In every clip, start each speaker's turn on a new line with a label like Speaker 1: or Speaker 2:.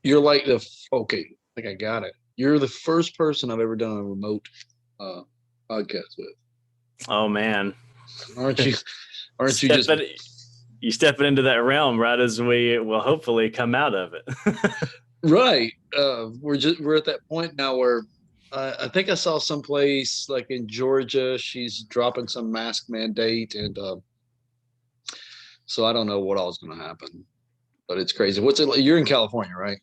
Speaker 1: You're like okay, I think I got it. You're the first person I've ever done a remote uh, podcast with.
Speaker 2: Oh man,
Speaker 1: Aren't you? Aren't you just
Speaker 2: stepping you stepping into that realm right as we will hopefully come out of it.
Speaker 1: right? We're at that point now where I think I saw someplace like in Georgia, she's dropping some mask mandate, and so I don't know what all is going to happen, but it's crazy. What's it like? You're in California, right?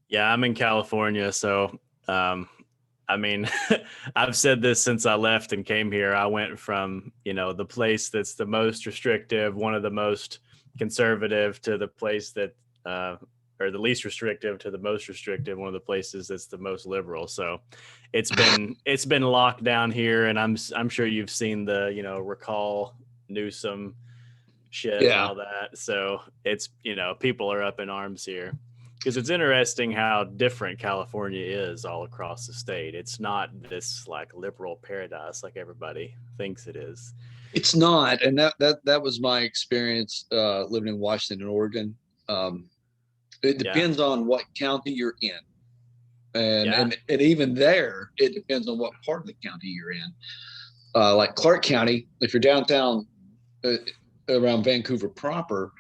Speaker 2: Yeah, I'm in California, so um, I mean, I've said this since I left and came here. I went from, the place that's the most restrictive, one of the most conservative, to the place that, uh, or the least restrictive to the most restrictive, one of the places that's the most liberal. So it's been locked down here, and I'm sure you've seen the, recall Newsom shit and
Speaker 1: Yeah,
Speaker 2: all that. So it's, people are up in arms here because it's interesting how different California is all across the state. It's not this like liberal paradise like everybody thinks it is.
Speaker 1: it's not, and that was my experience living in Washington and Oregon. Um, it
Speaker 2: Yeah.
Speaker 1: depends on what county you're in, and
Speaker 2: Yeah.
Speaker 1: and and even there, it depends on what part of the county you're in. Like Clark County, if you're downtown uh, around Vancouver proper,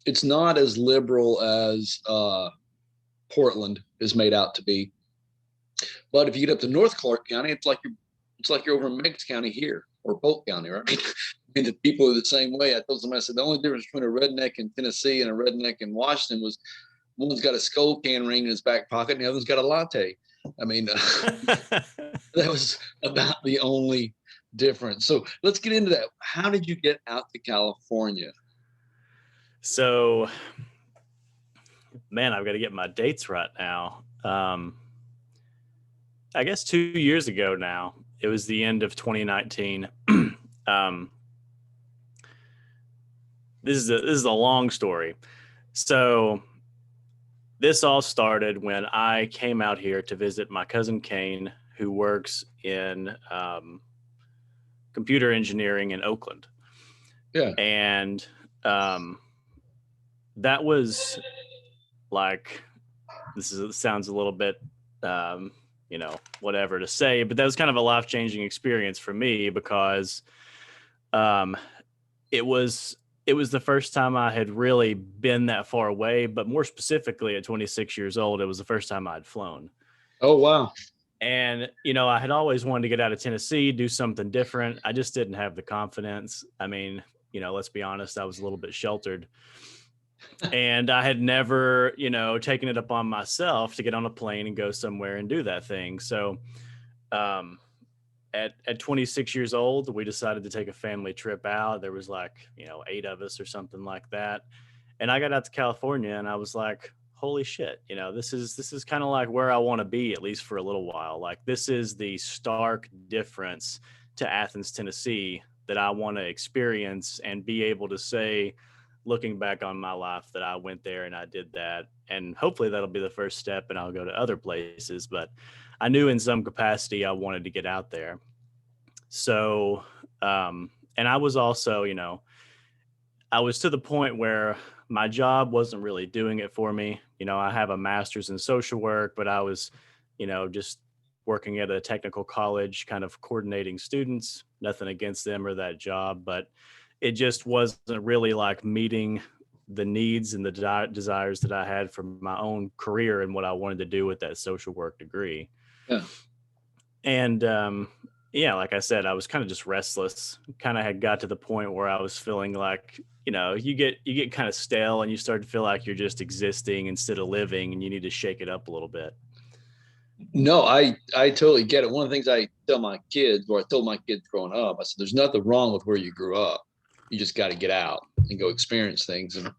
Speaker 1: it's not as liberal as Portland is made out to be. But if you get up to North Clark County, it's like you're over in Meigs County here or Polk County, right? I mean, the people are the same way. I told somebody, I said the only difference between a redneck in Tennessee and a redneck in Washington was one's got a skull can ring in his back pocket and the other's got a latte. I mean, that was about the only difference. So let's get into that. How did you get out to California?
Speaker 2: So, man, I've got to get my dates right now. I guess 2 years ago now, it was the end of 2019. um, this is a long story. So this all started when I came out here to visit my cousin Kane, who works in computer engineering in Oakland,
Speaker 1: Yeah.
Speaker 2: and um, that was like sounds a little bit whatever to say, but that was kind of a life changing experience for me because um, it was it was the first time I had really been that far away, but more specifically at 26 years old, it was the first time I'd flown.
Speaker 1: Oh, wow.
Speaker 2: And, I had always wanted to get out of Tennessee, do something different. I just didn't have the confidence. I mean, let's be honest, I was a little bit sheltered. And I had never, taken it upon myself to get on a plane and go somewhere and do that thing. So, um, at 26 years old, we decided to take a family trip out. There was like, 8 of us or something like that. And I got out to California and I was like, holy shit, this is kind of like where I want to be, at least for a little while. Like, this is the stark difference to Athens, Tennessee, that I want to experience and be able to say, looking back on my life, that I went there and I did that. And hopefully that'll be the first step and I'll go to other places. But I knew in some capacity I wanted to get out there. So, and I was also, I was to the point where my job wasn't really doing it for me. I have a master's in social work, but I was, just working at a technical college, kind of coordinating students. Nothing against them or that job, but it just wasn't really like meeting the needs and the desires that I had for my own career and what I wanted to do with that social work degree.
Speaker 1: Yeah.
Speaker 2: And yeah, like I said, I was kind of just restless. Kind of had got to the point where I was feeling like, you get kind of stale and you start to feel like you're just existing instead of living, and you need to shake it up a little bit.
Speaker 1: No, I totally get it. One of the things I tell my kids, or I told my kids growing up, I said, "There's nothing wrong with where you grew up. You just got to get out and go experience things." And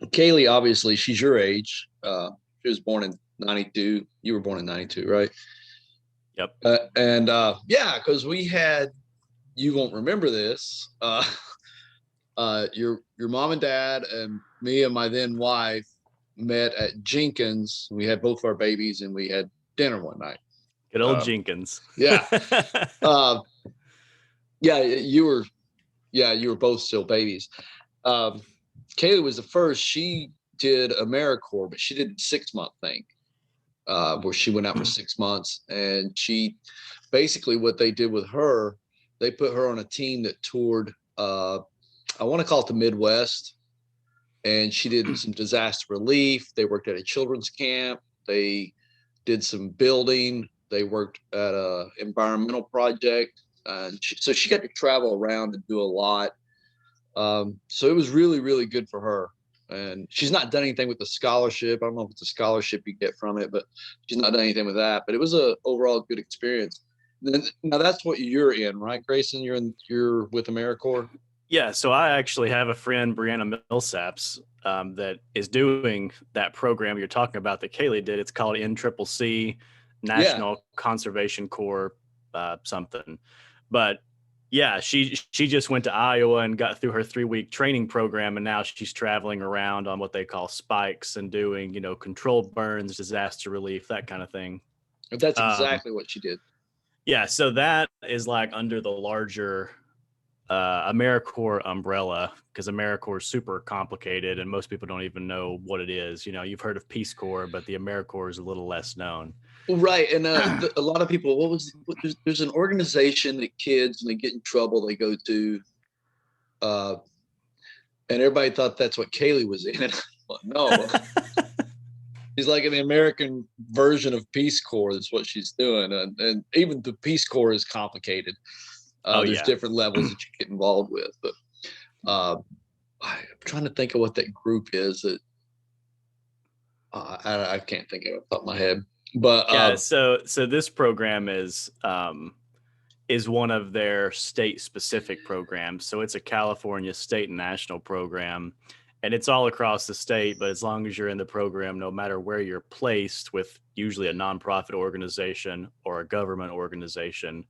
Speaker 1: Kaylee, obviously, she's your age. She was born in '92. You were born in '92, right?
Speaker 2: Yep.
Speaker 1: And yeah, because we had. You won't remember this. Your mom and dad and me and my then wife met at Jenkins. We had both our babies, and we had dinner one night.
Speaker 2: Good old
Speaker 1: Uh,
Speaker 2: Jenkins.
Speaker 1: yeah. Uh, yeah, you were both still babies. Um, Kaylee was the first. She did AmeriCorps, but she did a 6-month thing, where she went out for 6 months, and she basically what they did with her, they put her on a team that toured, I want to call it the Midwest, and she did some disaster relief. They worked at a children's camp. They did some building. They worked at a environmental project. So she got to travel around and do a lot. So it was really, really good for her. And she's not done anything with the scholarship. I don't know if it's a scholarship you get from it, but she's not done anything with that. But it was a overall good experience. Then, now that's what you're in, right, Grayson? You're with AmeriCorps.
Speaker 2: Yeah, so I actually have a friend, Brianna Millsaps, that is doing that program you're talking about that Kaylee did. It's called NCCC,
Speaker 1: Yeah,
Speaker 2: National Conservation Corps, something. But yeah, she just went to Iowa and got through her 3-week training program, and now she's traveling around on what they call spikes and doing, controlled burns, disaster relief, that kind of thing.
Speaker 1: that's
Speaker 2: Um,
Speaker 1: exactly what she did.
Speaker 2: yeah, so that is like under the larger AmeriCorps umbrella, because AmeriCorps is super complicated and most people don't even know what it is. You've heard of Peace Corps, but the AmeriCorps is a little less known.
Speaker 1: Right, and a lot of people, there's an organization that kids, when they get in trouble, they go to, uh, and everybody thought that's what Kaylee was in. No, she's like in the American version of Peace Corps. Is what she's doing, and even the Peace Corps is complicated.
Speaker 2: Oh
Speaker 1: There's
Speaker 2: yeah.
Speaker 1: different levels that you get involved with, but I'm trying to think of what that group is. That I can't think of it off the top of my head. But
Speaker 2: Yeah, so this program is one of their state specific programs. So it's a California state and national program, and it's all across the state. But as long as you're in the program, no matter where you're placed with usually a nonprofit organization or a government organization,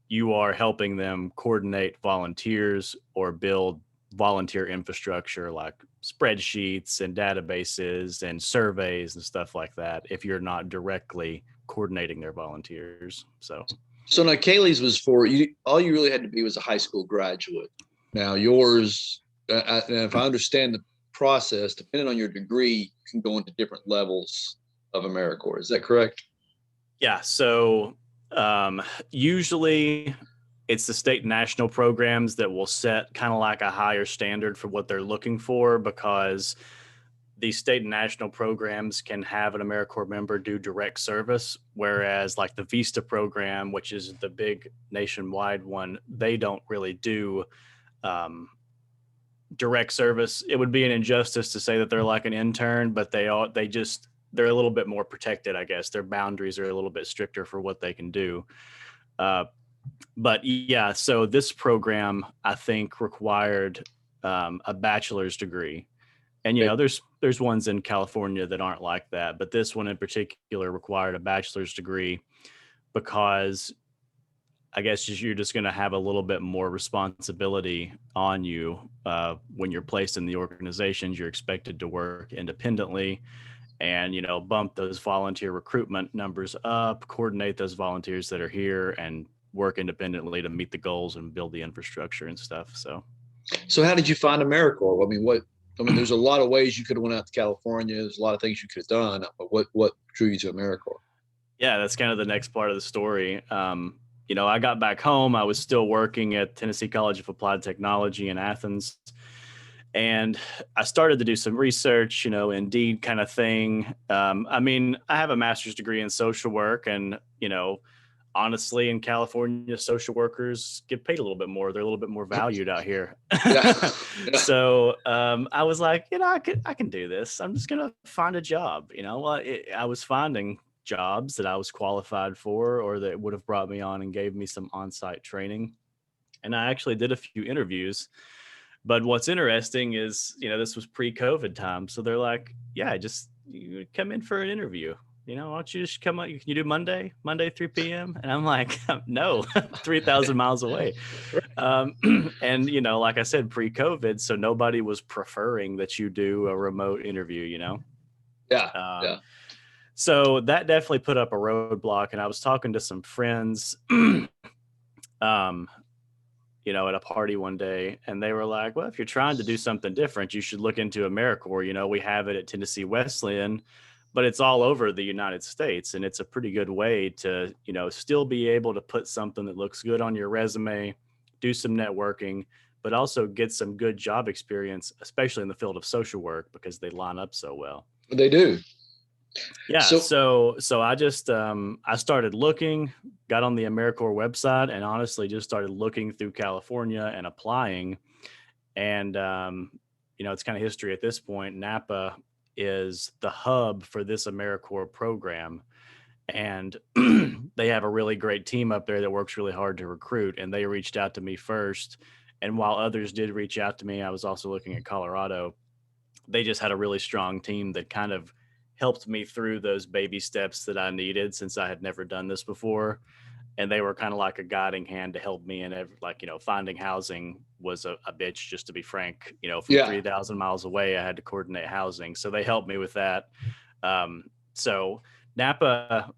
Speaker 2: you are helping them coordinate volunteers or build volunteer infrastructure like spreadsheets and databases and surveys and stuff like that if you're not directly coordinating their volunteers.
Speaker 1: So now Kaylee's was for you. All you really had to be was a high school graduate. Now yours, and if I understand the process, depending on your degree, you can go into different levels of AmeriCorps. Is that correct?
Speaker 2: Yeah. So usually it's the state and national programs that will set kind of like a higher standard for what they're looking for, because these state and national programs can have an AmeriCorps member do direct service, whereas like the Vista program, which is the big nationwide one, they don't really do direct service. It would be an injustice to say that they're like an intern, but they're a little bit more protected, I guess. Their boundaries are a little bit stricter for what they can do. But yeah, so this program I think required a bachelor's degree. And
Speaker 1: Okay.
Speaker 2: there's ones in California that aren't like that, but this one in particular required a bachelor's degree because I guess you're just going to have a little bit more responsibility on you when you're placed in the organizations. You're expected to work independently and bump those volunteer recruitment numbers up, coordinate those volunteers that are here, and work independently to meet the goals and build the infrastructure and stuff.
Speaker 1: So how did you find AmeriCorps? I mean, there's a lot of ways you could have went out to California. There's a lot of things you could have done, but what drew you to AmeriCorps?
Speaker 2: Yeah, that's kind of the next part of the story. I got back home. I was still working at Tennessee College of Applied Technology in Athens. And I started to do some research, Indeed kind of thing. I have a master's degree in social work, and, honestly, in California, social workers get paid a little bit more. They're a little bit more valued out here.
Speaker 1: Yeah. Yeah.
Speaker 2: So I was like, I can do this. I'm just going to find a job. I was finding jobs that I was qualified for or that would have brought me on and gave me some on-site training. And I actually did a few interviews. But what's interesting is, this was pre-COVID time. So they're like, yeah, just you come in for an interview. Why don't you just come up? Can you do Monday 3 p.m.? And I'm like, no, 3,000 miles away. And, like I said, pre-COVID, so nobody was preferring that you do a remote interview,
Speaker 1: Yeah.
Speaker 2: Um,
Speaker 1: Yeah.
Speaker 2: So that definitely put up a roadblock. And I was talking to some friends, at a party one day, and they were like, well, if you're trying to do something different, you should look into AmeriCorps. We have it at Tennessee Wesleyan, but it's all over the United States. And it's a pretty good way to, still be able to put something that looks good on your resume, do some networking, but also get some good job experience, especially in the field of social work, because they line up so well.
Speaker 1: They do.
Speaker 2: Yeah. So I just, I started looking, got on the AmeriCorps website, and honestly just started looking through California and applying. And, it's kind of history at this point. Napa is the hub for this AmeriCorps program. And they have a really great team up there that works really hard to recruit. And they reached out to me first. And while others did reach out to me, I was also looking at Colorado. They just had a really strong team that kind of helped me through those baby steps that I needed, since I had never done this before. And they were kind of like a guiding hand to help me. And finding housing was a bitch, just to be frank. From 3,000 miles away, I had to coordinate housing. So they helped me with that. So Napa,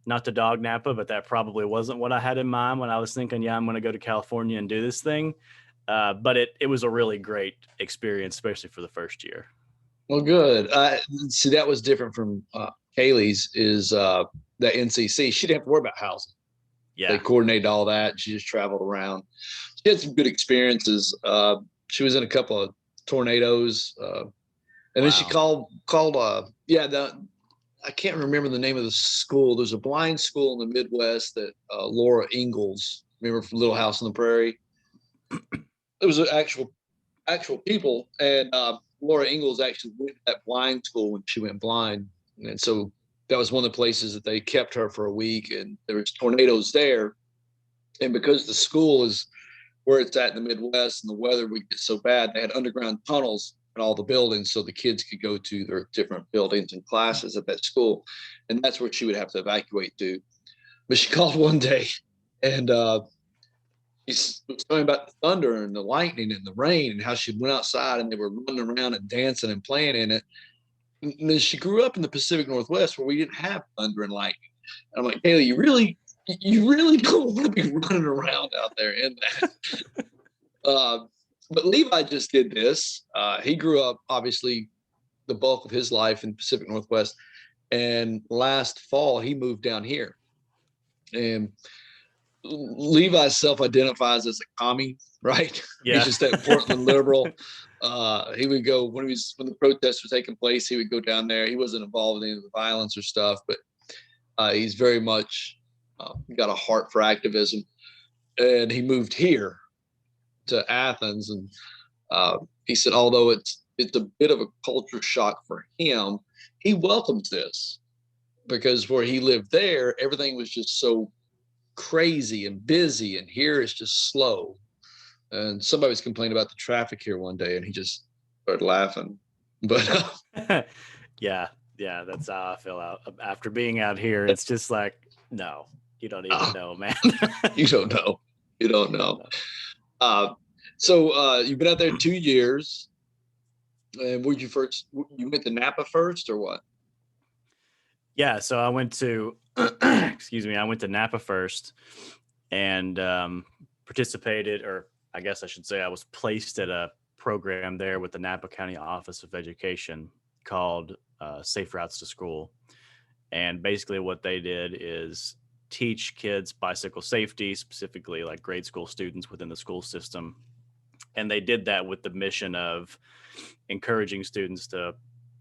Speaker 2: not to dog Napa, but that probably wasn't what I had in mind when I was thinking, I'm going to go to California and do this thing. But it was a really great experience, especially for the first year.
Speaker 1: Well, good. See, that was different from Kaylee's, is the NCC. She didn't have to worry about housing.
Speaker 2: Yeah.
Speaker 1: They coordinated all that. She just traveled around. She had some good experiences. She was in a couple of tornadoes. And then she called, I can't remember the name of the school. There's a blind school in the Midwest that Laura Ingalls, remember, from Little House on the Prairie? It was actual people. And Laura Ingalls actually went to that blind school when she went blind. And so that was one of the places that they kept her for a week, and there was tornadoes there. And because the school is where it's at in the Midwest and the weather would get so bad, they had underground tunnels in all the buildings so the kids could go to their different buildings and classes at that school. And that's where she would have to evacuate to. But she called one day, and she was talking about the thunder and the lightning and the rain, and how she went outside and they were running around and dancing and playing in it. And then she grew up in the Pacific Northwest, where we didn't have thunder and lightning. And I'm like, Haley, you really don't want to be running around out there in that. But Levi just did this. He grew up, obviously, the bulk of his life in Pacific Northwest. And last fall, he moved down here. And Levi self-identifies as a commie, right?
Speaker 2: Yeah.
Speaker 1: He's just that Portland liberal. He would go when the protests were taking place. He would go down there. He wasn't involved in any of the violence or stuff, but he's very much got a heart for activism. And he moved here to Athens, and he said, although it's a bit of a culture shock for him, he welcomes this, because where he lived there, everything was just so crazy and busy, and here it's just slow. And somebody was complaining about the traffic here one day, and he just started laughing. But
Speaker 2: yeah, that's how I feel out after being out here. It's just like, no, you don't even know, man.
Speaker 1: You don't know. So you've been out there 2 years. And where'd you went to Napa first, or what?
Speaker 2: Yeah, so I went to I went to Napa first, and participated, or I guess I should say I was placed at a program there with the Napa County Office of Education called Safe Routes to School. And basically what they did is teach kids bicycle safety, specifically like grade school students within the school system. And they did that with the mission of encouraging students to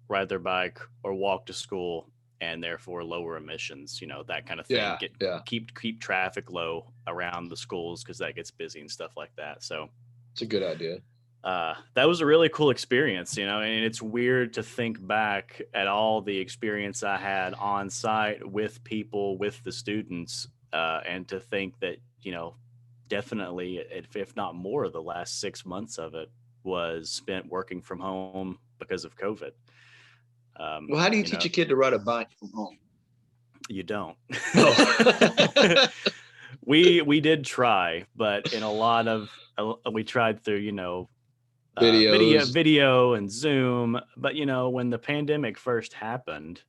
Speaker 2: ride their bike or walk to school, and therefore lower emissions, that kind of thing. Keep traffic low around the schools, because that gets busy and stuff like that. So
Speaker 1: it's a good idea.
Speaker 2: That was a really cool experience, and it's weird to think back at all the experience I had on site with people, with the students, and to think that, definitely, if not more, the last 6 months of it was spent working from home because of COVID.
Speaker 1: Well, how do you teach a kid to ride a bike from home?
Speaker 2: You don't.
Speaker 1: No.
Speaker 2: We did try, but in a lot of, we tried through, video and Zoom. But, when the pandemic first happened,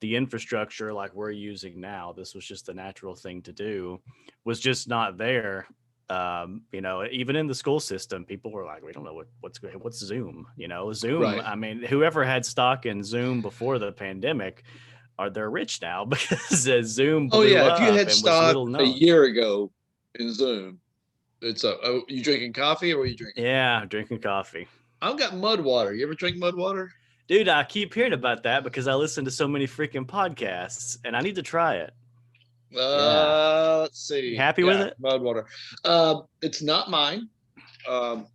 Speaker 2: the infrastructure like we're using now, this was just the natural thing to do, was just not there. You know, even in the school system, people were like, we don't know what's Zoom, you know, Zoom.
Speaker 1: Right.
Speaker 2: I mean, whoever had stock in Zoom before the pandemic, they're rich now because Zoom
Speaker 1: Oh
Speaker 2: blew
Speaker 1: yeah, if you
Speaker 2: up
Speaker 1: had
Speaker 2: and was
Speaker 1: stock
Speaker 2: little
Speaker 1: a
Speaker 2: known.
Speaker 1: year ago in Zoom, it's you drinking coffee or what are you drinking?
Speaker 2: Yeah, drinking coffee.
Speaker 1: I've got mud water. You ever drink mud water?
Speaker 2: Dude, I keep hearing about that because I listen to so many freaking podcasts and I need to try it. Yeah.
Speaker 1: Let's see.
Speaker 2: You happy with
Speaker 1: Yeah,
Speaker 2: it?
Speaker 1: mud water. It's not mine. Um,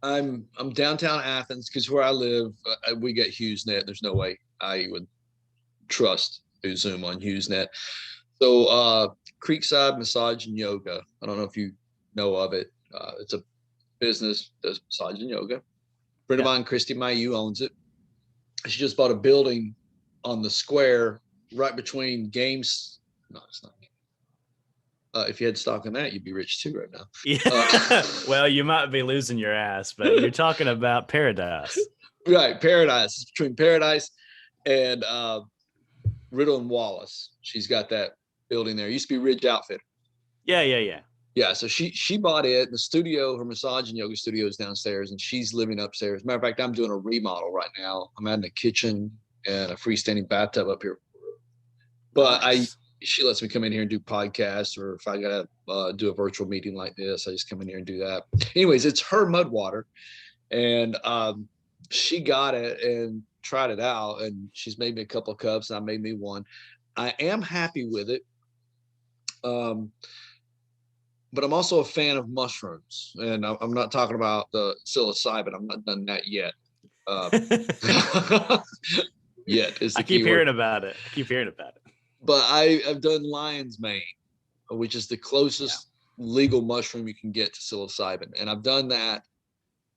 Speaker 1: I'm downtown Athens because where I live, we get HughesNet. There's no way I would trust Zoom on HughesNet. So Creekside Massage and Yoga. I don't know if you know of it. It's a business does massage and yoga. Friend of mine, Christy Mayu, owns it. She just bought a building on the square right between games. No, it's not. If you had stock in that, you'd be rich too right now.
Speaker 2: Yeah. Well, you might be losing your ass, but you're talking about Paradise.
Speaker 1: Right, Paradise. It's between Paradise and Riddle and Wallace. She's got that building there. It used to be Ridge Outfitter.
Speaker 2: Yeah.
Speaker 1: Yeah, so she bought it. The studio, her massage and yoga studio is downstairs, and she's living upstairs. Matter of fact, I'm doing a remodel right now. I'm adding a kitchen and a freestanding bathtub up here. But
Speaker 2: Nice.
Speaker 1: she lets me come in here and do podcasts, or if I gotta do a virtual meeting like this, I just come in here and do that. Anyways, it's her mud water, and she got it and tried it out, and she's made me a couple of cups, and I made me one. I am happy with it. But I'm also a fan of mushrooms, and I'm not talking about the psilocybin. I'm not done that yet. Yet is the
Speaker 2: I keep
Speaker 1: key
Speaker 2: hearing
Speaker 1: word.
Speaker 2: about it.
Speaker 1: But I've done lion's mane, which is the closest legal mushroom you can get to psilocybin, and I've done that.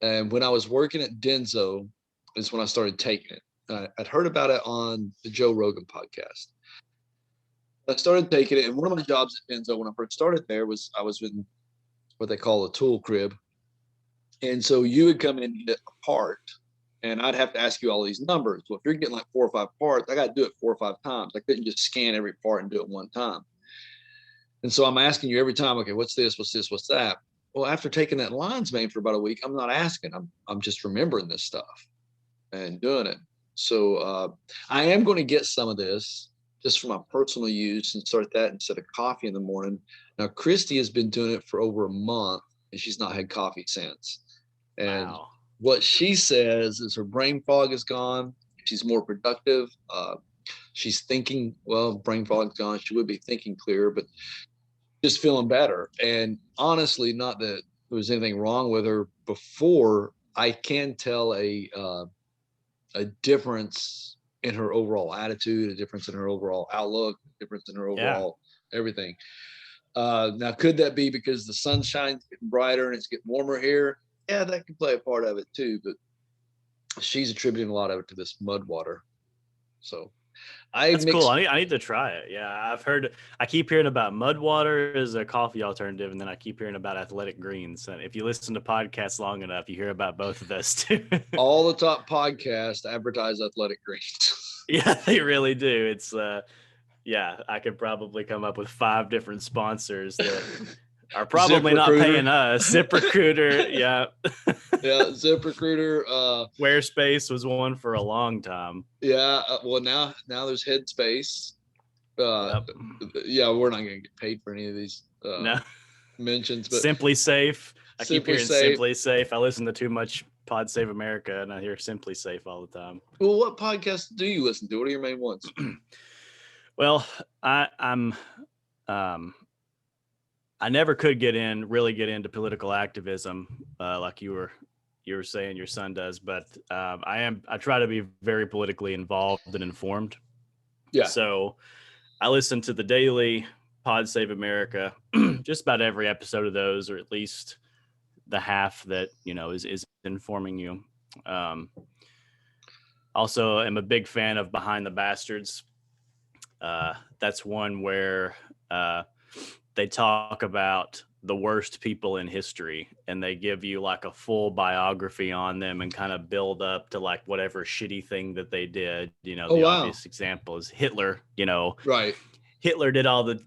Speaker 1: And when I was working at Denso, is when I started taking it. I'd heard about it on the Joe Rogan podcast. I started taking it, and one of my jobs at Denso when I first started there was I was in what they call a tool crib. And so you would come in and get a part, and I'd have to ask you all these numbers. Well, if you're getting like 4 or 5 parts, I got to do it 4 or 5 times. I couldn't just scan every part and do it one time. And so I'm asking you every time, okay, what's this? What's this? What's that? Well, after taking that lion's mane for about a week, I'm not asking. I'm just remembering this stuff and doing it. So I am going to get some of this just for my personal use and start that instead of coffee in the morning. Now, Christy has been doing it for over a month, and she's not had coffee since. And what she says is her brain fog is gone. She's more productive. She's thinking, well, brain fog's gone. She would be thinking clearer, but just feeling better. And honestly, not that there was anything wrong with her before. I can tell a difference in her overall attitude, a difference in her overall outlook, a difference in her overall everything. Now, could that be because the sunshine's getting brighter and it's getting warmer here? Yeah, that could play a part of it too. But she's attributing a lot of it to this mud water. So
Speaker 2: that's cool. I need to try it. Yeah, I keep hearing about mud water as a coffee alternative, and then I keep hearing about athletic greens. And if you listen to podcasts long enough, you hear about both of those too.
Speaker 1: All the top podcasts advertise athletic greens.
Speaker 2: Yeah, they really do. It's I could probably come up with 5 different sponsors that are probably not paying us. ZipRecruiter, yeah.
Speaker 1: Yeah, ZipRecruiter.
Speaker 2: Squarespace was one for a long time.
Speaker 1: Yeah, well now there's Headspace. Yeah, we're not going to get paid for any of these mentions. But
Speaker 2: Simply Safe. I keep hearing Simply Safe. I listen to too much Pod Save America, and I hear Simply Safe all the time.
Speaker 1: Well, what podcasts do you listen to? What are your main ones?
Speaker 2: Well, I'm I never could really get into political activism like you were saying your son does, but I try to be very politically involved and informed.
Speaker 1: Yeah.
Speaker 2: So I listen to the daily Pod Save America, just about every episode of those, or at least the half that, is informing you. Also, I'm a big fan of Behind the Bastards. That's one where they talk about the worst people in history, and they give you like a full biography on them and kind of build up to like whatever shitty thing that they did. Obvious example is Hitler.
Speaker 1: Right.
Speaker 2: Hitler did all the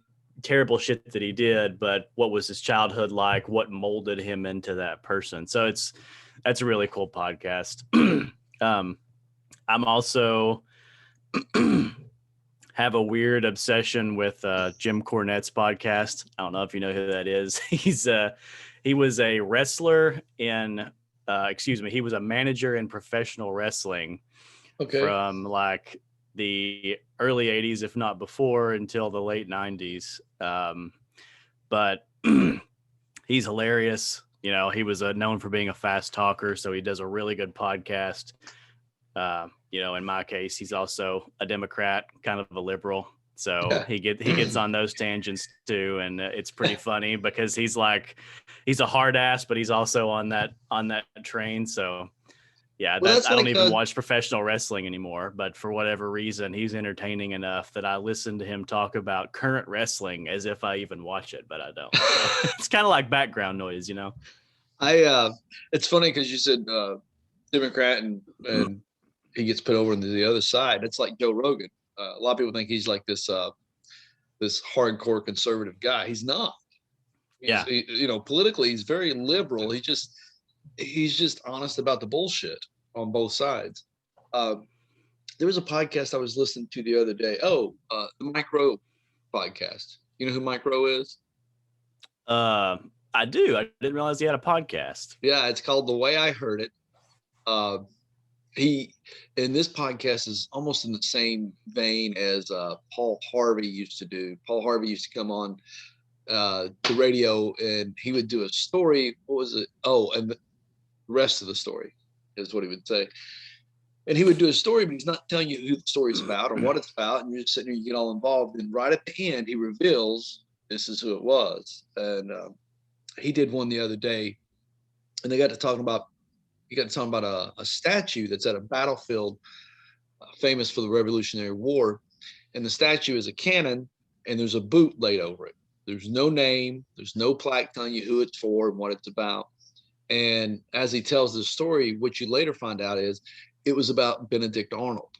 Speaker 2: terrible shit that he did, but what was his childhood like? What molded him into that person? So that's a really cool podcast. I'm also have a weird obsession with Jim Cornette's podcast. I don't know if you know who that is. He was a wrestler in he was a manager in professional wrestling from like the early 80s, if not before, until the late 90s. But he's hilarious. You know, he was known for being a fast talker, so he does a really good podcast. You know, in my case, he's also a Democrat, kind of a liberal. So he gets on those tangents too, and it's pretty funny because he's a hard ass, but he's also on that train. So yeah, I don't even watch professional wrestling anymore, but for whatever reason, he's entertaining enough that I listen to him talk about current wrestling as if I even watch it, but I don't. So it's kind of like background noise, you know.
Speaker 1: It's funny because you said Democrat and he gets put over into the other side. It's like Joe Rogan. A lot of people think he's like this hardcore conservative guy. He's not. Politically, he's very liberal. He's just honest about the bullshit on both sides. There was a podcast I was listening to the other day. The Mike Rowe podcast. You know who Mike Rowe is?
Speaker 2: I do. I didn't realize he had a podcast.
Speaker 1: Yeah, it's called The Way I Heard It. This podcast is almost in the same vein as Paul Harvey used to do. Paul Harvey used to come on the radio and he would do a story. What was it? And the rest of the story is what he would say. And he would do a story, but he's not telling you who the story's about or what it's about. And you're just sitting there, you get all involved. And right at the end, he reveals this is who it was. And he did one the other day, and he got to talking about a statue that's at a battlefield famous for the Revolutionary War. And the statue is a cannon, and there's a boot laid over it. There's no name. There's no plaque telling you who it's for and what it's about. And as he tells the story, what you later find out is it was about Benedict Arnold.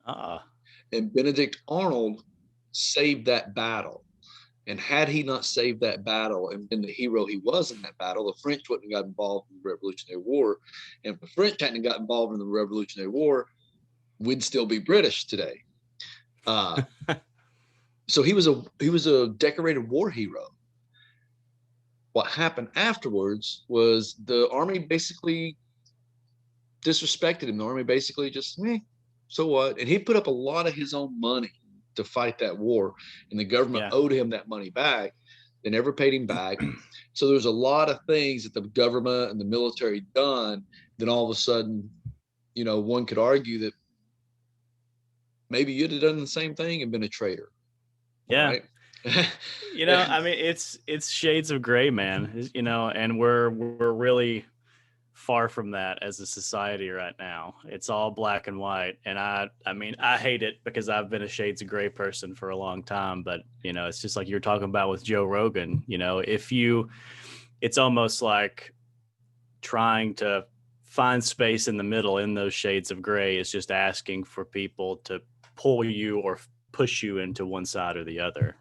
Speaker 1: And Benedict Arnold saved that battle. And had he not saved that battle and been the hero he was in that battle, the French wouldn't have got involved in the Revolutionary War. And if the French hadn't got involved in the Revolutionary War, we'd still be British today. So he was a decorated war hero. What happened afterwards was the army basically disrespected him. The army basically just, so what? And he put up a lot of his own money to fight that war, and the government owed him that money back. They never paid him back. So there's a lot of things that the government and the military done. Then all of a sudden, one could argue that maybe you'd have done the same thing and been a traitor.
Speaker 2: Yeah. Right? I mean, it's shades of gray, man, and we're really far from that as a society right now. It's all black and white. And I mean, I hate it because I've been a shades of gray person for a long time, but it's just like you're talking about with Joe Rogan, it's almost like trying to find space in the middle in those shades of gray is just asking for people to pull you or push you into one side or the other,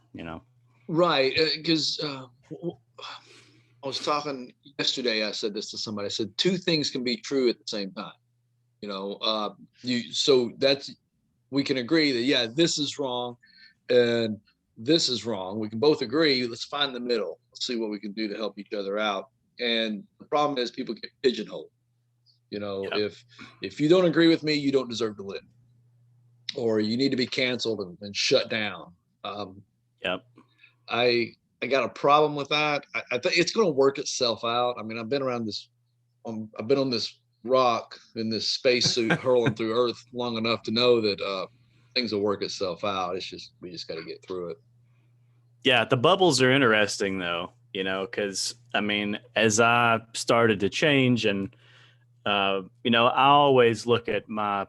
Speaker 2: Right.
Speaker 1: Because I was talking yesterday, I said this to somebody. I said, two things can be true at the same time. So we can agree that, this is wrong and this is wrong. We can both agree. Let's find the middle. Let's see what we can do to help each other out. And the problem is people get pigeonholed. If you don't agree with me, you don't deserve to live, or you need to be canceled and shut down. I got a problem with that. I think it's going to work itself out. I mean, I've been on this rock in this spacesuit hurling through Earth long enough to know that things will work itself out. We just got to get through it.
Speaker 2: Yeah, the bubbles are interesting though, because I mean, as I started to change and, I always look at my,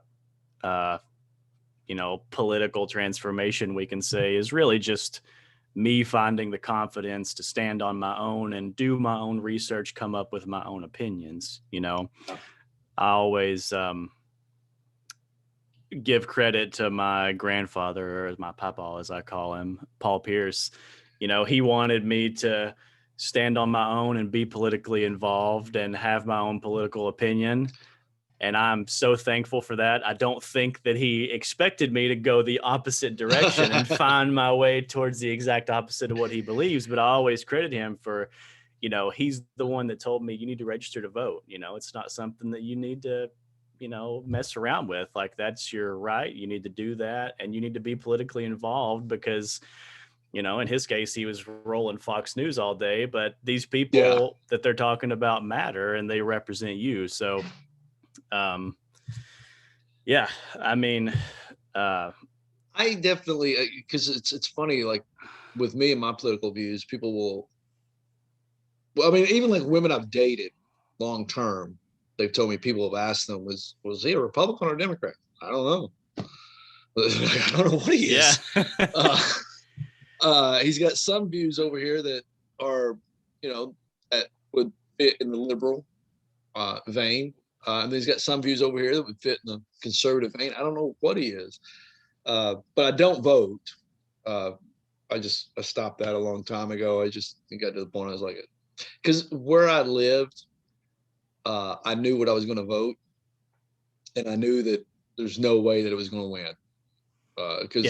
Speaker 2: political transformation, we can say, is really just me finding the confidence to stand on my own and do my own research, come up with my own opinions. I always, give credit to my grandfather, or my papa, as I call him, Paul Pierce. He wanted me to stand on my own and be politically involved and have my own political opinion. And I'm so thankful for that. I don't think that he expected me to go the opposite direction and find my way towards the exact opposite of what he believes. But I always credit him for, he's the one that told me you need to register to vote. It's not something that you need to, mess around with. Like, that's your right. You need to do that. And you need to be politically involved because, in his case, he was rolling Fox News all day, but these people that they're talking about matter and they represent you. So, yeah, I mean,
Speaker 1: I definitely, because it's funny, like with me and my political views, people will, well, I mean, even like women I've dated long term, they've told me, people have asked them, was he a Republican or a Democrat? I don't know. I don't know what he is. He's got some views over here that are, that would fit in the liberal vein. And he's got some views over here that would fit in the conservative vein. I don't know what he is. But I don't vote. I stopped that a long time ago. I just got to the point I was like, because where I lived, I knew what I was going to vote, and I knew that there's no way that it was going to win. Because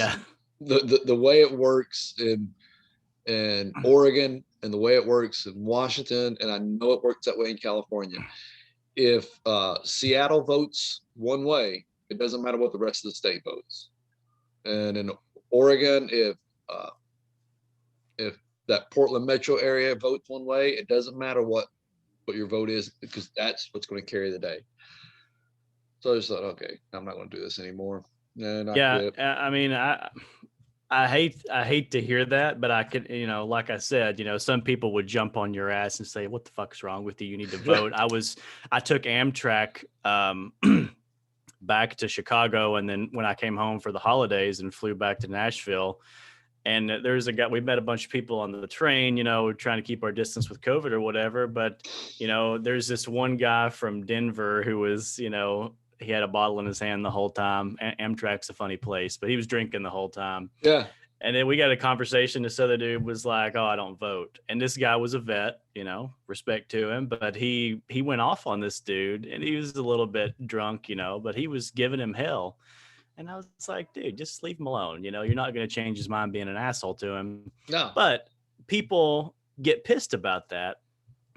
Speaker 1: the way it works in Oregon and the way it works in Washington, and I know it works that way in California. If Seattle votes one way, it doesn't matter what the rest of the state votes. And in Oregon, if that Portland metro area votes one way, it doesn't matter what your vote is, because that's what's going to carry the day. So I just thought, okay, I'm not going to do this anymore. And
Speaker 2: I mean, I hate to hear that, but I could, like I said, some people would jump on your ass and say, "What the fuck's wrong with you? You need to vote." I took Amtrak back to Chicago, and then when I came home for the holidays and flew back to Nashville, and there's a guy, we met a bunch of people on the train, trying to keep our distance with COVID or whatever. But, there's this one guy from Denver who was, he had a bottle in his hand the whole time. Amtrak's a funny place, but he was drinking the whole time.
Speaker 1: Yeah.
Speaker 2: And then we got a conversation. This other dude was like, "Oh, I don't vote." And this guy was a vet, respect to him, but he went off on this dude, and he was a little bit drunk, but he was giving him hell. And I was like, dude, just leave him alone. You're not going to change his mind being an asshole to him.
Speaker 1: No.
Speaker 2: But people get pissed about that.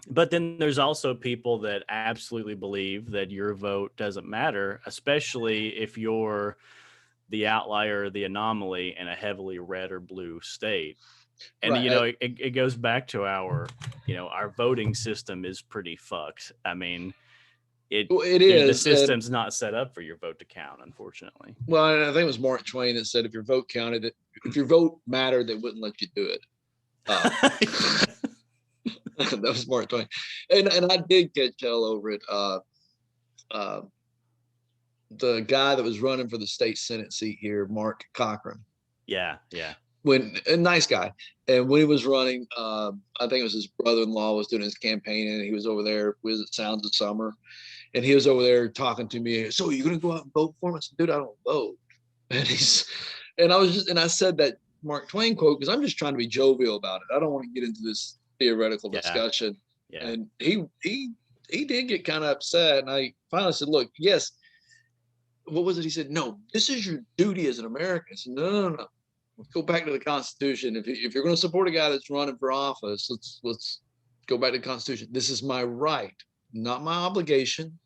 Speaker 2: But then there's also people that absolutely believe that your vote doesn't matter, especially if you're the outlier, the anomaly in a heavily red or blue state. And,
Speaker 1: right.
Speaker 2: It goes back to our voting system is pretty fucked. I mean, it is. The system's not set up for your vote to count, unfortunately.
Speaker 1: Well, I think it was Mark Twain that said, if your vote counted, if your vote mattered, they wouldn't let you do it. That was Mark Twain. And I did catch hell over it. The guy that was running for the state Senate seat here, Mark Cochran.
Speaker 2: Yeah.
Speaker 1: A nice guy. And when he was running, I think it was his brother-in-law was doing his campaign, and he was over there with Sounds of Summer. And he was over there talking to me. "So you're going to go out and vote for him?" I said, "Dude, I don't vote." And I said that Mark Twain quote because I'm just trying to be jovial about it. I don't want to get into this theoretical discussion. Yeah. And he did get kind of upset. And I finally said, "Look, yes." What was it? He said, "No, this is your duty as an American." I said, No. Let's go back to the Constitution. If you're going to support a guy that's running for office, let's go back to the Constitution. This is my right, not my obligation.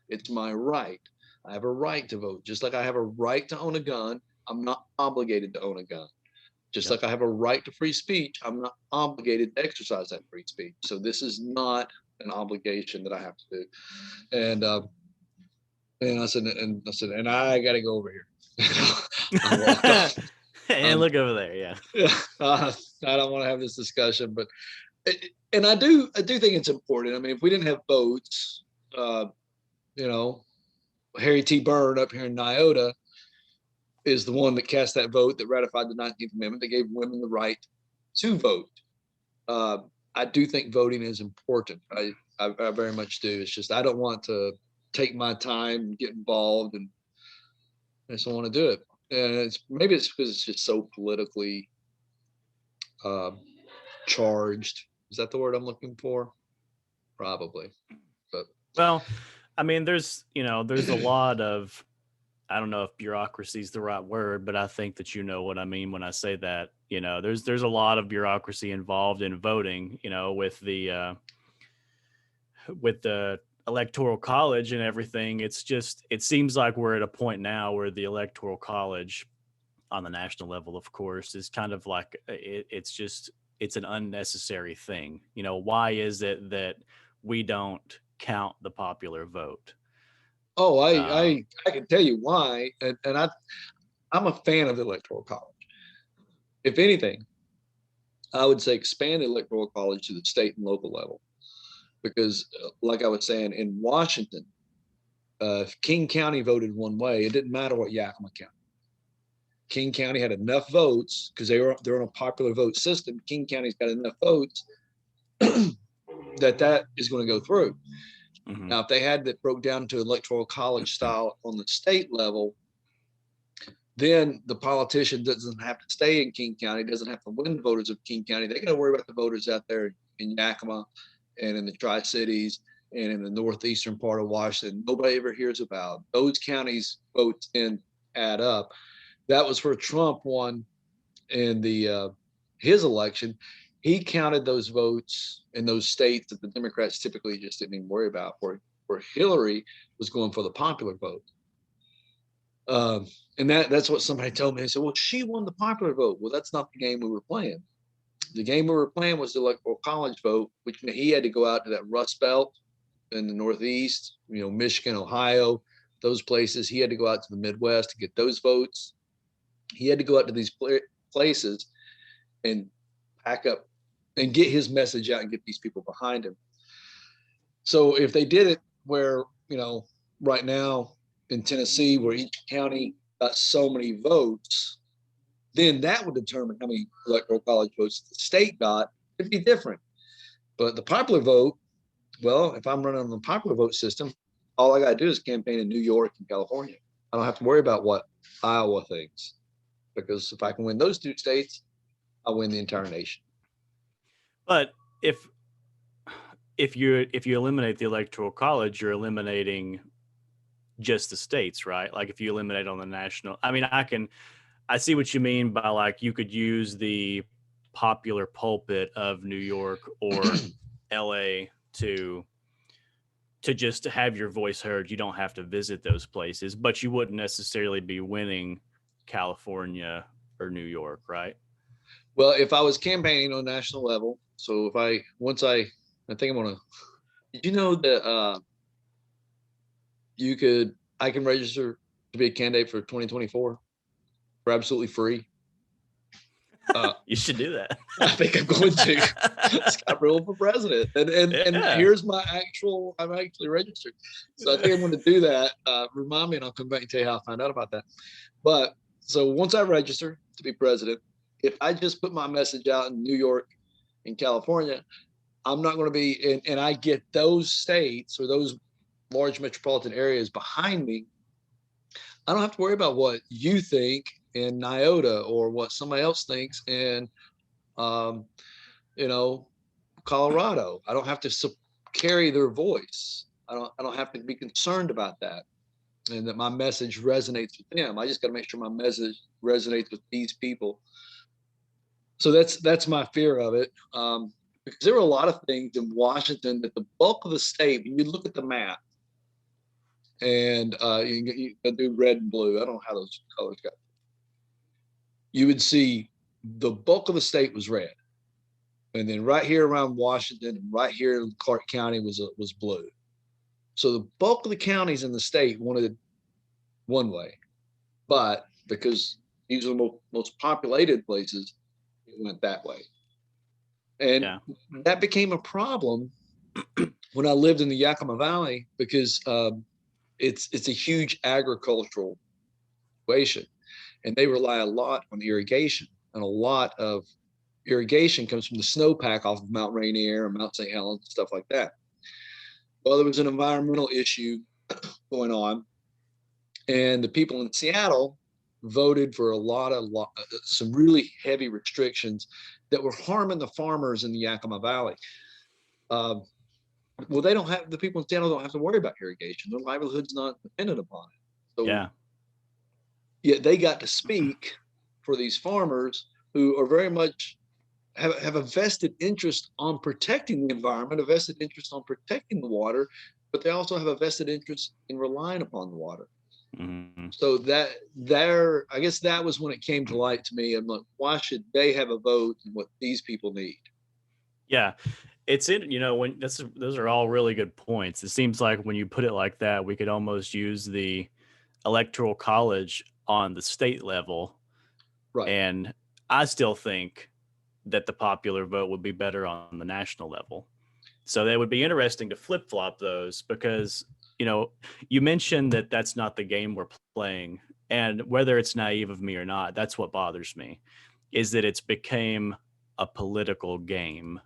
Speaker 1: It's my right. I have a right to vote, just like I have a right to own a gun. I'm not obligated to own a gun. Just like I have a right to free speech, I'm not obligated to exercise that free speech. So this is not an obligation that I have to do. And I said, and I got to go over here. I walked off.
Speaker 2: And look over there. Yeah.
Speaker 1: I don't want to have this discussion, but and I do think it's important. I mean, if we didn't have votes, Harry T. Byrne up here in Nyota is the one that cast that vote that ratified the 19th Amendment that gave women the right to vote. I do think voting is important. I very much do. It's just I don't want to take my time and get involved and They just don't want to do it. And maybe it's because it's just so politically charged. Is that the word I'm looking for? Probably. But
Speaker 2: Well, I mean, there's a lot of, I don't know if bureaucracy is the right word, but I think that you know what I mean when I say that. There's a lot of bureaucracy involved in voting. With the electoral college and everything. It seems like we're at a point now where the electoral college, on the national level, of course, is kind of like it's an unnecessary thing. Why is it that we don't count the popular vote?
Speaker 1: oh,
Speaker 2: Um,
Speaker 1: I can tell you why, and I'm a fan of the electoral college. If anything, I would say expand the electoral college to the state and local level, because, like I was saying, in Washington, if King County voted one way, it didn't matter what Yakima County. King County had enough votes because they're on a popular vote system. King County's got enough votes that is going to go through.
Speaker 2: mhm.
Speaker 1: Now, if they had that broke down to electoral college style on the state level, then the politician doesn't have to stay in King County, doesn't have to win the voters of King County. They got to worry about the voters out there in Yakima and in the Tri-Cities and in the northeastern part of Washington. Nobody ever hears about those counties. Votes in add up. That was where Trump won in his election. He counted those votes in those states that the Democrats typically just didn't even worry about, where Hillary was going for the popular vote. And that's what somebody told me. They said, well, she won the popular vote. Well, that's not the game we were playing. The game we were playing was the electoral college vote, which he had to go out to that Rust Belt in the Northeast, Michigan, Ohio, those places. He had to go out to the Midwest to get those votes. He had to go out to these places and pack up and get his message out and get these people behind him. So if they did it where, right now in Tennessee, where each county got so many votes, then that would determine how many electoral college votes the state got. It'd be different. But the popular vote, well, if I'm running on the popular vote system, all I got to do is campaign in New York and California. I don't have to worry about what Iowa thinks, because if I can win those two states, I'll win the entire nation.
Speaker 2: But if you eliminate the electoral college, you're eliminating just the states, right? Like if you eliminate on the national, I mean, I see what you mean by, like, you could use the popular pulpit of New York or LA to just have your voice heard. You don't have to visit those places, but you wouldn't necessarily be winning California or New York, right?
Speaker 1: Well, if I was campaigning on a national level, so I think I'm gonna, did you know that I can register to be a candidate for 2024 for absolutely free?
Speaker 2: You should do that.
Speaker 1: I think I'm going to. Scott Rule for president, and here's I'm actually registered, so I think I'm going to do that. Remind me, and I'll come back and tell you how I found out about that. But so once I register to be president, if I just put my message out in New York and California, I'm not going to be, and I get those states or those large metropolitan areas behind me, I don't have to worry about what you think in Nyota or what somebody else thinks in, Colorado. I don't have to carry their voice. I don't have to be concerned about that, and that my message resonates with them. I just got to make sure my message resonates with these people. So that's my fear of it. Because there are a lot of things in Washington that the bulk of the state, when you look at the map, and you do red and blue. I don't know how those colors got. You would see the bulk of the state was red, and then right here around Washington and right here in Clark County was blue. So the bulk of the counties in the state wanted one way, but because these are the most populated places, it went that way, and that became a problem when I lived in the Yakima Valley, because it's a huge agricultural situation, and they rely a lot on irrigation, and a lot of irrigation comes from the snowpack off of Mount Rainier and Mount St. Helens and stuff like that. Well, there was an environmental issue going on, And the people in Seattle voted for some really heavy restrictions that were harming the farmers in the Yakima Valley. Uh, well, the people in Seattle don't have to worry about irrigation. Their livelihood's not dependent upon it. So
Speaker 2: Yeah.
Speaker 1: yet they got to speak for these farmers who are very much have a vested interest on protecting the environment, a vested interest on protecting the water, but they also have a vested interest in relying upon the water.
Speaker 2: Mm-hmm.
Speaker 1: So I guess that was when it came to light to me. I'm like, why should they have a vote in what these people need?
Speaker 2: Yeah. It's in, when those are all really good points. It seems like when you put it like that, we could almost use the electoral college on the state level.
Speaker 1: Right.
Speaker 2: And I still think that the popular vote would be better on the national level. So that would be interesting to flip flop those because, you mentioned that that's not the game we're playing. And whether it's naive of me or not, that's what bothers me is that it's became a political game,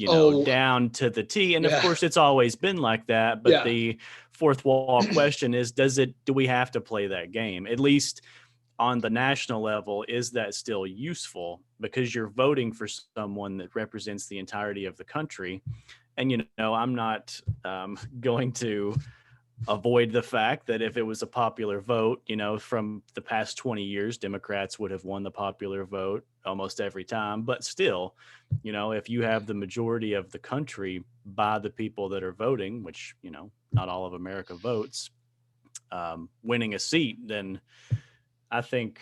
Speaker 1: Oh,
Speaker 2: down to the T. And of
Speaker 1: yeah.
Speaker 2: course, it's always been like that. But
Speaker 1: Yeah.
Speaker 2: the fourth wall question is, do we have to play that game? At least on the national level, is that still useful? Because you're voting for someone that represents the entirety of the country. And, I'm not going to avoid the fact that if it was a popular vote, from the past 20 years, Democrats would have won the popular vote almost every time. But still, if you have the majority of the country by the people that are voting, which, not all of America votes, winning a seat, then I think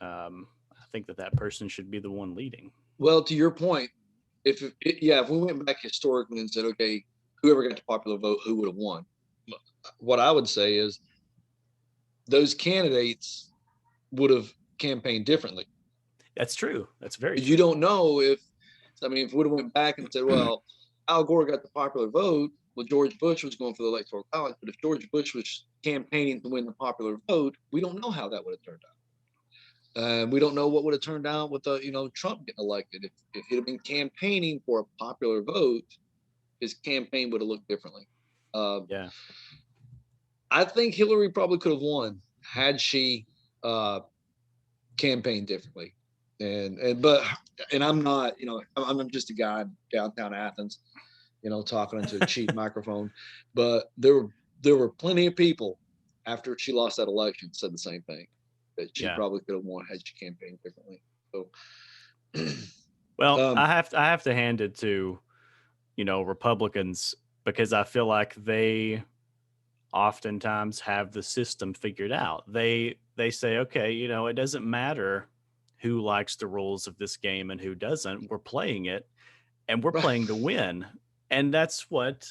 Speaker 2: that person should be the one leading.
Speaker 1: Well, to your point, if we went back historically and said, okay, whoever got the popular vote, who would have won? What I would say is those candidates would have campaigned differently.
Speaker 2: That's true. That's very true.
Speaker 1: You don't know if we would have went back and said, well, Al Gore got the popular vote, well, George Bush was going for the electoral college, but if George Bush was campaigning to win the popular vote, we don't know how that would have turned out. We don't know what would have turned out with Trump getting elected. If he'd have been campaigning for a popular vote, his campaign would have looked differently.
Speaker 2: Yeah.
Speaker 1: I think Hillary probably could have won had she campaigned differently. And I'm not, I'm just a guy in downtown Athens, talking into a cheap microphone. But there were plenty of people after she lost that election said the same thing, that she probably could have won had she campaigned differently. So,
Speaker 2: well, I have to hand it to, Republicans, because I feel like they oftentimes have the system figured out. They say, okay, it doesn't matter who likes the rules of this game and who doesn't. We're playing it, and we're playing to win. And that's what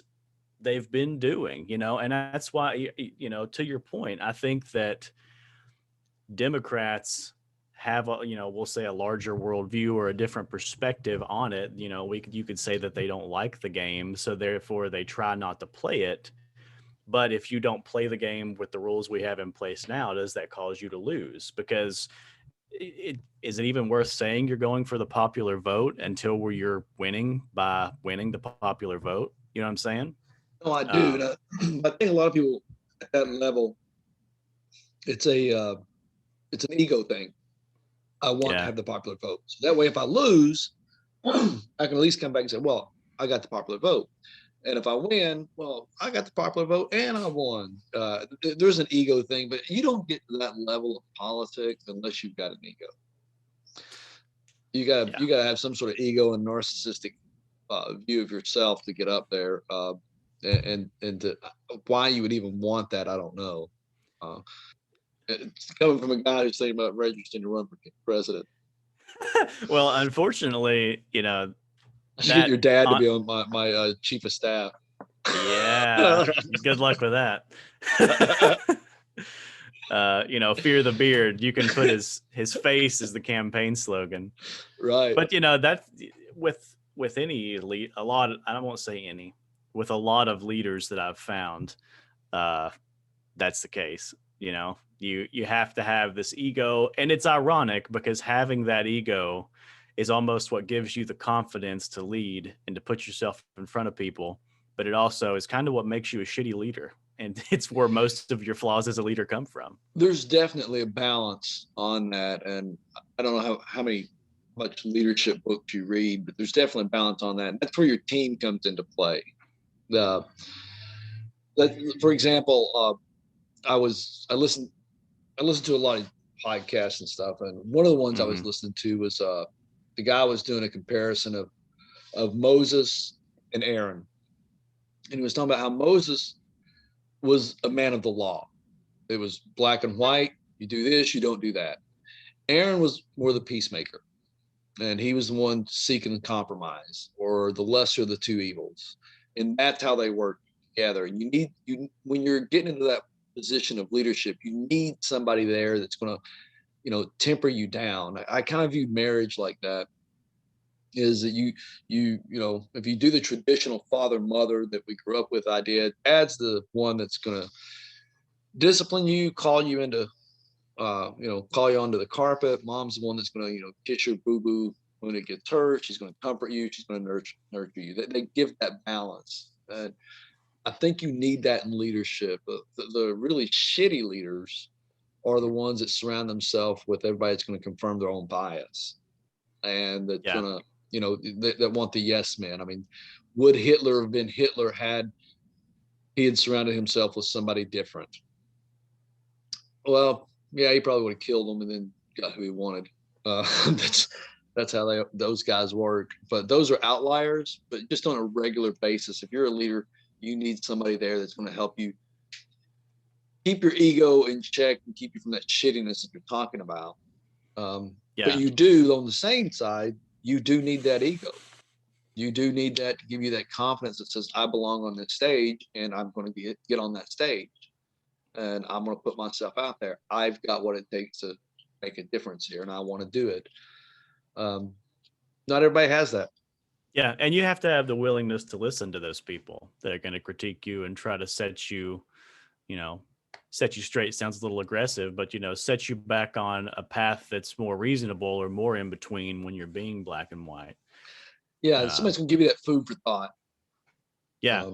Speaker 2: they've been doing, and that's why, to your point, I think that Democrats have we'll say a larger worldview or a different perspective on it. You could say that they don't like the game, so therefore they try not to play it. But if you don't play the game with the rules we have in place now, does that cause you to lose? Because is it even worth saying you're going for the popular vote until you're winning by winning the popular vote? You know what I'm saying?
Speaker 1: No, I do. I think a lot of people at that level, it's an ego thing. I want to have the popular vote. So that way, if I lose, I can at least come back and say, well, I got the popular vote. And if I win, well, I got the popular vote and I won. There's an ego thing, but you don't get to that level of politics unless you've got an ego. You got to have some sort of ego and narcissistic view of yourself to get up there. And to, why you would even want that, I don't know. It's coming from a guy who's thinking about registering to run for president.
Speaker 2: Well, unfortunately,
Speaker 1: I should get your dad to be on my chief of staff.
Speaker 2: Yeah, good luck with that. Fear the beard. You can put his face as the campaign slogan,
Speaker 1: right?
Speaker 2: But that with any elite, I won't say any, with a lot of leaders that I've found, that's the case. You have to have this ego, and it's ironic because having that ego is almost what gives you the confidence to lead and to put yourself in front of people. But it also is kind of what makes you a shitty leader. And it's where most of your flaws as a leader come from.
Speaker 1: There's definitely a balance on that. And I don't know how much leadership books you read, but there's definitely a balance on that. And that's where your team comes into play. For example, I listened to a lot of podcasts and stuff. And one of the ones I was listening to was the guy was doing a comparison of Moses and Aaron. And he was talking about how Moses was a man of the law. It was black and white. You do this, you don't do that. Aaron was more the peacemaker. And he was the one seeking compromise, or the lesser of the two evils. And that's how they work together. And when you're getting into that position of leadership, you need somebody there that's going to, temper you down. I kind of view marriage like that, is that you if you do the traditional father mother that we grew up with idea, dad's the one that's going to discipline you, call you into call you onto the carpet. Mom's the one that's going to kiss your boo boo when it gets hurt. She's going to comfort you. She's going to nurture you. They give that balance, and I think you need that in leadership. The really shitty leaders are the ones that surround themselves with everybody that's going to confirm their own bias, and that's going to that want the yes man. I mean, would Hitler have been Hitler had he had surrounded himself with somebody different? Well, yeah, he probably would have killed him and then got who he wanted. That's how those guys work. But those are outliers. But just on a regular basis, if you're a leader, you need somebody there that's going to help you keep your ego in check and keep you from that shittiness that you're talking about. But you do, on the same side, you do need that ego. You do need that to give you that confidence that says, I belong on this stage and I'm going to get on that stage. And I'm going to put myself out there. I've got what it takes to make a difference here, and I want to do it. Not everybody has that.
Speaker 2: Yeah, and you have to have the willingness to listen to those people that are going to critique you and try to set you straight. Sounds a little aggressive, but set you back on a path that's more reasonable or more in between when you're being black and white.
Speaker 1: Yeah, somebody's going to give you that food for thought.
Speaker 2: Yeah,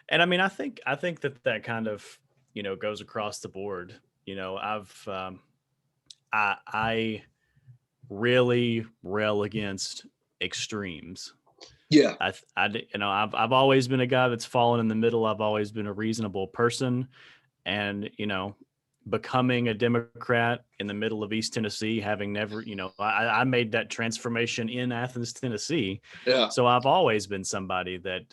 Speaker 2: and I mean, I think that kind of goes across the board. I really rail against extremes.
Speaker 1: Yeah.
Speaker 2: I've always been a guy that's fallen in the middle. I've always been a reasonable person, and becoming a Democrat in the middle of East Tennessee, having never, I made that transformation in Athens, Tennessee.
Speaker 1: Yeah.
Speaker 2: So I've always been somebody that,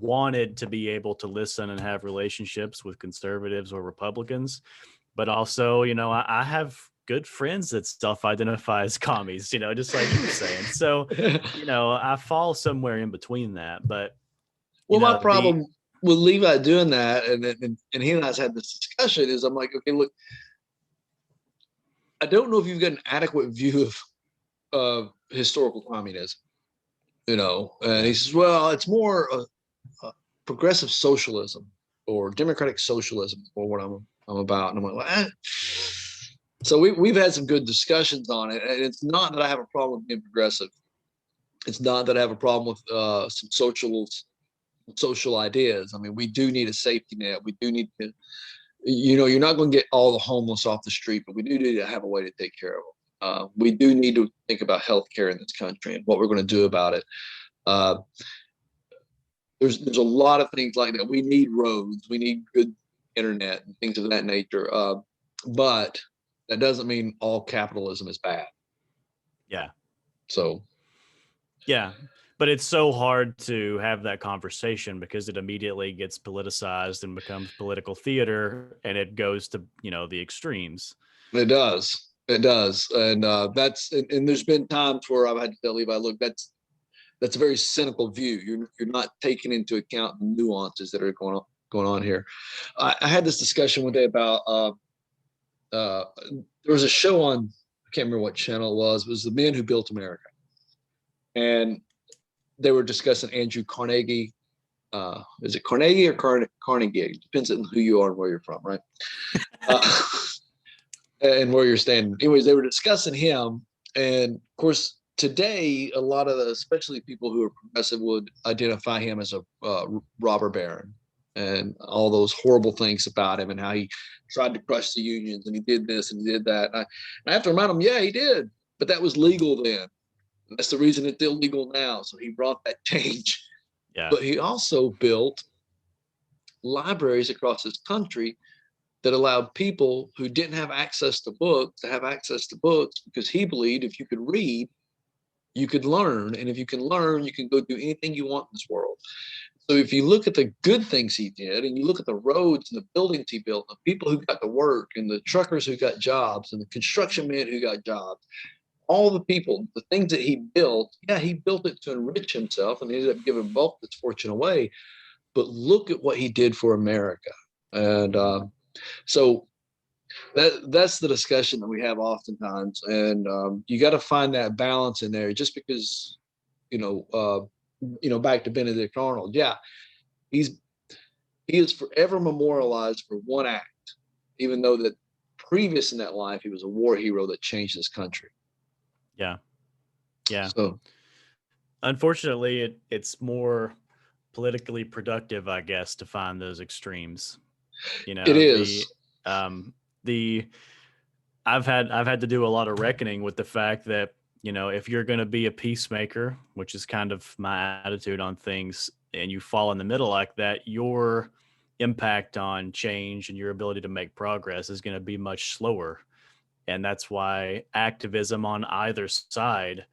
Speaker 2: wanted to be able to listen and have relationships with conservatives or Republicans, but also, I have good friends that self-identify as commies, just like you were saying. So, I fall somewhere in between that. But
Speaker 1: my problem with Levi doing that, and he and I's had this discussion, is I'm like, okay, look, I don't know if you've got an adequate view of historical communism, and he says, well, it's more progressive socialism or democratic socialism, or what I'm about. And I'm like, well, So we've had some good discussions on it, and it's not that I have a problem with being progressive. It's not that I have a problem with some social ideas. I mean, we do need a safety net. We do need to, you're not going to get all the homeless off the street, but we do need to have a way to take care of them. We do need to think about healthcare in this country and what we're going to do about it. There's a lot of things like that. We need roads. We need good internet and things of that nature. But that doesn't mean all capitalism is bad.
Speaker 2: Yeah.
Speaker 1: So. Yeah.
Speaker 2: But it's so hard to have that conversation because it immediately gets politicized and becomes political theater, and it goes to, the extremes.
Speaker 1: It does. And there's been times where I've had to tell Levi, look, that's a very cynical view. You're not taking into account the nuances that are going on here. I had this discussion one day about there was a show on, I can't remember what channel it was. It was The Men Who Built America, and they were discussing Andrew Carnegie. Is it Carnegie or Carnegie? It depends on who you are and where you're from, right? And where you're standing. Anyways, they were discussing him, and of course, today, a lot of especially people who are progressive would identify him as a robber baron. and all those horrible things about him and how he tried to crush the unions and he did this and he did that. I have to remind him, yeah, he did, but that was legal then. That's the reason it's illegal now. So he brought that change.
Speaker 2: Yeah.
Speaker 1: But he also built libraries across this country that allowed people who didn't have access to books to have access to books, because he believed if you could read, you could learn. And if you can learn, you can go do anything you want in this world. So if you look at the good things he did, and you look at the roads and the buildings he built, the people who got to work, and the truckers who got jobs, and the construction men who got jobs, all the people, the things that he built, yeah, he built it to enrich himself and he ended up giving bulk of his fortune away. But look at what he did for America. And so that's the discussion that we have oftentimes. And you got to find that balance in there. Just because, back to Benedict Arnold, yeah, he is forever memorialized for one act, even though that previous in that life he was a war hero that changed this country.
Speaker 2: Yeah. Yeah.
Speaker 1: So
Speaker 2: unfortunately, it's more politically productive, I guess, to find those extremes.
Speaker 1: It is.
Speaker 2: I've had to do a lot of reckoning with the fact that, if you're going to be a peacemaker, which is kind of my attitude on things, and you fall in the middle like that, your impact on change and your ability to make progress is going to be much slower. And that's why activism on either side,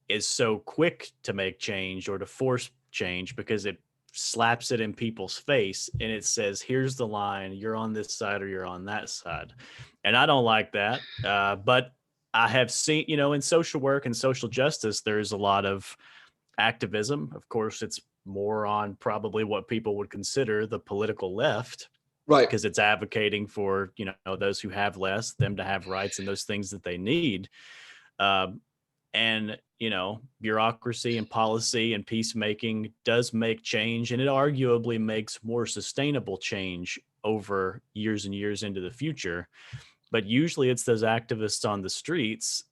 Speaker 2: is so quick to make change or to force change, because it slaps it in people's face and it says, here's the line, you're on this side or you're on that side. And I don't like that. But I have seen, in social work and social justice, there's a lot of activism. Of course, it's more on probably what people would consider the political left,
Speaker 1: right?
Speaker 2: Because it's advocating for, those who have less, them to have rights and those things that they need. And, bureaucracy and policy and peacemaking does make change, and it arguably makes more sustainable change over years and years into the future. But usually it's those activists on the streets,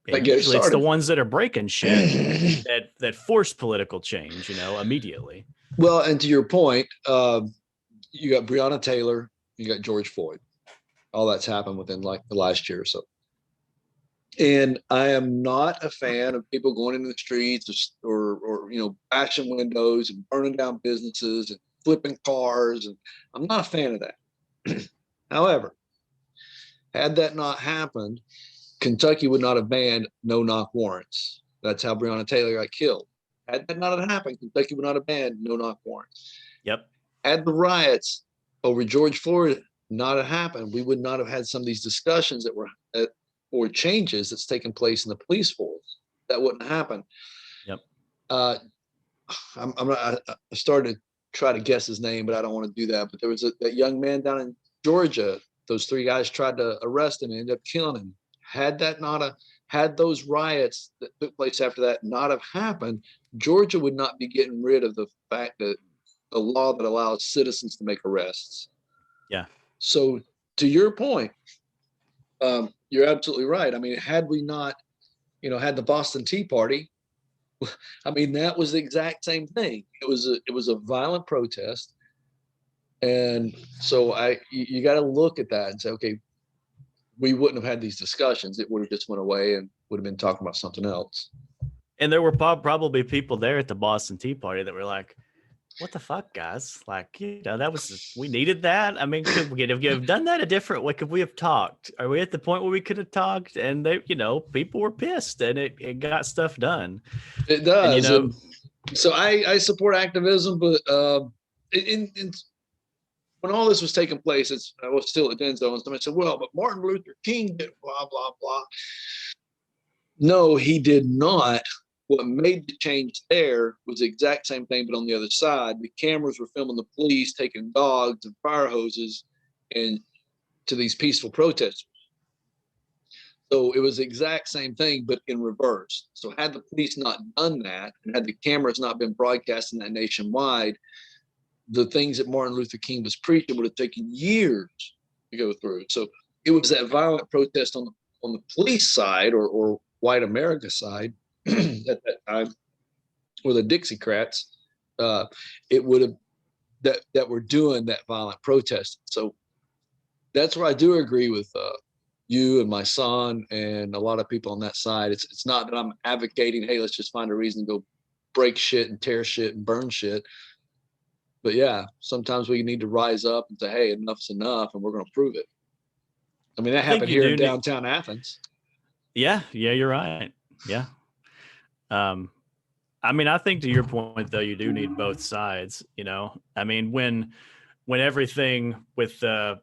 Speaker 2: and usually it's the ones that are breaking shit that force political change, immediately.
Speaker 1: Well, and to your point, you got Breonna Taylor, you got George Floyd. All that's happened within like the last year or so. And I am not a fan of people going into the streets or bashing windows and burning down businesses and flipping cars. And I'm not a fan of that. However, had that not happened, Kentucky would not have banned no-knock warrants. That's how Breonna Taylor got killed. Had that not have happened, Kentucky would not have banned no-knock warrants.
Speaker 2: Yep.
Speaker 1: Had the riots over George Floyd not have happened, we would not have had some of these discussions that were or changes that's taken place in the police force. That wouldn't happen.
Speaker 2: Yep.
Speaker 1: I started to try to guess his name, but I don't want to do that. But there was that young man down in Georgia. Those three guys tried to arrest him and ended up killing him. Had those riots that took place after that not have happened, Georgia would not be getting rid of the fact that the law that allows citizens to make arrests.
Speaker 2: Yeah.
Speaker 1: So to your point, you're absolutely right. I mean, had we not, had the Boston Tea Party, I mean, that was the exact same thing. It was a violent protest. And so you got to look at that and say, okay, we wouldn't have had these discussions. It would have just went away and would have been talking about something else.
Speaker 2: And there were probably people there at the Boston Tea Party that were like, what the fuck, guys? Like, we needed that. I mean, could we have done that a different way? Could we have talked? Are we at the point where we could have talked? And they, people were pissed, and it got stuff done.
Speaker 1: It does. And, so I support activism, but when all this was taking place, I was still at Denzo, and somebody said, well, but Martin Luther King did blah, blah, blah. No, he did not. What made the change there was the exact same thing, but on the other side. The cameras were filming the police taking dogs and fire hoses and to these peaceful protesters. So it was the exact same thing, but in reverse. So had the police not done that, and had the cameras not been broadcasting that nationwide, the things that Martin Luther King was preaching would have taken years to go through. So it was that violent protest on the police side or white America side at that time, or the Dixiecrats, it would have that were doing that violent protest. So that's where I do agree with you and my son and a lot of people on that side. It's not that I'm advocating, hey, let's just find a reason to go break shit and tear shit and burn shit. But yeah, sometimes we need to rise up and say, hey, enough's enough, and we're going to prove it. I mean, that happened here in downtown Athens.
Speaker 2: Yeah, you're right. Yeah. I mean, I think to your point though, you do need both sides, you know. I mean, when everything with the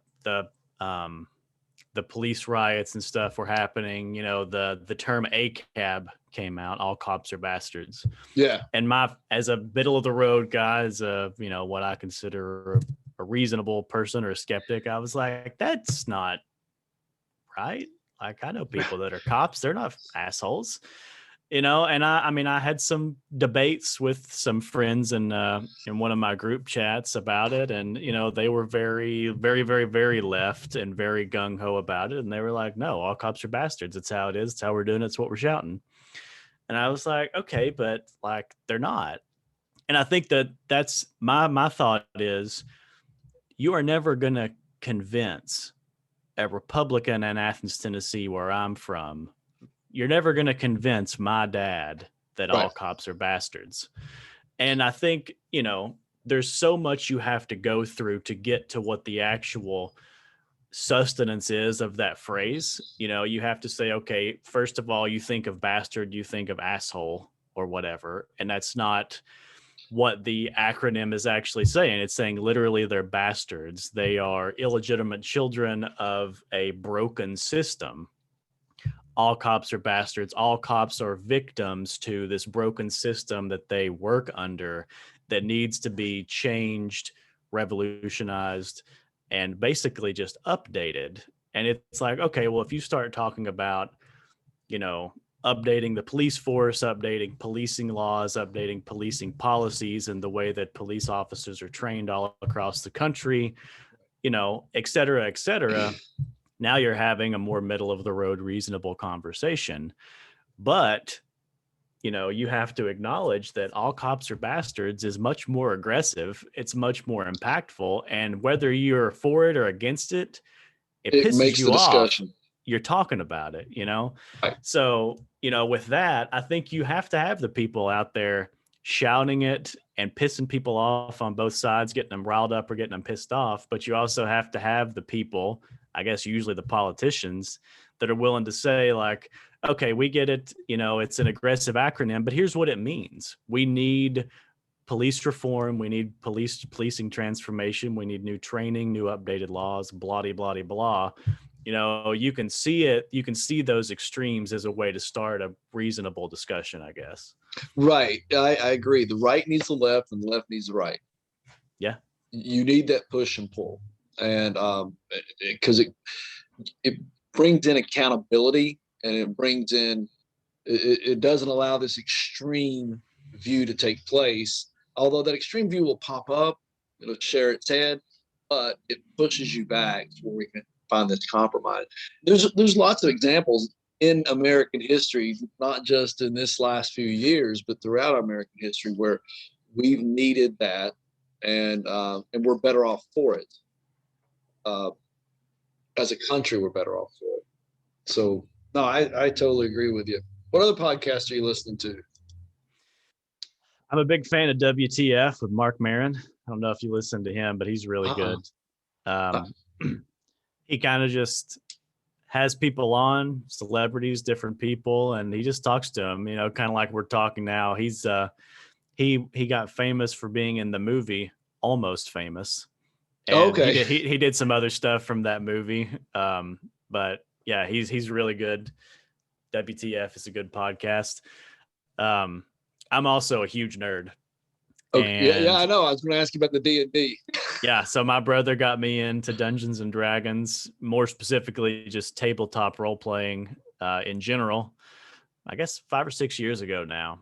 Speaker 2: police riots and stuff were happening, you know, the term ACAB came out, all cops are bastards.
Speaker 1: Yeah.
Speaker 2: And as a middle of the road guy, as a, you know, what I consider a reasonable person or a skeptic, I was like, that's not right. Like, I know people that are cops, they're not assholes, you know. And I mean, I had some debates with some friends in one of my group chats about it, and you know, they were very, very, very, very left and very gung ho about it, and they were like, "No, all cops are bastards. It's how it is. It's how we're doing it. It's what we're shouting." And I was like, "Okay, but like, they're not." And I think that's my thought is, you are never going to convince a Republican in Athens, Tennessee, where I'm from, you're never going to convince my dad that all cops are bastards. And I think, you know, there's so much you have to go through to get to what the actual sustenance is of that phrase. You know, you have to say, okay, first of all, you think of bastard, you think of asshole or whatever. And that's not what the acronym is actually saying. It's saying literally they're bastards. They are illegitimate children of a broken system. All cops are bastards. All cops are victims to this broken system that they work under, that needs to be changed, revolutionized, and basically just updated. And it's like, okay, well, if you start talking about, you know, updating the police force, updating policing laws, updating policing policies, and the way that police officers are trained all across the country, you know, et cetera, et cetera. Now you're having a more middle of the road, reasonable conversation. But, you know, you have to acknowledge that all cops are bastards is much more aggressive. It's much more impactful. And whether you're for it or against it, it pisses
Speaker 1: makes
Speaker 2: you
Speaker 1: the
Speaker 2: off.
Speaker 1: discussion.
Speaker 2: You're talking about it, you know?
Speaker 1: Right.
Speaker 2: So, you know, with that, I think you have to have the people out there shouting it and pissing people off on both sides, getting them riled up or getting them pissed off. But you also have to have the people, I guess usually the politicians, that are willing to say like, okay, we get it. You know, it's an aggressive acronym, but here's what it means. We need police reform. We need policing transformation. We need new training, new updated laws, blah, blah, blah, blah. You know, you can see it. You can see those extremes as a way to start a reasonable discussion, I guess.
Speaker 1: Right. I agree. The right needs the left and the left needs the right.
Speaker 2: Yeah.
Speaker 1: You need that push and pull. And because it brings in accountability, and it brings in, it doesn't allow this extreme view to take place. Although that extreme view will pop up, it'll share its head, but it pushes you back to where we can find this compromise. There's lots of examples in American history, not just in this last few years, but throughout American history, where we've needed that, and we're better off for it. As a country, we're better off for it. So no, I totally agree with you. What other podcasts are you listening to?
Speaker 2: I'm a big fan of WTF with Mark Maron. I don't know if you listen to him, but he's really good. He kind of just has people on, celebrities, different people, and he just talks to them, you know, kind of like we're talking now. He's he got famous for being in the movie Almost Famous. And
Speaker 1: okay.
Speaker 2: He did some other stuff from that movie. But yeah, he's really good. WTF is a good podcast. I'm also a huge nerd.
Speaker 1: Okay. Yeah, I know. I was going to ask you about the D&D.
Speaker 2: Yeah, so my brother got me into Dungeons and Dragons, more specifically just tabletop role playing in general. I guess 5 or 6 years ago now.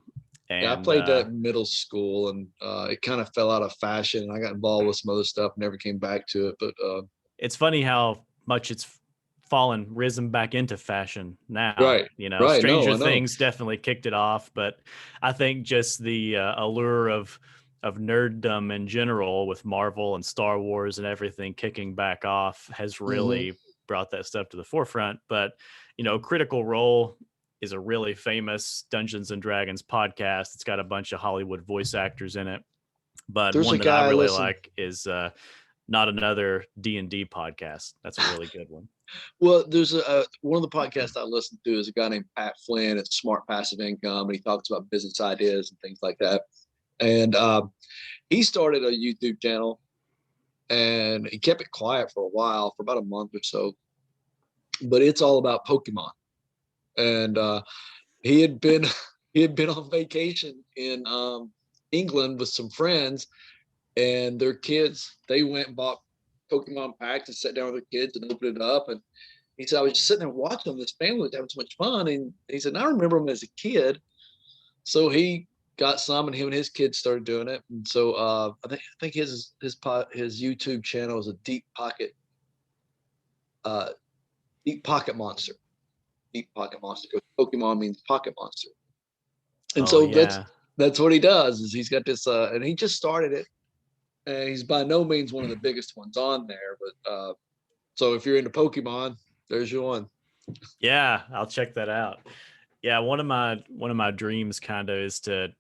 Speaker 2: And
Speaker 1: yeah, I played that in middle school, and it kind of fell out of fashion. I got involved with some other stuff, never came back to it. But
Speaker 2: it's funny how much it's risen back into fashion now.
Speaker 1: Right.
Speaker 2: You know,
Speaker 1: right.
Speaker 2: Stranger Things definitely kicked it off, but I think just the allure of nerddom in general, with Marvel and Star Wars and everything kicking back off, has really brought that stuff to the forefront. But, Critical Role is a really famous Dungeons and Dragons podcast. It's got a bunch of Hollywood voice actors in it. But
Speaker 1: There's
Speaker 2: one
Speaker 1: a
Speaker 2: that I
Speaker 1: guy,
Speaker 2: really
Speaker 1: listen,
Speaker 2: like is Not Another D&D podcast. That's a really good one.
Speaker 1: well, there's one of the podcasts I listen to is a guy named Pat Flynn. It's Smart Passive Income, and he talks about business ideas and things like that. And he started a YouTube channel, and he kept it quiet for a while, for about a month or so. But it's all about Pokemon. And he had been he had been on vacation in England with some friends, and their kids, they went and bought Pokemon packs and sat down with their kids and opened it up. And he said, I was just sitting there watching them. This family was having so much fun. And he said, I remember them as a kid. So he got some, and him and his kids started doing it. And so I think his YouTube channel is a Deep Pocket Monster. Deep Pocket Monster. Pokemon means pocket monster. And
Speaker 2: Oh
Speaker 1: so
Speaker 2: yeah.
Speaker 1: that's what he does, is he's got this and he just started it. And he's by no means one of the biggest ones on there, but so if you're into Pokemon, there's your one.
Speaker 2: Yeah, I'll check that out. Yeah, one of my dreams kind of is to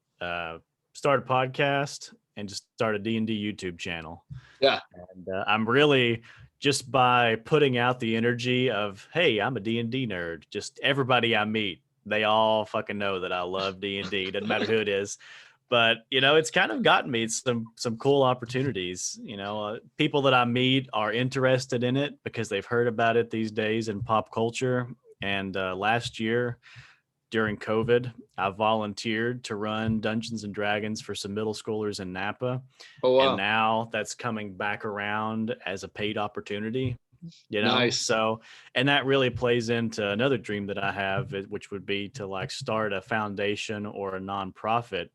Speaker 2: start a podcast and just start a D&D YouTube channel.
Speaker 1: Yeah.
Speaker 2: And I'm really, just by putting out the energy of, hey, I'm a D&D nerd, just everybody I meet, they all fucking know that I love D&D. Doesn't matter who it is. But, it's kind of gotten me some cool opportunities. People that I meet are interested in it because they've heard about it these days in pop culture. And last year during COVID, I volunteered to run Dungeons and Dragons for some middle schoolers in Napa.
Speaker 1: Oh, wow.
Speaker 2: And now that's coming back around as a paid opportunity,
Speaker 1: Nice.
Speaker 2: So, and that really plays into another dream that I have, which would be to like start a foundation or a nonprofit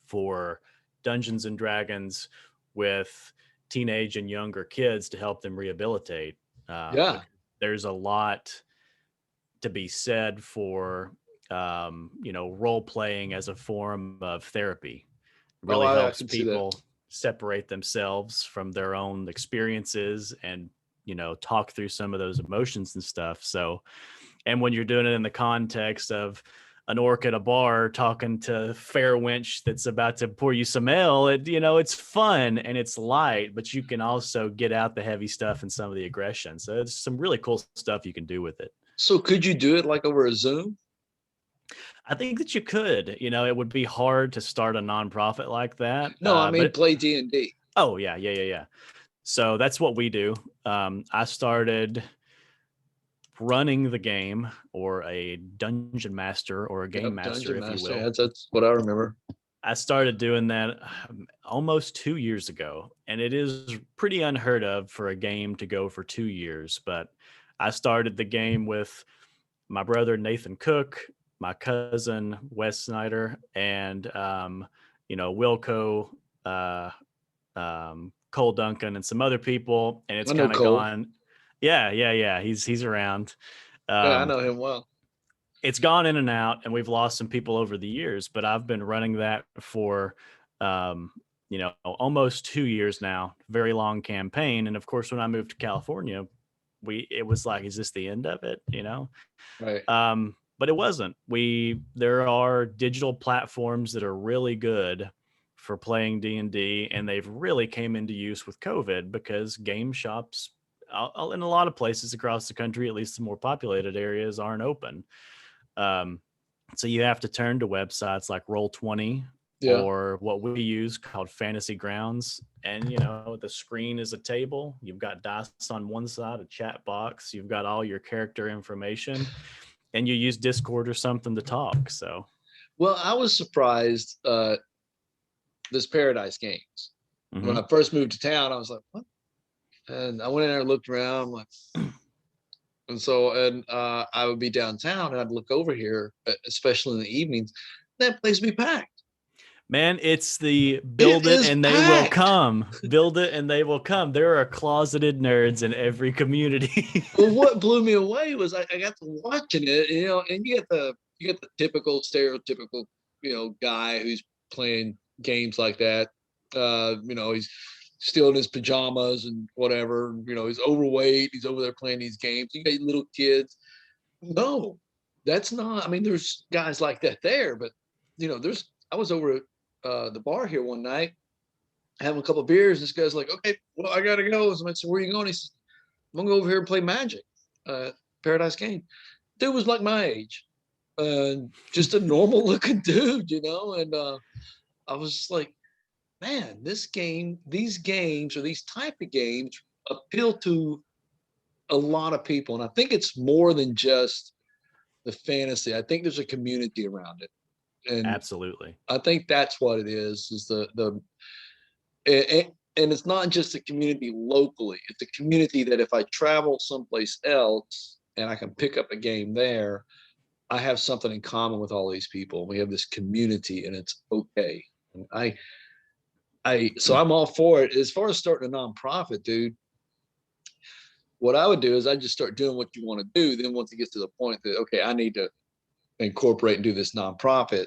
Speaker 2: for Dungeons and Dragons with teenage and younger kids to help them rehabilitate.
Speaker 1: Yeah.
Speaker 2: There's a lot to be said for, role playing as a form of therapy. It really helps people separate themselves from their own experiences and, talk through some of those emotions and stuff. So, and when you're doing it in the context of an orc at a bar talking to fair wench that's about to pour you some ale, it's fun and it's light, but you can also get out the heavy stuff and some of the aggression. So it's some really cool stuff you can do with it.
Speaker 1: So could you do it like over a Zoom?
Speaker 2: I think that you could. It would be hard to start a nonprofit like that.
Speaker 1: No, I mean, play D&D.
Speaker 2: Oh, yeah. So that's what we do. I started running the game, or a dungeon master, or a game master, if you will.
Speaker 1: Yeah, that's what I remember.
Speaker 2: I started doing that almost 2 years ago, and it is pretty unheard of for a game to go for 2 years. But I started the game with my brother Nathan Cook, my cousin Wes Snyder, and Wilco, Cole Duncan, and some other people, and it's kind of gone. Yeah. He's around.
Speaker 1: Yeah, I know him well.
Speaker 2: It's gone in and out, and we've lost some people over the years, but I've been running that for, almost 2 years now. Very long campaign. And of course, when I moved to California, it was like, is this the end of it?
Speaker 1: Right.
Speaker 2: But it wasn't. There are digital platforms that are really good for playing D&D, and they've really came into use with COVID because game shops in a lot of places across the country, at least the more populated areas, aren't open. So you have to turn to websites like Roll20 or what we use called Fantasy Grounds. And, the screen is a table. You've got dice on one side, a chat box. You've got all your character information, and you use Discord or something to talk. So,
Speaker 1: well, I was surprised. This Paradise Games. When I first moved to town, I was like, what? And I went in there and looked around. I'm like, and I would be downtown and I'd look over here, especially in the evenings. That place would be packed.
Speaker 2: Man, it's the build it and they will come. Build it and they will come. There are closeted nerds in every community.
Speaker 1: Well, what blew me away was I got to watching it, and you get the typical stereotypical, guy who's playing games like that, He's still in his pajamas and whatever. He's overweight. He's over there playing these games. You got little kids. No, that's not. I mean, there's guys like that there, but I was over at the bar here one night having a couple of beers. This guy's like, okay, well, I gotta go. So I said, where are you going? He says, I'm gonna go over here and play Magic, Paradise Game. Dude was like my age, just a normal looking dude, and I was just like, man, these games or these type of games appeal to a lot of people. And I think it's more than just the fantasy. I think there's a community around it. And
Speaker 2: absolutely.
Speaker 1: I think that's what it is and it's not just a community locally. It's a community that if I travel someplace else and I can pick up a game there, I have something in common with all these people. We have this community and it's okay. And so I'm all for it. As far as starting a nonprofit, dude, what I would do is I just start doing what you want to do. Then once it gets to the point that, okay, I need to incorporate and do this nonprofit,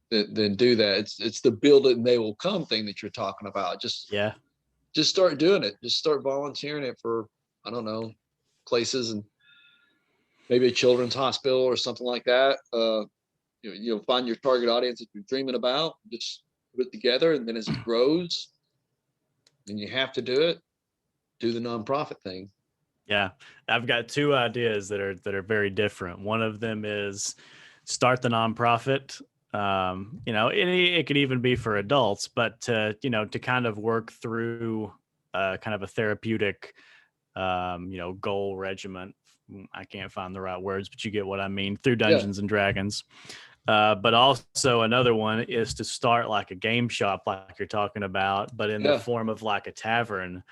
Speaker 1: then do that. It's the build it and they will come thing that you're talking about. Just start doing it. Just start volunteering it for, I don't know, places and maybe a children's hospital or something like that. You'll find your target audience that you're dreaming about. Just put it together, and then as it grows, and you have to do it, do the nonprofit thing.
Speaker 2: Yeah, I've got two ideas that are very different. One of them is start the nonprofit. It could even be for adults, but to kind of work through kind of a therapeutic, goal regiment. I can't find the right words, but you get what I mean, through Dungeons and Dragons. But also another one is to start like a game shop, like you're talking about, but in the form of like a tavern,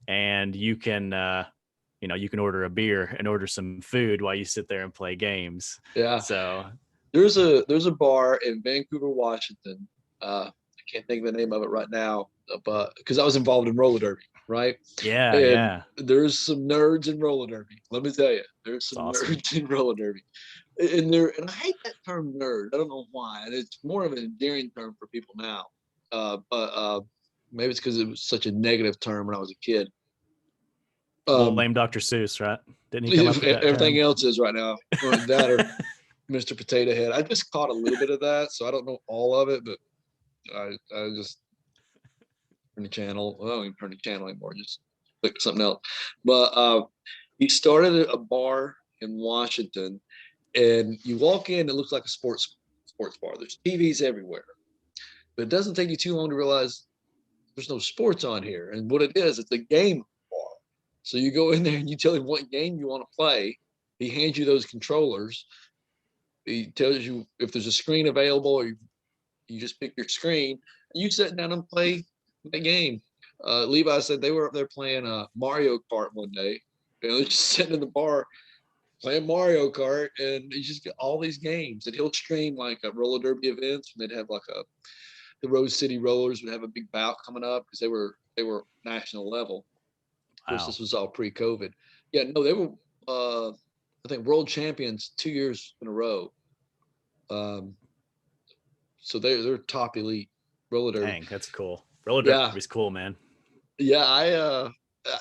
Speaker 2: and you can order a beer and order some food while you sit there and play games.
Speaker 1: Yeah.
Speaker 2: So
Speaker 1: there's a bar in Vancouver, Washington. I can't think of the name of it right now, but because I was involved in roller derby, right?
Speaker 2: Yeah,
Speaker 1: and there's some nerds in roller derby. Let me tell you, there's some nerds in roller derby. And I hate that term nerd. I don't know why. And it's more of an endearing term for people now. But maybe it's because it was such a negative term when I was a kid.
Speaker 2: We'll blame Dr. Seuss, right? Didn't he come up with that
Speaker 1: everything
Speaker 2: term?
Speaker 1: else is right now. Or that or Mr. Potato Head. I just caught a little bit of that, so I don't know all of it, but I just turn the channel. Well, I don't even turn the channel anymore. Just click something else. But he started a bar in Washington, and you walk in, it looks like a sports bar. There's TVs everywhere, but it doesn't take you too long to realize there's no sports on here. And what it is, it's a game bar. So you go in there and you tell him what game you want to play. He hands you those controllers. He tells you if there's a screen available, or you just pick your screen. And you sit down and play the game. Levi said they were up there playing Mario Kart one day. They're just sitting in the bar playing Mario Kart, and you just get all these games. And he'll stream like a roller derby events. And they'd have like the Rose City Rollers would have a big bout coming up because they were national level. Of course, this was all pre-COVID. Yeah, no, they were I think world champions 2 years in a row. So they're top elite roller derby.
Speaker 2: Dang, that's cool. Roller derby is cool, man.
Speaker 1: Yeah,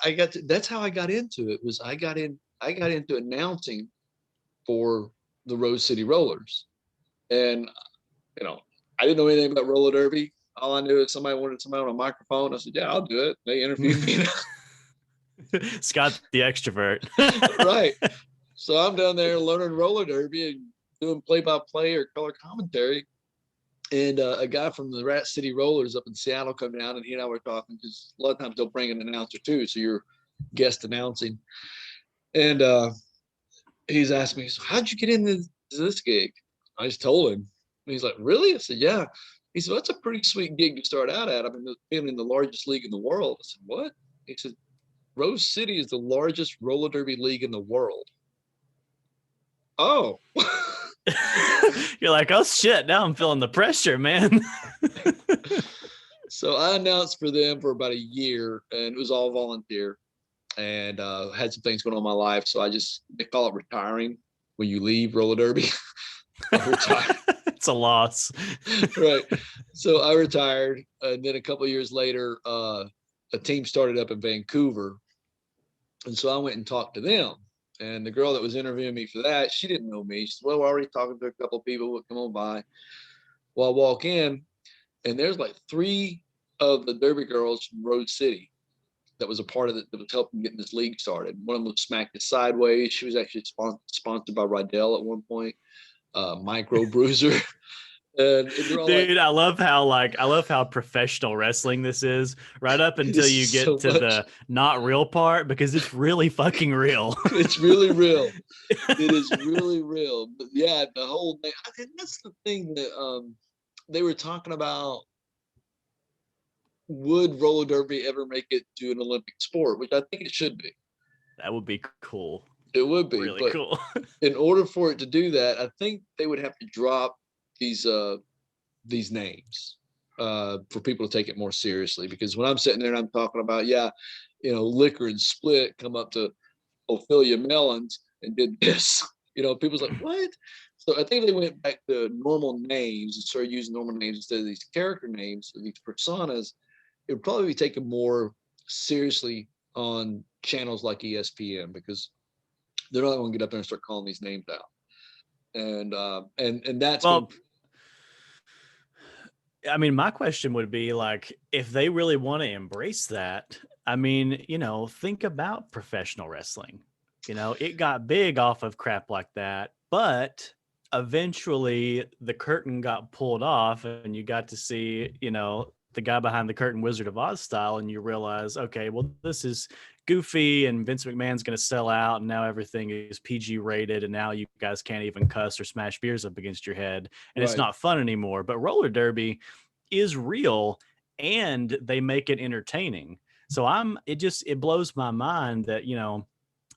Speaker 1: that's how I got into it. I got into announcing for the Rose City Rollers, and I didn't know anything about roller derby. All I knew is somebody wanted somebody on a microphone. I said, "Yeah, I'll do it." They interviewed me.
Speaker 2: Scott the extrovert.
Speaker 1: Right. So I'm down there learning roller derby and doing play-by-play or color commentary. And a guy from the Rat City Rollers up in Seattle come down, and he and I were talking because a lot of times they'll bring an announcer too, so you're guest announcing. And he's asked me, "So how'd you get into this gig?" I just told him. And he's like, "Really?" I said, "Yeah." He said, "That's a pretty sweet gig to start out at. I've been in the largest league in the world." I said, "What?" He said, "Rose City is the largest roller derby league in the world." Oh.
Speaker 2: You're like, oh shit, now I'm feeling the pressure, man.
Speaker 1: So I announced for them for about a year, and it was all volunteer, and had some things going on in my life. So they call it retiring when you leave roller derby.
Speaker 2: It's a loss.
Speaker 1: Right. So I retired, and then a couple of years later, a team started up in Vancouver, and so I went and talked to them. And the girl that was interviewing me for that, she didn't know me. She said, "Well, we're already talking to a couple of people. We'll come on by." Well, I walk in, and there's like 3 of the Derby girls from Rose City that was a part of it, that was helping getting this league started. One of them was Smacked It Sideways. She was actually sponsored by Rydell at one point, Micro Bruiser. And they're all like,
Speaker 2: Dude, I love how professional wrestling this is, right up
Speaker 1: it
Speaker 2: until
Speaker 1: is
Speaker 2: you get
Speaker 1: so
Speaker 2: to
Speaker 1: much.
Speaker 2: the not real part, because it's really fucking real.
Speaker 1: It's really real. It is really real. But yeah, the whole thing, I think that's the thing that they were talking about. Would roller derby ever make it to an Olympic sport? Which I think it should be.
Speaker 2: That would be cool.
Speaker 1: It would be,
Speaker 2: Really
Speaker 1: but
Speaker 2: cool.
Speaker 1: in order for it to do that, I think they would have to drop these names for people to take it more seriously. Because when I'm sitting there and I'm talking about, yeah, Liquor and Split come up to Ophelia Mellons and did this, people's like, what? So I think they went back to normal names and started using normal names instead of these character names, or these personas. It would probably be taken more seriously on channels like ESPN, because they're not going to get up there and start calling these names out. And that's been.
Speaker 2: Well, I mean, my question would be like, if they really want to embrace that, I mean, think about professional wrestling. It got big off of crap like that, but eventually the curtain got pulled off and you got to see, the guy behind the curtain, Wizard of Oz style, and you realize, okay, well, this is goofy and Vince McMahon's going to sell out, and now everything is PG rated, and now you guys can't even cuss or smash beers up against your head, and it's
Speaker 1: Right.
Speaker 2: not fun anymore. But roller derby is real, and they make it entertaining. So it blows my mind that,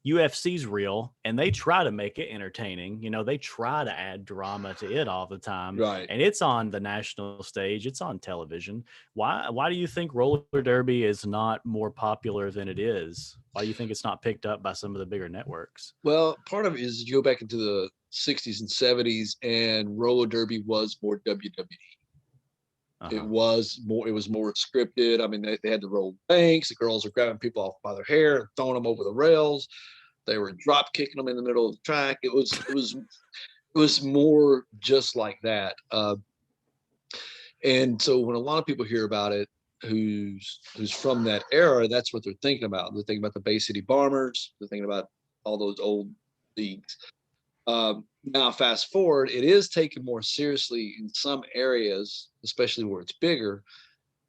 Speaker 2: UFC's real and they try to make it entertaining. They try to add drama to it all the time.
Speaker 1: Right.
Speaker 2: And it's on the national stage, it's on television. Why do you think roller derby is not more popular than it is? Why do you think it's not picked up by some of the bigger networks?
Speaker 1: Well, part of it is you go back into the 60s and 70s, and roller derby was more WWE.
Speaker 2: Uh-huh.
Speaker 1: It was more scripted. I mean, they had to roll banks. The girls are grabbing people off by their hair and throwing them over the rails. They were drop kicking them in the middle of the track. It was more just like that. And so when a lot of people hear about it, who's from that era, that's what they're thinking about. They're thinking about the Bay City Bombers. They're thinking about all those old leagues. Now, fast forward, it is taken more seriously in some areas, especially where it's bigger,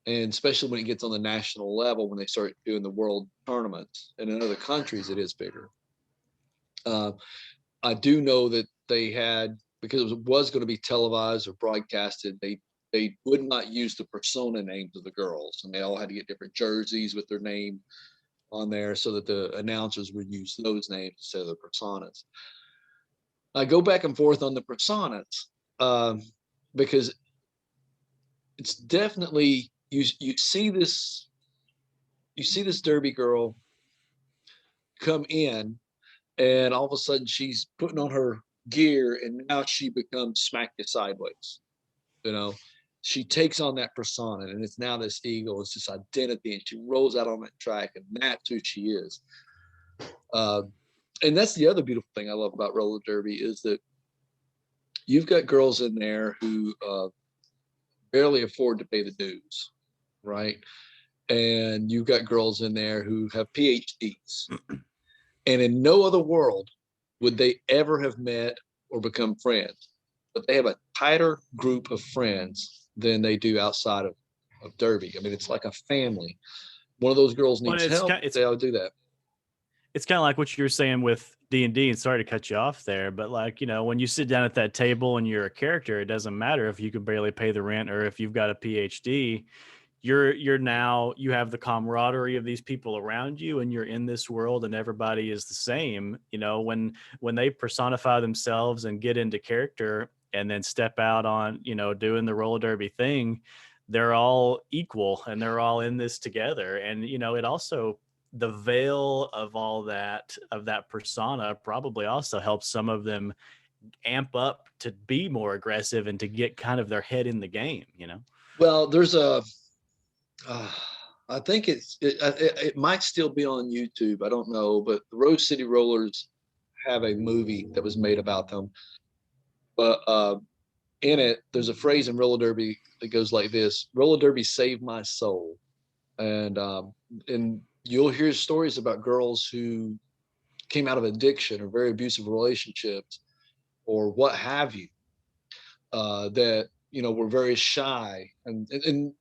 Speaker 1: and especially when it gets on the national level, when they start doing the world tournaments. And in other countries, it is bigger. I do know that they had, because it was going to be televised or broadcasted, they would not use the persona names of the girls, and they all had to get different jerseys with their name on there so that the announcers would use those names instead of the personas. I go back and forth on the personas because it's definitely you see this derby girl come in, and all of a sudden she's putting on her gear, and now she becomes Smacked It Sideways. She takes on that persona, and it's now this eagle, it's this identity, and she rolls out on that track, and that's who she is. And that's the other beautiful thing I love about roller derby, is that you've got girls in there who barely afford to pay the dues, right? And you've got girls in there who have PhDs. And in no other world would they ever have met or become friends. But they have a tighter group of friends than they do outside of derby. I mean, it's like a family. One of those girls needs help, they ought to do that.
Speaker 2: It's kind of like what you were saying with D&D, and sorry to cut you off there, but like, when you sit down at that table and you're a character, it doesn't matter if you can barely pay the rent or if you've got a PhD. You have the camaraderie of these people around you, and you're in this world, and everybody is the same. When they personify themselves and get into character and then step out on, doing the roller derby thing, they're all equal and they're all in this together. And, it also, the veil of all that, of that persona, probably also helps some of them amp up to be more aggressive and to get kind of their head in the game, you know?
Speaker 1: Well, there's uh, I think it might still be on YouTube. I don't know, but the Rose City Rollers have a movie that was made about them. But in it, there's a phrase in roller derby that goes like this: "Roller derby saved my soul," and you'll hear stories about girls who came out of addiction or very abusive relationships or what have you, that were very shy and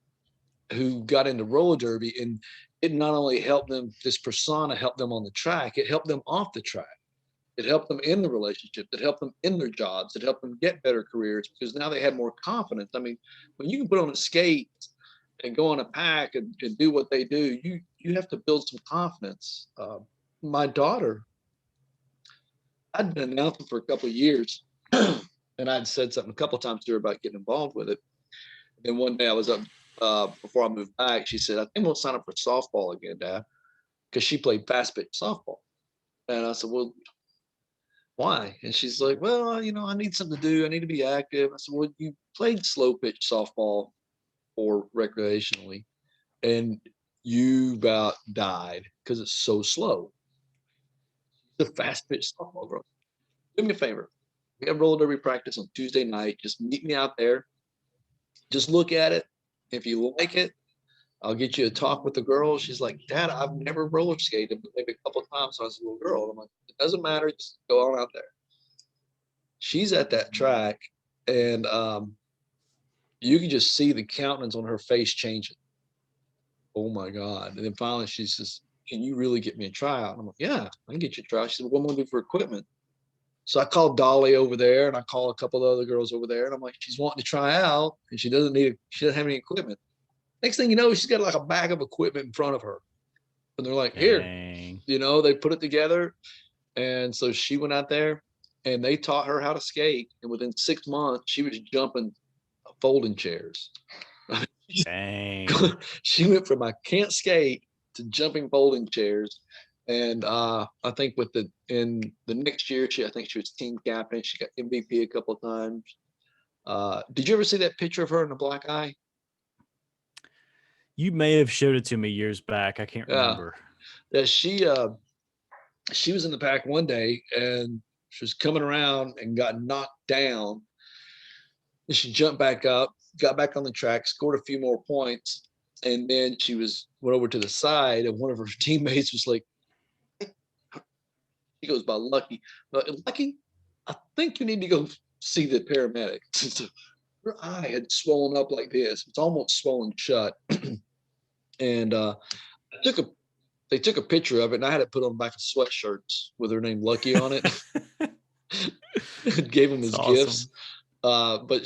Speaker 1: who got into roller derby, and it not only helped them, this persona helped them on the track, it helped them off the track. It helped them in the relationship. It helped them in their jobs. It helped them get better careers because now they had more confidence. I mean, when you can put on a skate and go on a pack and do what they do, you have to build some confidence. My daughter, I'd been announcing for a couple of years, and I'd said something a couple of times to her about getting involved with it. And then one day I was up before I moved back. She said, "I think we'll sign up for softball again, Dad," because she played fast pitch softball. And I said, "Well, why?" And she's like, "Well, I need something to do. I need to be active." I said, "Well, you played slow pitch softball or recreationally, and you about died because it's so slow. The fast pitch softball, bro. Do me a favor. We have roller derby practice on Tuesday night. Just meet me out there. Just look at it. If you like it, I'll get you a talk with the girl." She's like, "Dad, I've never roller skated, but maybe a couple of times when I was a little girl." I'm like, "It doesn't matter. Just go on out there." She's at that track, and you can just see the countenance on her face changing. Oh my God. And then finally she says, "Can you really get me a tryout?" And I'm like, "Yeah, I can get you a tryout." She said, "What am I gonna do for equipment?" So I called Dolly over there and I call a couple of other girls over there, and I'm like, "She's wanting to try out and she doesn't have any equipment." Next thing you know, she's got like a bag of equipment in front of her. And they're like, "Here,"
Speaker 2: Dang.
Speaker 1: they put it together. And so she went out there and they taught her how to skate. And within 6 months, she was jumping folding chairs.
Speaker 2: Dang.
Speaker 1: She went from "I can't skate" to jumping folding chairs. And I think in the next year, I think she was team captain. She got MVP a couple of times. Did you ever see that picture of her in the black eye?
Speaker 2: You may have showed it to me years back. I can't
Speaker 1: Yeah.
Speaker 2: remember.
Speaker 1: Yeah, she was in the pack one day and she was coming around and got knocked down. And she jumped back up, got back on the track, scored a few more points, and then went over to the side, and one of her teammates was like, he goes by Lucky. "Lucky, I think you need to go see the paramedics." Her eye had swollen up like this. It's almost swollen shut. And they took a picture of it, and I had it put on the back of sweatshirts with her name Lucky on it. Gave them
Speaker 2: It's
Speaker 1: as gifts.
Speaker 2: awesome.
Speaker 1: But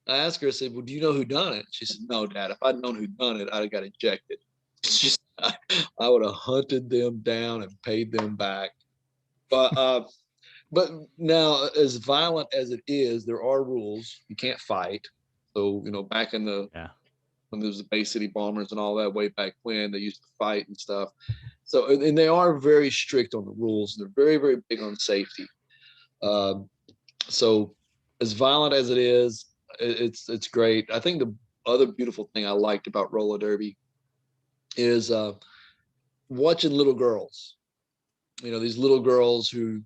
Speaker 1: I asked her, I said, "Well, do you know who done it?" She said, "No, Dad. If I'd known who done it, I'd have got ejected." She said, I would have hunted them down and paid them back. But now, as violent as it is, there are rules. You can't fight. So back in
Speaker 2: Yeah.
Speaker 1: when there was the Bay City Bombers and all that way back when, they used to fight and stuff. So and they are very strict on the rules. They're very, very big on safety. Um, so as violent as it is, it's great. I think the other beautiful thing I liked about roller derby is watching little girls. These little girls who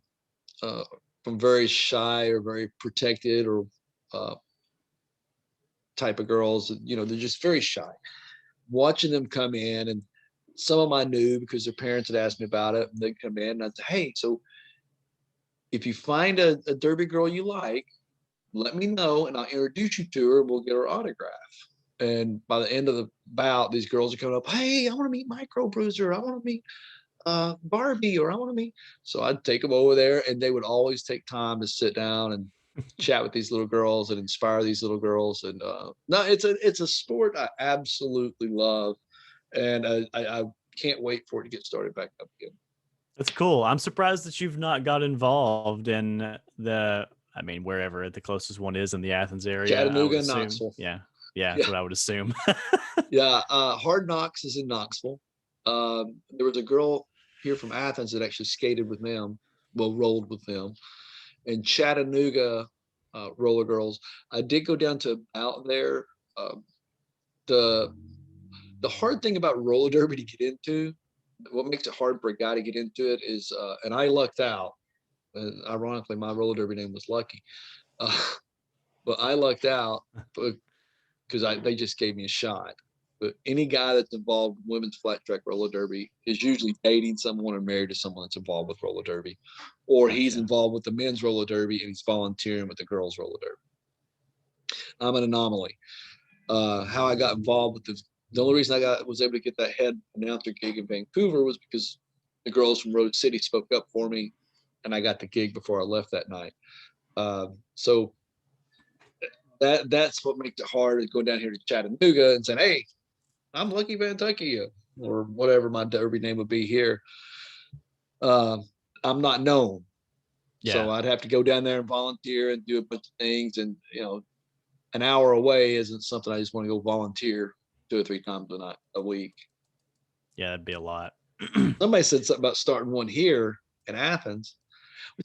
Speaker 1: from very shy or very protected or uh, type of girls, they're just very shy. Watching them come in, and some of them I knew because their parents had asked me about it. And they'd come in, and I'd say, "Hey, so if you find a derby girl you like, let me know, and I'll introduce you to her. We'll get her autograph." And by the end of the bout, these girls are coming up, "Hey, I want to meet Micro Bruiser. I want to meet Barbie, or I want to meet." So I'd take them over there, and they would always take time to sit down and chat with these little girls and inspire these little girls. And no, it's a sport I absolutely love, and I can't wait for it to get started back up again.
Speaker 2: That's cool. I'm surprised that you've not got involved in I mean, wherever the closest one is in the Athens area, I would
Speaker 1: Chattanooga and
Speaker 2: assume.
Speaker 1: Knoxville.
Speaker 2: Yeah. Yeah, that's
Speaker 1: Yeah,
Speaker 2: what I would assume.
Speaker 1: yeah. Hard Knocks is in Knoxville. There was a girl here from Athens that actually skated with them, well, rolled with them. and Chattanooga roller girls. I did go down to out there. The the hard thing about roller derby to get into, what makes it hard for a guy to get into it is, and I lucked out. And ironically, my roller derby name was Lucky, uh, but I lucked out because they just gave me a shot. But any guy that's involved in women's flat track roller derby is usually dating someone or married to someone that's involved with roller derby, or he's
Speaker 2: Gotcha.
Speaker 1: involved with the men's roller derby and he's volunteering with the girls roller derby. I'm an anomaly. How I got involved with the only reason I was able to get that head announcer gig in Vancouver was because the girls from Road City spoke up for me, and I got the gig before I left that night. So that's what makes it hard to go down here to Chattanooga and say, "Hey, I'm Lucky Van Tucky," or whatever my derby name would be here. I'm not known, so
Speaker 2: Yeah.
Speaker 1: I'd have to go down there and volunteer and do a bunch of things, and an hour away isn't something I just want to go volunteer 2 or 3 times a week.
Speaker 2: Yeah, that'd be a lot.
Speaker 1: Somebody said something about starting one here in Athens.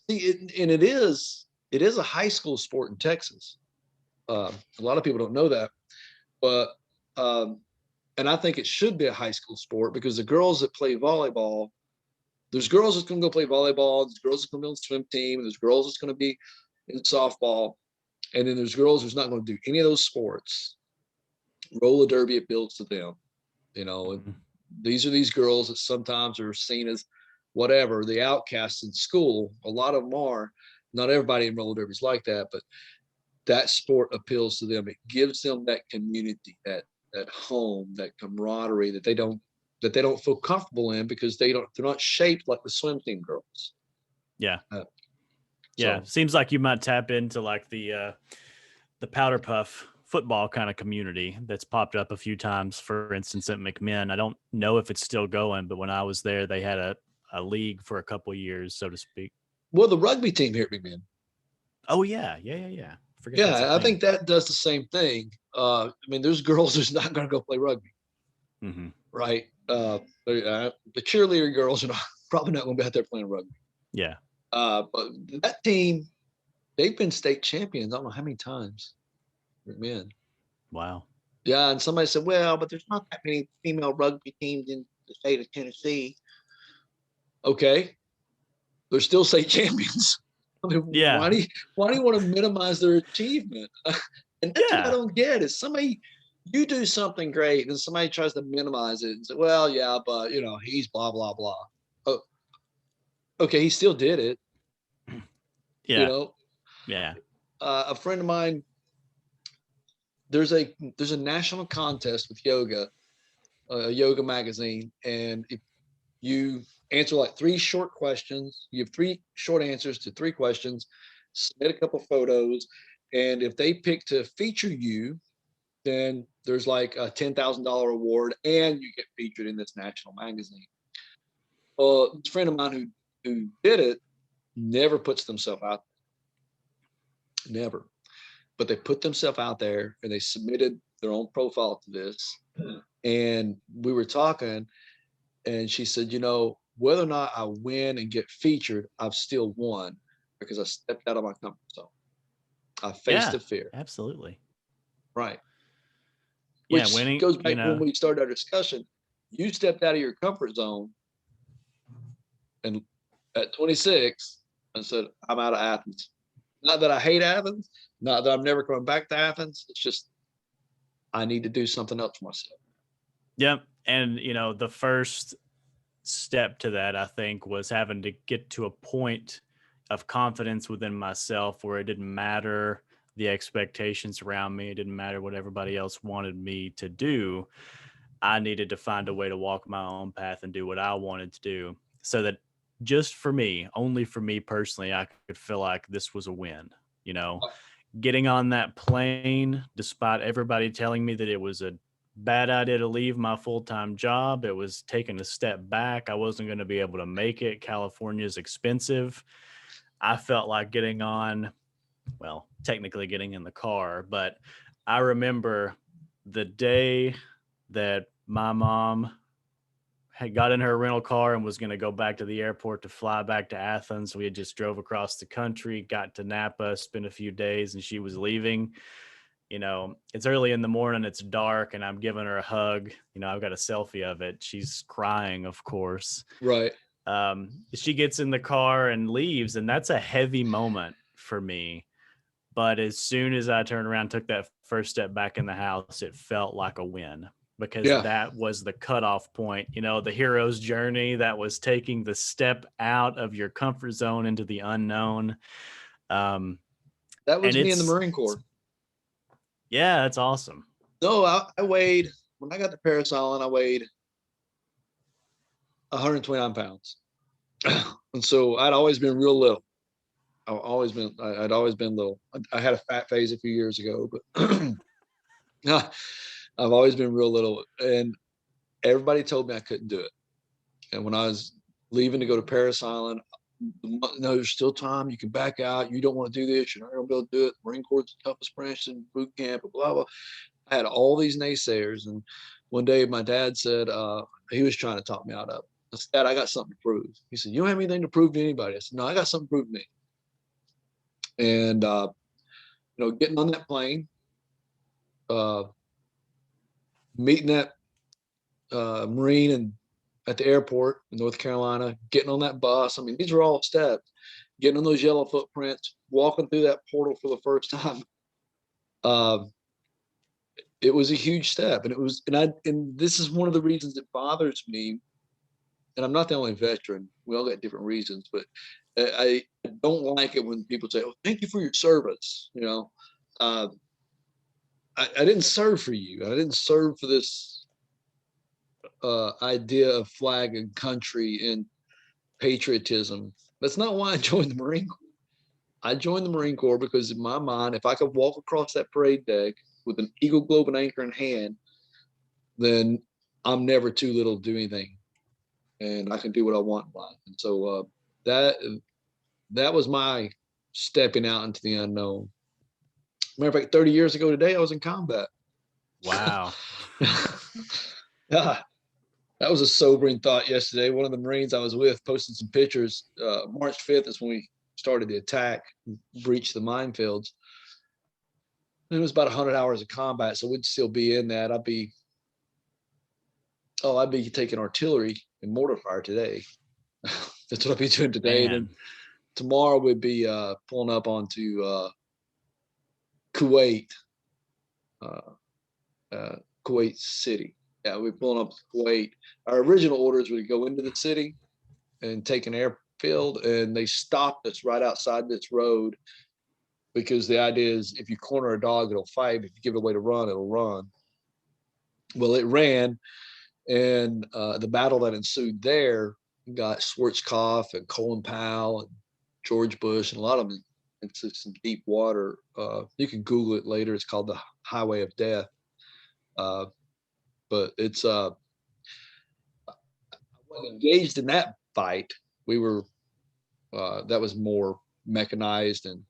Speaker 1: See, and it is a high school sport in Texas. A lot of people don't know that, but and I think it should be a high school sport because the girls that play volleyball, there's girls that's going to go play volleyball, there's girls that's going to be on the swim team, and there's girls that's going to be in softball, and then there's girls who's not going to do any of those sports. Roller derby appeals to them.
Speaker 2: Mhm.
Speaker 1: These are these girls that sometimes are seen as whatever, the outcasts in school. A lot of them are. Not everybody in roller derby is like that, but that sport appeals to them. It gives them that community, that home, that camaraderie that they don't feel comfortable in because they're not shaped like the swim team girls.
Speaker 2: Yeah.
Speaker 1: Uh,
Speaker 2: Yeah.
Speaker 1: so
Speaker 2: Seems like you might tap into like the powder puff football kind of community that's popped up a few times. For instance, at McMinn, I don't know if it's still going, but when I was there, they had a league for a couple of years, so to speak.
Speaker 1: well, the rugby team here at McMinn.
Speaker 2: Oh yeah. Forget that's a
Speaker 1: Yeah, I
Speaker 2: thing.
Speaker 1: think that does the same thing. I mean, there's girls who's not going to go play rugby,
Speaker 2: Mm-hmm.
Speaker 1: right? The cheerleader girls are not, probably not going to be out there playing rugby.
Speaker 2: Yeah.
Speaker 1: But that team, they've been state champions. I don't know how many times. Men.
Speaker 2: Wow.
Speaker 1: Yeah, and somebody said, "Well, but there's not that many female rugby teams in the state of Tennessee." Okay, they're still state champions. I mean,
Speaker 2: Yeah.
Speaker 1: why do you want to minimize their achievement? And that's what I
Speaker 2: Yeah.
Speaker 1: don't get is somebody, you do something great and somebody tries to minimize it and say, well, yeah, but he's blah blah blah. Oh, okay, he still did it. You
Speaker 2: Yeah.
Speaker 1: know,
Speaker 2: Yeah.
Speaker 1: a friend of mine, there's a national contest with yoga, a yoga magazine, and if you answer like 3 short questions, you have 3 short answers to 3 questions, submit a couple photos, and if they pick to feature you, then there's like a $10,000 award, and you get featured in this national magazine. A friend of mine who did it never puts themselves out there, never. But they put themselves out there and they submitted their own profile to this. And we were talking, and she said, whether or not I win and get featured, I've still won because I stepped out of my comfort zone. I faced
Speaker 2: Yeah.
Speaker 1: the fear.
Speaker 2: Absolutely.
Speaker 1: Right.
Speaker 2: Yeah.
Speaker 1: Which
Speaker 2: Winning,
Speaker 1: goes back to when we started our discussion. You stepped out of your comfort zone and at 26 and said, I'm out of Athens. Not that I hate Athens, not that I'm never coming back to Athens. It's just I need to do something else for myself.
Speaker 2: Yep. And, the first step to that, I think, was having to get to a point of confidence within myself where it didn't matter the expectations around me. It didn't matter what everybody else wanted me to do. I needed to find a way to walk my own path and do what I wanted to do so that just for me, only for me personally, I could feel like this was a win, getting on that plane, despite everybody telling me that it was a bad idea to leave my full-time job. It was taking a step back. I wasn't going to be able to make it. California is expensive. I felt like technically getting in the car, but I remember the day that my mom had got in her rental car and was going to go back to the airport to fly back to Athens. We had just drove across the country, got to Napa, spent a few days, and she was leaving. It's early in the morning, it's dark, and I'm giving her a hug. I've got a selfie of it. She's crying, of course.
Speaker 1: Right.
Speaker 2: She gets in the car and leaves, and that's a heavy moment for me. But as soon as I turned around, took that first step back in the house, it felt like a win, because that was the cutoff point. The hero's journey, that was taking the step out of your comfort zone into the unknown.
Speaker 1: That was me in the Marine Corps.
Speaker 2: Yeah, that's awesome.
Speaker 1: No, I weighed, when I got to Parris Island, I weighed 129 pounds. And so I'd always been real little. I'd always been little. I had a fat phase a few years ago, but I've always been real little. And everybody told me I couldn't do it. And when I was leaving to go to Parris Island, no, there's still time. You can back out. You don't want to do this. You're not going to be able to do it. Marine Corps is the toughest branch in boot camp, blah, blah. I had all these naysayers. And one day my dad said, he was trying to talk me out of it. I said, Dad, I got something to prove. He said, you don't have anything to prove to anybody. I said, no, I got something to prove to me. And, getting on that plane, meeting that Marine and at the airport in North Carolina, getting on that bus. I mean, these are all steps. Getting on those yellow footprints, walking through that portal for the first time. It was a huge step, and this is one of the reasons it bothers me. And I'm not the only veteran. We all got different reasons, but I don't like it when people say, "Oh, thank you for your service." I didn't serve for you. I didn't serve for this idea of flag and country and patriotism. That's not why I joined the Marine Corps. I joined the Marine Corps because in my mind, if I could walk across that parade deck with an Eagle, Globe, and Anchor in hand, then I'm never too little to do anything, and I can do what I want in life. And so that was my stepping out into the unknown. Matter of fact, 30 years ago today, I was in combat.
Speaker 2: Wow.
Speaker 1: Yeah. That was a sobering thought yesterday. One of the Marines I was with posted some pictures. March 5th is when we started the attack, breached the minefields. And it was about 100 hours of combat, so we'd still be in that. I'd be taking artillery and mortar fire today. That's what I'd be doing today.
Speaker 2: Man.
Speaker 1: Then tomorrow we'd be pulling up onto Kuwait, Kuwait City. Yeah, we're pulling up to Kuwait. Our original orders were to go into the city and take an airfield, and they stopped us right outside this road because the idea is if you corner a dog, it'll fight. If you give it away to run, it'll run. Well, it ran, and the battle that ensued there got Schwarzkopf and Colin Powell and George Bush and a lot of them into some deep water. You can Google it later. It's called the Highway of Death. But it's I wasn't engaged in that fight. We were that was more mechanized and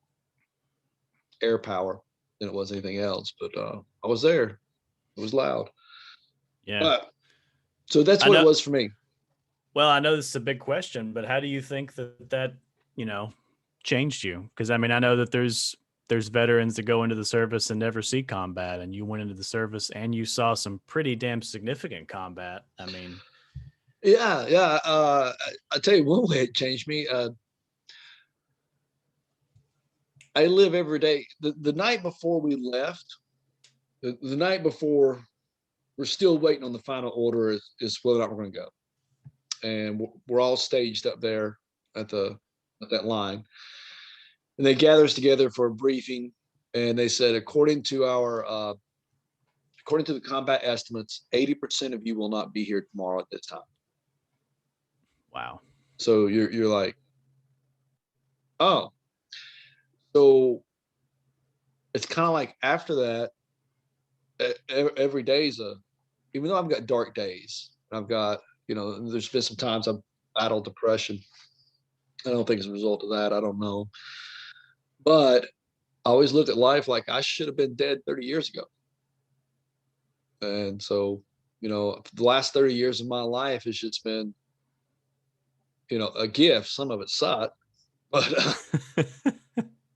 Speaker 1: air power than it was anything else. But I was there. It was loud.
Speaker 2: Yeah.
Speaker 1: So that's what it was for me.
Speaker 2: Well, I know this is a big question, but how do you think that changed you? Because I mean, I know that there's veterans that go into the service and never see combat, and you went into the service and you saw some pretty damn significant combat. I mean,
Speaker 1: yeah. I tell you one way it changed me. I live every day. The night before we left, the night before, we're still waiting on the final order is whether or not we're going to go, and we're all staged up there at that line. And they gather us together for a briefing, and they said, according to the combat estimates, 80% of you will not be here tomorrow at this time.
Speaker 2: Wow.
Speaker 1: So you're like, oh. So it's kind of like after that, every day's even though I've got dark days, I've got, there's been some times I've battled depression. I don't think it's a result of that. I don't know. But I always looked at life like I should have been dead 30 years ago. And so for the last 30 years of my life, it's just been, a gift. Some of it sucked, but,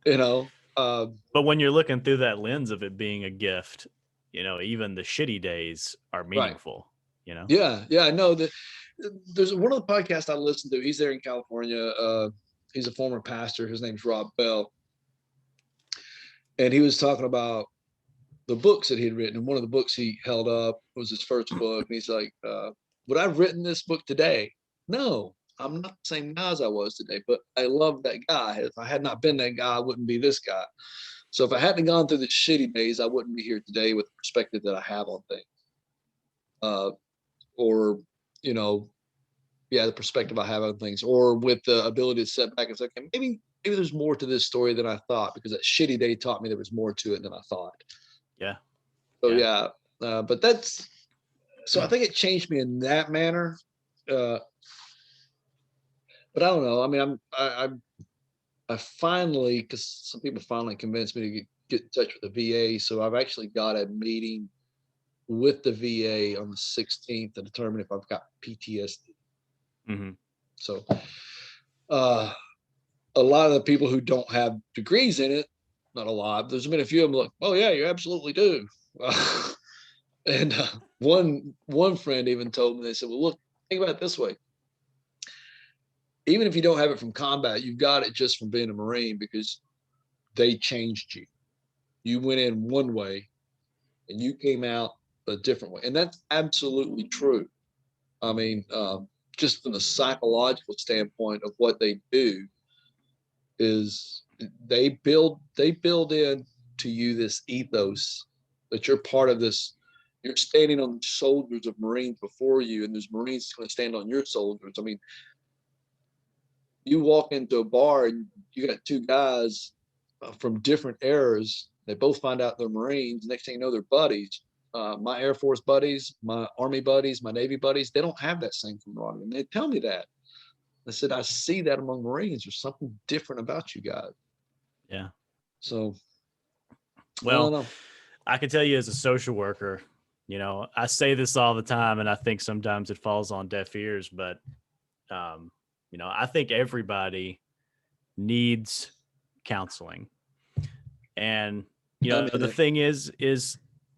Speaker 1: you know,
Speaker 2: But when you're looking through that lens of it being a gift, even the shitty days are
Speaker 1: right.
Speaker 2: meaningful.
Speaker 1: Yeah. Yeah. I know that there's one of the podcasts I listen to. He's there in California. He's a former pastor. His name's Rob Bell. And he was talking about the books that he had written. And one of the books he held up was his first book. And he's like, would I have written this book today? No, I'm not the same guy as I was today, but I love that guy. If I had not been that guy, I wouldn't be this guy. So if I hadn't gone through the shitty days, I wouldn't be here today with the perspective that I have on things. Or, the perspective I have on things, or with the ability to set back and say, okay, maybe there's more to this story than I thought, because that shitty day taught me there was more to it than I thought.
Speaker 2: Yeah.
Speaker 1: So yeah, but I think it changed me in that manner. But I don't know. I mean, I finally, because some people finally convinced me to get in touch with the VA. So I've actually got a meeting with the VA on the 16th to determine if I've got PTSD.
Speaker 2: Mm-hmm.
Speaker 1: So a lot of the people who don't have degrees in it, not a lot, there's been a few of them like, oh yeah, you absolutely do. And one friend even told me, they said, well, look, think about it this way. Even if you don't have it from combat, you've got it just from being a Marine, because they changed you. You went in one way and you came out a different way. And that's absolutely true. I mean, just from the psychological standpoint of what they do, is they build in to you this ethos that you're part of this. You're standing on the shoulders of Marines before you, and there's Marines going to stand on your shoulders. I mean, you walk into a bar and you got two guys from different eras. They both find out they're Marines. Next thing you know, they're buddies. My Air Force buddies, my Army buddies, my Navy buddies, they don't have that same camaraderie. And they tell me that. I said, I see that among Marines. There's something different about you guys.
Speaker 2: Yeah.
Speaker 1: So,
Speaker 2: well, I can tell you as a social worker, I say this all the time, and I think sometimes it falls on deaf ears, but, I think everybody needs counseling. And, the thing is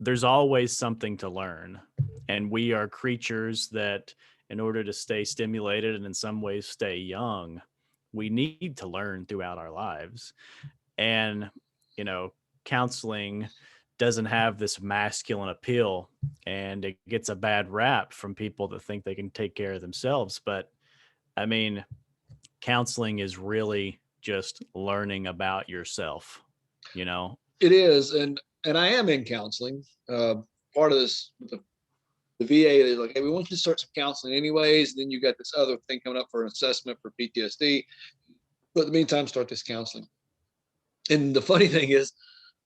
Speaker 2: there's always something to learn. And we are creatures that, in order to stay stimulated and in some ways stay young, we need to learn throughout our lives. And, counseling doesn't have this masculine appeal, and it gets a bad rap from people that think they can take care of themselves. But I mean, counseling is really just learning about yourself,
Speaker 1: It is. And I am in counseling. Part of this, the VA is like, hey, we want you to start some counseling anyways. And then you got this other thing coming up for an assessment for PTSD. But in the meantime, start this counseling. And the funny thing is,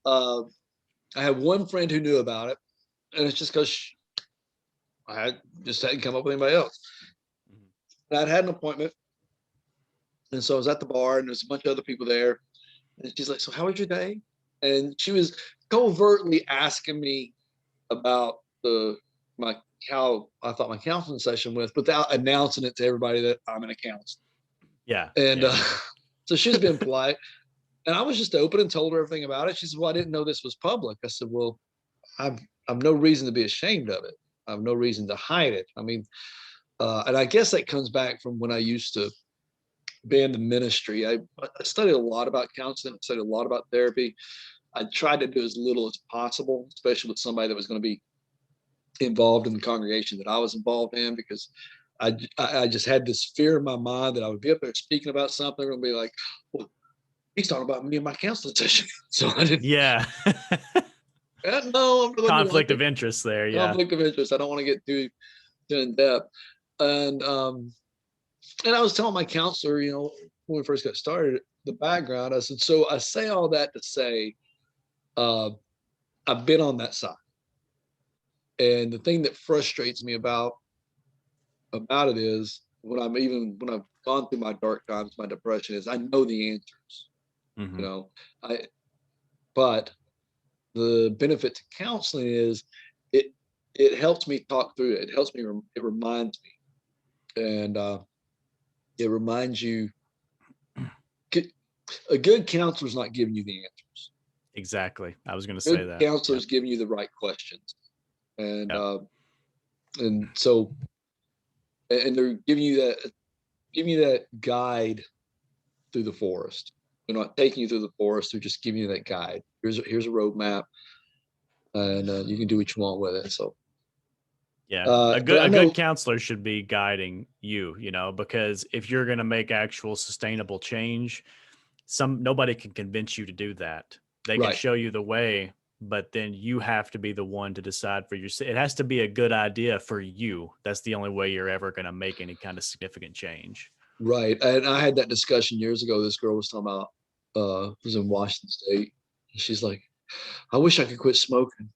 Speaker 1: I have one friend who knew about it, and it's just because I just hadn't come up with anybody else. And I'd had an appointment, and so I was at the bar, and there's a bunch of other people there. And she's like, so how was your day? And she was covertly asking me about how I thought my counseling session went, without announcing it to everybody that I'm in a counselor.
Speaker 2: Yeah.
Speaker 1: And so she's been polite. And I was just open and told her everything about it. She said, well, I didn't know this was public. I said, well, I've no reason to be ashamed of it. I have no reason to hide it. I mean, and I guess that comes back from when I used to be in the ministry. I studied a lot about counseling, studied a lot about therapy. I tried to do as little as possible, especially with somebody that was going to be involved in the congregation that I was involved in, because I just had this fear in my mind that I would be up there speaking about something and be like, well, he's talking about me and my counseling session. So I didn't.
Speaker 2: Yeah.
Speaker 1: No, I'm really
Speaker 2: conflict of interest there. Yeah.
Speaker 1: Conflict of interest. I don't want to get too in depth. And I was telling my counselor, when we first got started, the background, I said, so I say all that to say, I've been on that side. And the thing that frustrates me about it is when I've gone through my dark times, my depression, is I know the answers.
Speaker 2: Mm-hmm.
Speaker 1: But the benefit to counseling is it it helps me talk through it. It helps me. It reminds me, and it reminds you. A good counselor is not giving you the answers.
Speaker 2: Exactly. I was going to say
Speaker 1: Good
Speaker 2: that.
Speaker 1: counselor is giving you the right questions, and
Speaker 2: Yep.
Speaker 1: so and they're giving you that guide through the forest. They're not taking you through the forest. They're just giving you that guide. Here's a roadmap, and you can do what you want with it. So
Speaker 2: Yeah.
Speaker 1: but I
Speaker 2: A
Speaker 1: know
Speaker 2: good counselor should be guiding you, because if you're going to make actual sustainable change, nobody can convince you to do that. They can
Speaker 1: right.
Speaker 2: show you the way, but then you have to be the one to decide for yourself. It has to be a good idea for you. That's the only way you're ever going to make any kind of significant change.
Speaker 1: Right. And I had that discussion years ago. This girl was talking about, was in Washington State. And she's like, I wish I could quit smoking.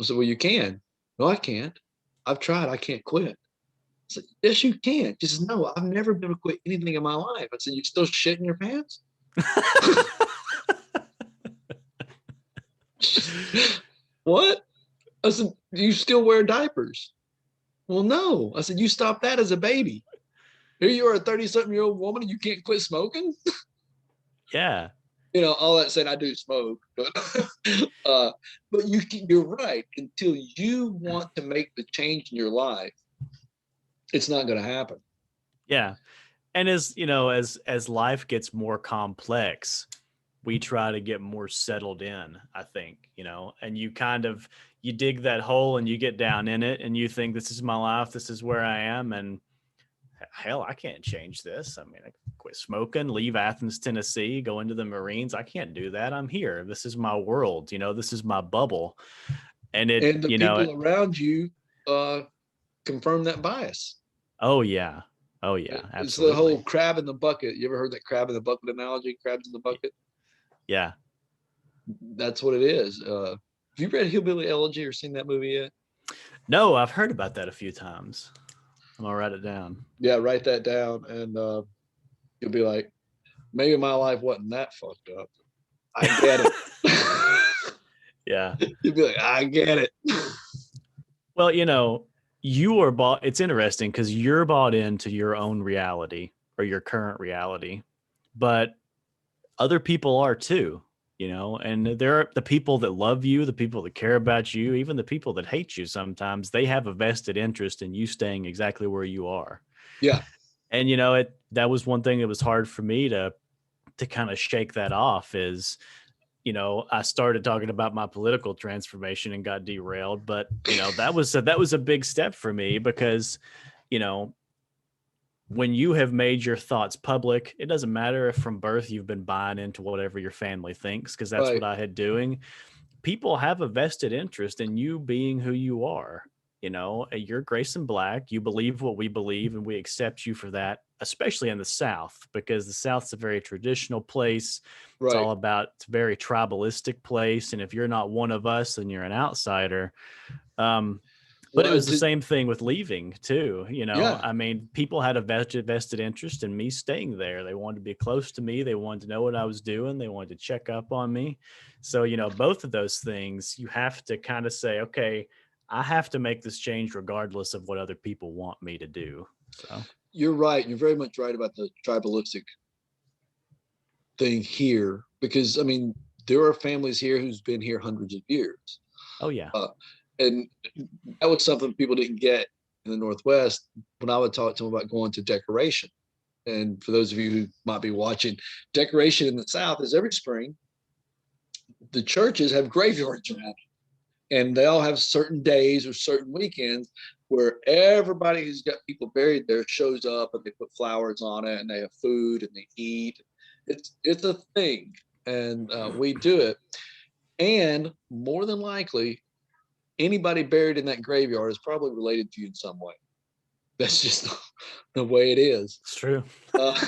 Speaker 1: I said, well, you can. No, I can't. I've tried. I can't quit. I said, yes, you can. She says, no, I've never been able to quit anything in my life. I said, you still shit in your pants? What? I said, do you still wear diapers? Well, no. I said, you stopped that as a baby. Here you are, a 30-something-year-old woman, and you can't quit smoking?
Speaker 2: Yeah.
Speaker 1: All that said, I do smoke, but you're right. Until you want to make the change in your life, it's not going to happen.
Speaker 2: Yeah. And as life gets more complex, we try to get more settled in, I think, and you dig that hole and you get down in it and you think, this is my life, this is where I am. And hell, I can't change this. I mean, I quit smoking, leave Athens, Tennessee, go into the Marines. I can't do that. I'm here. This is my world. This is my bubble. And
Speaker 1: And the people around you confirm that bias.
Speaker 2: Oh yeah. Oh yeah. Absolutely.
Speaker 1: It's the whole crab in the bucket. You ever heard that crab in the bucket analogy? Crabs in the bucket.
Speaker 2: Yeah.
Speaker 1: That's what it is. Have you read Hillbilly Elegy or seen that movie yet?
Speaker 2: No, I've heard about that a few times. I'm gonna write it down.
Speaker 1: Yeah, write that down, and you'll be like, maybe my life wasn't that fucked up. I get it.
Speaker 2: Yeah.
Speaker 1: You'll be like, I get it.
Speaker 2: Well, you are bought. It's interesting because you're bought into your own reality or your current reality, but other people are too, and there are the people that love you, the people that care about you, even the people that hate you. Sometimes they have a vested interest in you staying exactly where you are.
Speaker 1: Yeah.
Speaker 2: And, that was one thing that was hard for me to kind of shake that off is, I started talking about my political transformation and got derailed, but that was a big step for me because, when you have made your thoughts public, it doesn't matter if from birth you've been buying into whatever your family thinks, because that's
Speaker 1: Right.
Speaker 2: what I had doing. People have a vested interest in you being who you are. You're Grayson Black. You believe what we believe, and we accept you for that, especially in the South, because the South's a very traditional place. It's
Speaker 1: Right.
Speaker 2: it's a very tribalistic place. And if you're not one of us, then you're an outsider. But it was the same thing with leaving too.
Speaker 1: Yeah.
Speaker 2: I mean, people had a vested interest in me staying there. They wanted to be close to me. They wanted to know what I was doing. They wanted to check up on me. So, both of those things, you have to kind of say, okay, I have to make this change regardless of what other people want me to do. So
Speaker 1: you're right. You're very much right about the tribalistic thing here, because I mean, there are families here who's been here hundreds of years.
Speaker 2: Oh yeah.
Speaker 1: And that was something people didn't get in the Northwest when I would talk to them about going to decoration. And for those of you who might be watching, decoration in the South is every spring. The churches have graveyards around, and they all have certain days or certain weekends where everybody who's got people buried there shows up, and they put flowers on it, and they have food, and they eat. It's a thing, and we do it. And more than likely, anybody buried in that graveyard is probably related to you in some way. That's just the way it is.
Speaker 2: It's true.
Speaker 1: But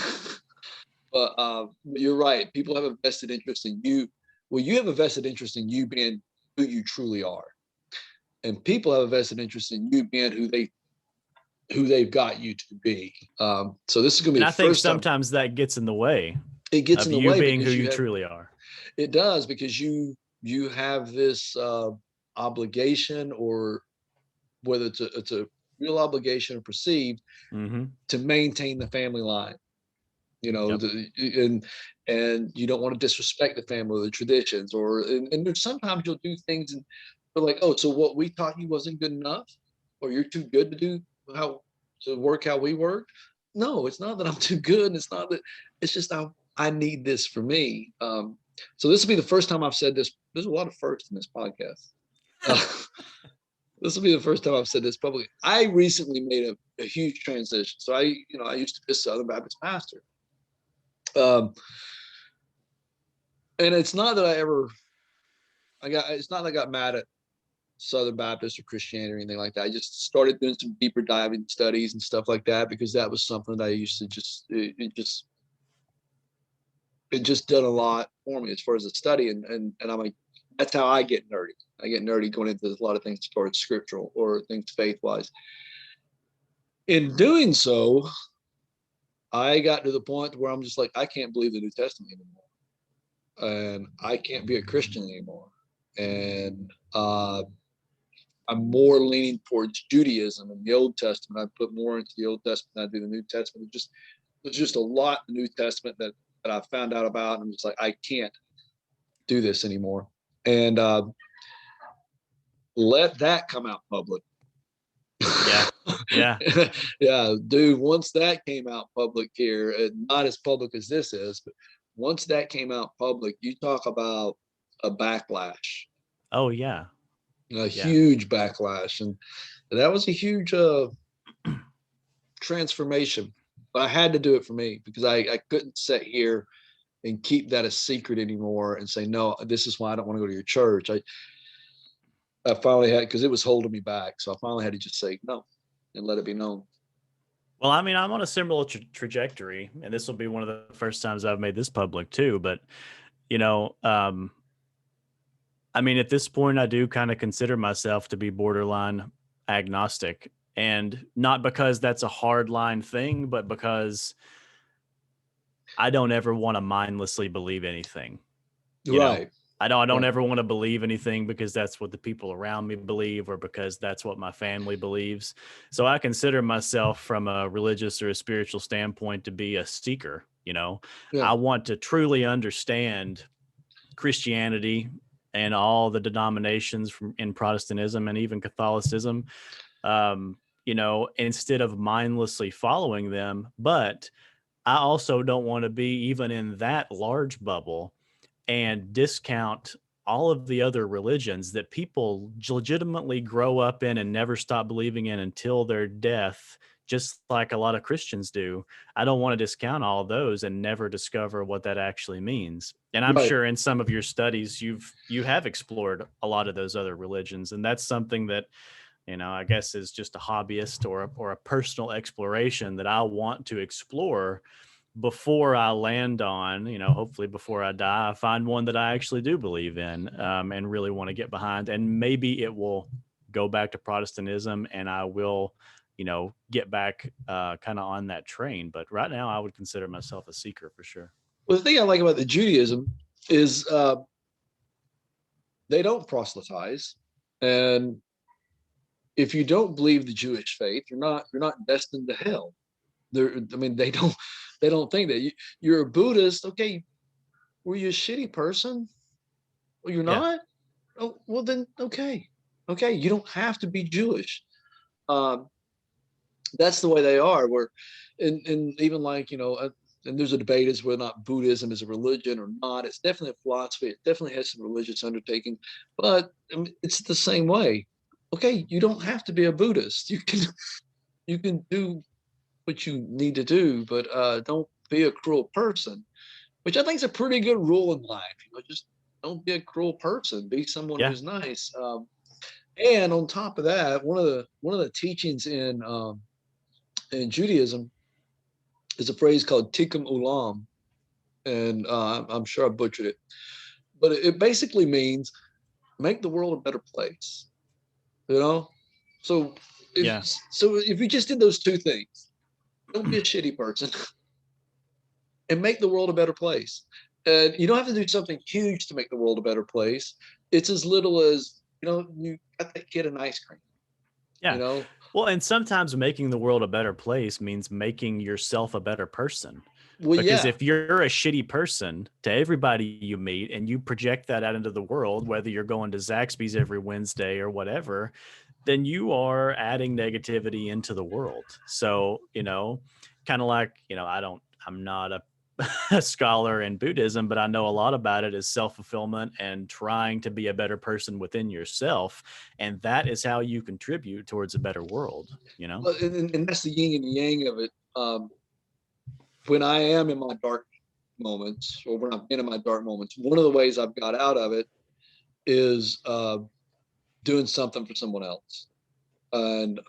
Speaker 1: you're right. People have a vested interest in you. Well, you have a vested interest in you being who you truly are, and people have a vested interest in you being who they've got you to be. So this is going to be.
Speaker 2: And I think sometimes that gets in the way.
Speaker 1: It gets in the way
Speaker 2: being who you truly are.
Speaker 1: It does, because you have this obligation or whether it's a real obligation or perceived, to maintain the family line. You know,
Speaker 2: Yep.
Speaker 1: and you don't want to disrespect the family or the traditions, and there's sometimes you'll do things and they're like, oh, so what we taught you wasn't good enough, or you're too good to work how we work. No, it's not that I'm too good. It's not that. It's just I need this for me. So this will be the first time I've said this. There's a lot of firsts in this podcast. This will be the first time I've said this publicly. I recently made a huge transition. So I used to be a Southern Baptist pastor. And it's not that it's not that I got mad at Southern Baptist or Christianity or anything like that. I just started doing some deeper diving studies and stuff like that, because that was something that I used to it just done a lot for me as far as the study. And I'm like, that's how I get nerdy. I get nerdy going into a lot of things as far as scriptural or things faith wise. In doing so, I got to the point where I'm just like, I can't believe the New Testament anymore. And I can't be a Christian anymore. And I'm more leaning towards Judaism and the Old Testament. I put more into the Old Testament than I do the New Testament. There's just a lot in the New Testament that I found out about. And I'm just like, I can't do this anymore. And let that come out public.
Speaker 2: Yeah.
Speaker 1: Yeah, dude, once that came out public here, and not as public as this is, but once that came out public, you talk about a backlash.
Speaker 2: Oh yeah.
Speaker 1: Huge backlash. And that was a huge transformation. But I had to do it for me, because I couldn't sit here and keep that a secret anymore and say, no, this is why I don't want to go to your church. I finally had, because it was holding me back. So I finally had to just say no and let it be known.
Speaker 2: Well, I mean, I'm on a similar trajectory, and this will be one of the first times I've made this public too. But, I mean, at this point, I do kind of consider myself to be borderline agnostic, and not because that's a hard line thing, but because I don't ever want to mindlessly believe anything.
Speaker 1: Right.
Speaker 2: I don't ever want to believe anything because that's what the people around me believe, or because that's what my family believes. So I consider myself, from a religious or a spiritual standpoint, to be a seeker. I want to truly understand Christianity and all the denominations in Protestantism and even Catholicism, instead of mindlessly following them. But I also don't want to be even in that large bubble and discount all of the other religions that people legitimately grow up in and never stop believing in until their death, just like a lot of Christians do. I don't want to discount all of those and never discover what that actually means. And I'm sure in some of your studies, you have explored a lot of those other religions. And that's something that, I guess is just a hobbyist or a personal exploration that I want to explore before I land on, hopefully before I die, I find one that I actually do believe in, and really want to get behind. And maybe it will go back to Protestantism, and I will, get back kind of on that train. But right now, I would consider myself a seeker for sure.
Speaker 1: Well, the thing I like about the Judaism is they don't proselytize, and if you don't believe the Jewish faith, you're not destined to hell. They don't think that you're a Buddhist. Okay, were you a shitty person? Well, you're not. Oh, well then, okay, you don't have to be Jewish. That's the way they are. And even like and there's a debate as whether or not Buddhism is a religion or not. It's definitely a philosophy. It definitely has some religious undertaking, but it's the same way. Okay, you don't have to be a Buddhist. You can do what you need to do, but don't be a cruel person, which I think is a pretty good rule in life. Just don't be a cruel person. Be someone who's nice. And on top of that, one of the teachings in Judaism is a phrase called tikkun olam, and I'm sure I butchered it, but it basically means make the world a better place. So if you just did those two things, don't be a shitty person, and make the world a better place. And you don't have to do something huge to make the world a better place. It's as little as, you got that kid an ice cream.
Speaker 2: Yeah.
Speaker 1: you know?
Speaker 2: Well, and sometimes making the world a better place means making yourself a better person.
Speaker 1: Well,
Speaker 2: Because
Speaker 1: yeah.
Speaker 2: if you're a shitty person to everybody you meet and you project that out into the world, whether you're going to Zaxby's every Wednesday or whatever, then you are adding negativity into the world. So, kind of like, I'm not a scholar in Buddhism, but I know a lot about it is self-fulfillment and trying to be a better person within yourself. And that is how you contribute towards a better world,
Speaker 1: Well, and that's the yin and the yang of it. When I am in my dark moments, or when I've been in my dark moments, one of the ways I've got out of it is doing something for someone else. And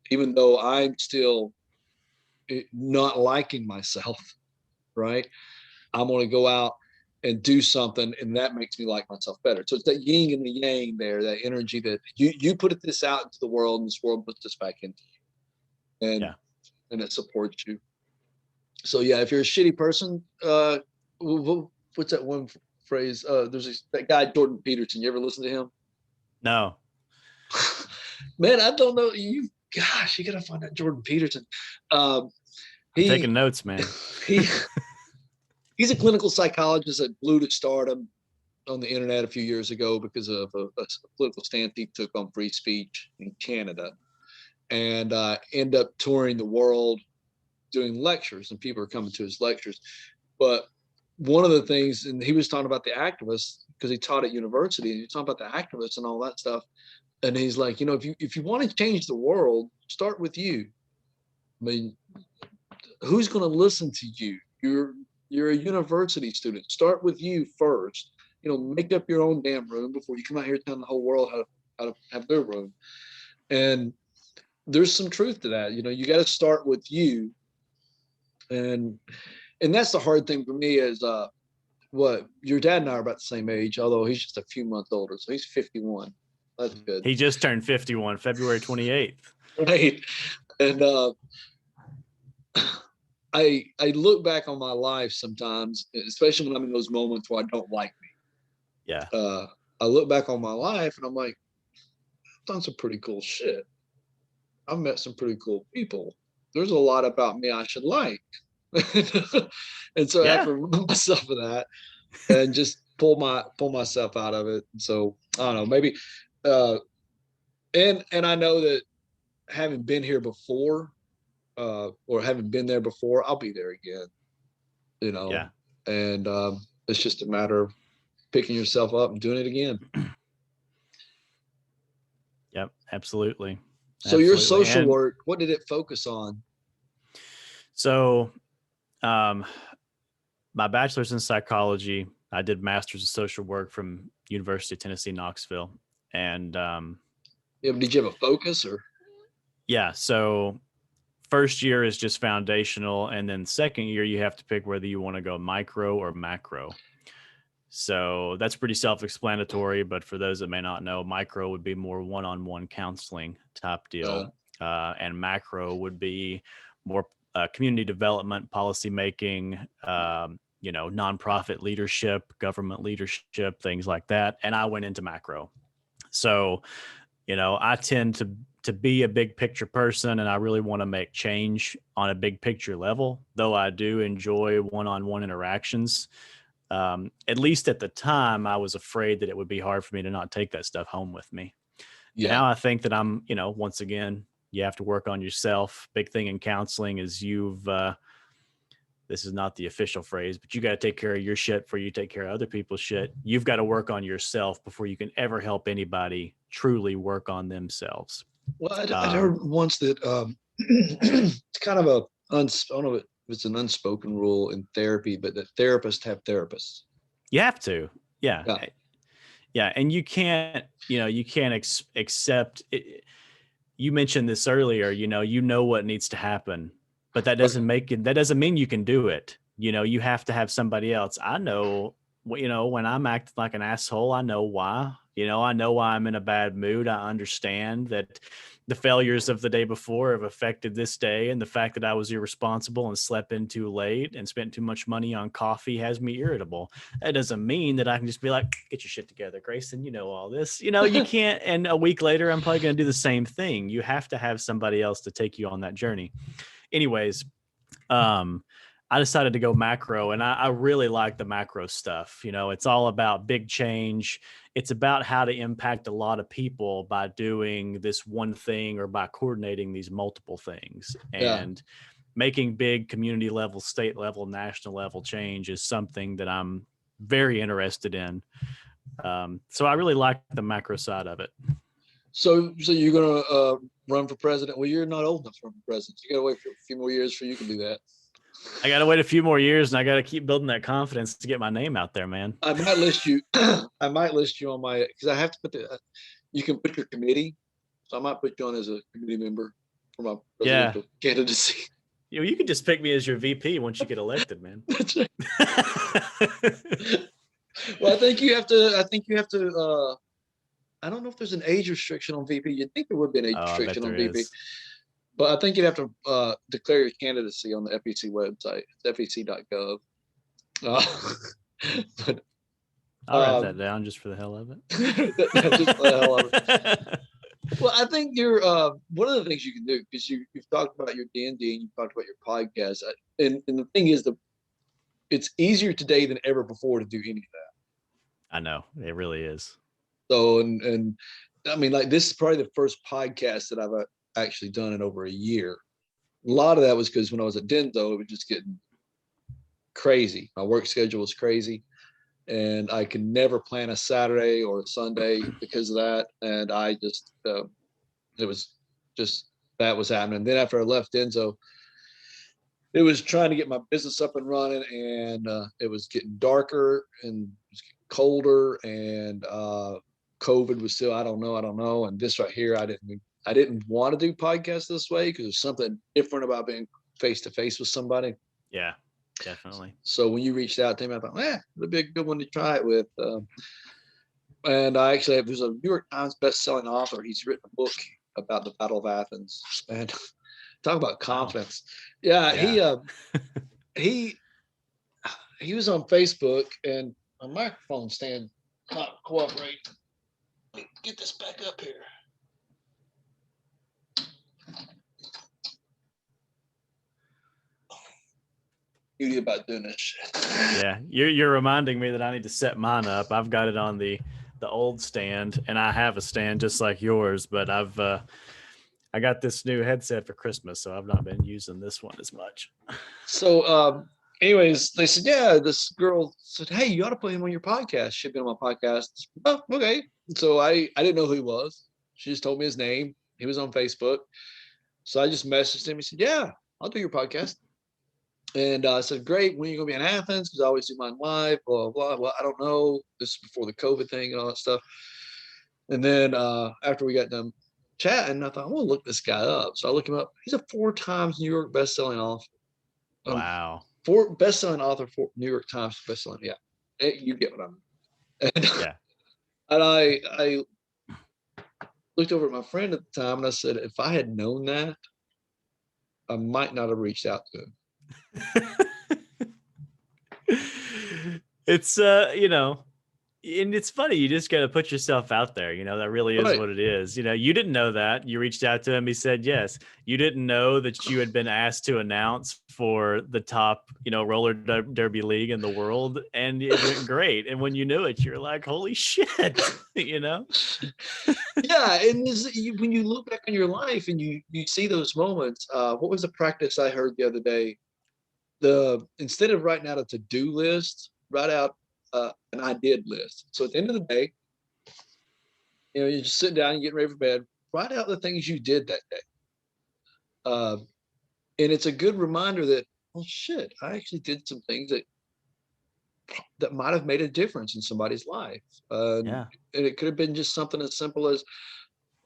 Speaker 1: even though I'm still not liking myself, right? I'm going to go out and do something, and that makes me like myself better. So it's that yin and the yang there, that energy that you put this out into the world, and this world puts this back into you, and it supports you. So yeah, if you're a shitty person, what's that one phrase? There's that guy Jordan Peterson. You ever listen to him?
Speaker 2: No.
Speaker 1: Man, I don't know. Gosh, you gotta find out Jordan Peterson.
Speaker 2: I'm taking notes, man.
Speaker 1: He's a clinical psychologist that blew to stardom on the internet a few years ago because of a political stance he took on free speech in Canada, and end up touring the world doing lectures, and people are coming to his lectures. But one of the things, and he was talking about the activists because he taught at university, and he talked about the activists and all that stuff. And he's like, if you want to change the world, start with you. I mean, who's going to listen to you? You're a university student. Start with you first. Make up your own damn room before you come out here telling the whole world how to have their room. And there's some truth to that. You got to start with you. And that's the hard thing for me is what your dad and I are about the same age, although he's just a few months older. So he's 51. That's good.
Speaker 2: He just turned 51, February 28th.
Speaker 1: Right. And I look back on my life sometimes, especially when I'm in those moments where I don't like me.
Speaker 2: Yeah.
Speaker 1: I look back on my life and I'm like, I've done some pretty cool shit. I've met some pretty cool people. There's a lot about me I should like. And so I have to remind myself of that and just pull myself out of it. And so I don't know, maybe and I know that having been here before, or having been there before, I'll be there again.
Speaker 2: Yeah.
Speaker 1: And it's just a matter of picking yourself up and doing it again.
Speaker 2: Yep, absolutely.
Speaker 1: So your social work, what did it focus on?
Speaker 2: So my bachelor's in psychology. I did master's of social work from University of Tennessee, Knoxville. And
Speaker 1: did you have a focus or?
Speaker 2: Yeah. So first year is just foundational. And then second year, you have to pick whether you want to go micro or macro. So that's pretty self-explanatory. But for those that may not know, micro would be more one-on-one counseling type deal. And macro would be more community development, policy making, nonprofit leadership, government leadership, things like that. And I went into macro. So, I tend to be a big picture person, and I really want to make change on a big picture level, though I do enjoy one-on-one interactions. At least at the time, I was afraid that it would be hard for me to not take that stuff home with me. Yeah. Now I think that I'm, once again, you have to work on yourself. Big thing in counseling is this is not the official phrase, but you got to take care of your shit before you take care of other people's shit. You've got to work on yourself before you can ever help anybody truly work on themselves.
Speaker 1: Well, I'd heard once that it's kind of I don't know if it's an unspoken rule in therapy, but that therapists have therapists.
Speaker 2: You have to. Yeah. Yeah. And you can't accept it. You mentioned this earlier, you know what needs to happen, but that doesn't mean you can do it. You have to have somebody else. I know, when I'm acting like an asshole, I know why. I know why I'm in a bad mood. I understand that the failures of the day before have affected this day. And the fact that I was irresponsible and slept in too late and spent too much money on coffee has me irritable. That doesn't mean that I can just be like, get your shit together, Grayson. You know all this. You can't. And a week later, I'm probably going to do the same thing. You have to have somebody else to take you on that journey. Anyways, I decided to go macro, and I really like the macro stuff. It's all about big change. It's about how to impact a lot of people by doing this one thing or by coordinating these multiple things. And making big community level, state level, national level change is something that I'm very interested in. So I really like the macro side of it.
Speaker 1: So you're going to run for president? Well, you're not old enough to run for president. You got to wait for a few more years before you can do that.
Speaker 2: I got to wait a few more years, and I got to keep building that confidence to get my name out there, man.
Speaker 1: I might list you. I might list you on my, because I have to put you can put your committee. So I might put you on as a committee member for my presidential candidacy.
Speaker 2: You could just pick me as your VP once you get elected, man.
Speaker 1: That's right. Well, I think you have to, I don't know if there's an age restriction on VP. You'd think there would be an age restriction on VP. But I think you'd have to declare your candidacy on the FEC website. It's fec.gov. But
Speaker 2: I'll write that down just for the hell of it.
Speaker 1: Just for the hell of it. Well, I think you're one of the things you can do, because you've talked about your D&D and you've talked about your podcast. And the thing is, it's easier today than ever before to do any of that.
Speaker 2: I know, it really is.
Speaker 1: So, and I mean, like, this is probably the first podcast that I've actually done in over a year. A lot of that was because when I was at Denso, it was just getting crazy. My work schedule was crazy, and I could never plan a Saturday or a Sunday because of that. And I just, it was just, that was happening. Then after I left Denso, it was trying to get my business up and running, and it was getting darker and it was getting colder, and COVID was still, I don't know. And this right here, I didn't want to do podcasts this way because there's something different about being face to face with somebody.
Speaker 2: Yeah, definitely.
Speaker 1: So when you reached out to me, I thought, it'd be a good one to try it with. And I actually there's a New York Times best-selling author. He's written a book about the Battle of Athens, and talk about confidence. Wow. He was on Facebook, and my microphone stand not cooperating. Let me get this back up here. Beauty about doing this shit.
Speaker 2: Yeah, you're reminding me that I need to set mine up. I've got it on the old stand, and I have a stand just like yours, but I got this new headset for Christmas, so I've not been using this one as much.
Speaker 1: So anyways, they said, this girl said, hey, you ought to put him on your podcast. She'd been on my podcast. Oh, okay. So I didn't know who he was. She just told me his name. He was on Facebook. So I just messaged him. He said, yeah, I'll do your podcast. And I said, great. When are you going to be in Athens? Because I always do mine live, blah, blah, blah. Well, I don't know. This is before the COVID thing and all that stuff. And then after we got done chatting, I thought, I'm going to look this guy up. So I look him up. He's a 4 times New York bestselling author.
Speaker 2: Wow.
Speaker 1: 4 bestselling author, 4 New York Times bestselling. Yeah. You get what I mean. And,
Speaker 2: yeah.
Speaker 1: And I looked over at my friend at the time, and I said, if I had known that, I might not have reached out to him.
Speaker 2: It's and it's funny, you just got to put yourself out there, that really is what it is. You didn't know that. You reached out to him, he said yes. You didn't know that you had been asked to announce for the top roller derby league in the world, and it went great. And when you knew it, you're like, holy shit. Yeah.
Speaker 1: And when you look back on your life and you see those moments, what was the practice I heard the other day? Instead of writing out a to-do list, write out an I did list. So at the end of the day, you just sit down and get ready for bed, write out the things you did that day. And it's a good reminder that, oh shit, I actually did some things that might have made a difference in somebody's life. And it could have been just something as simple as,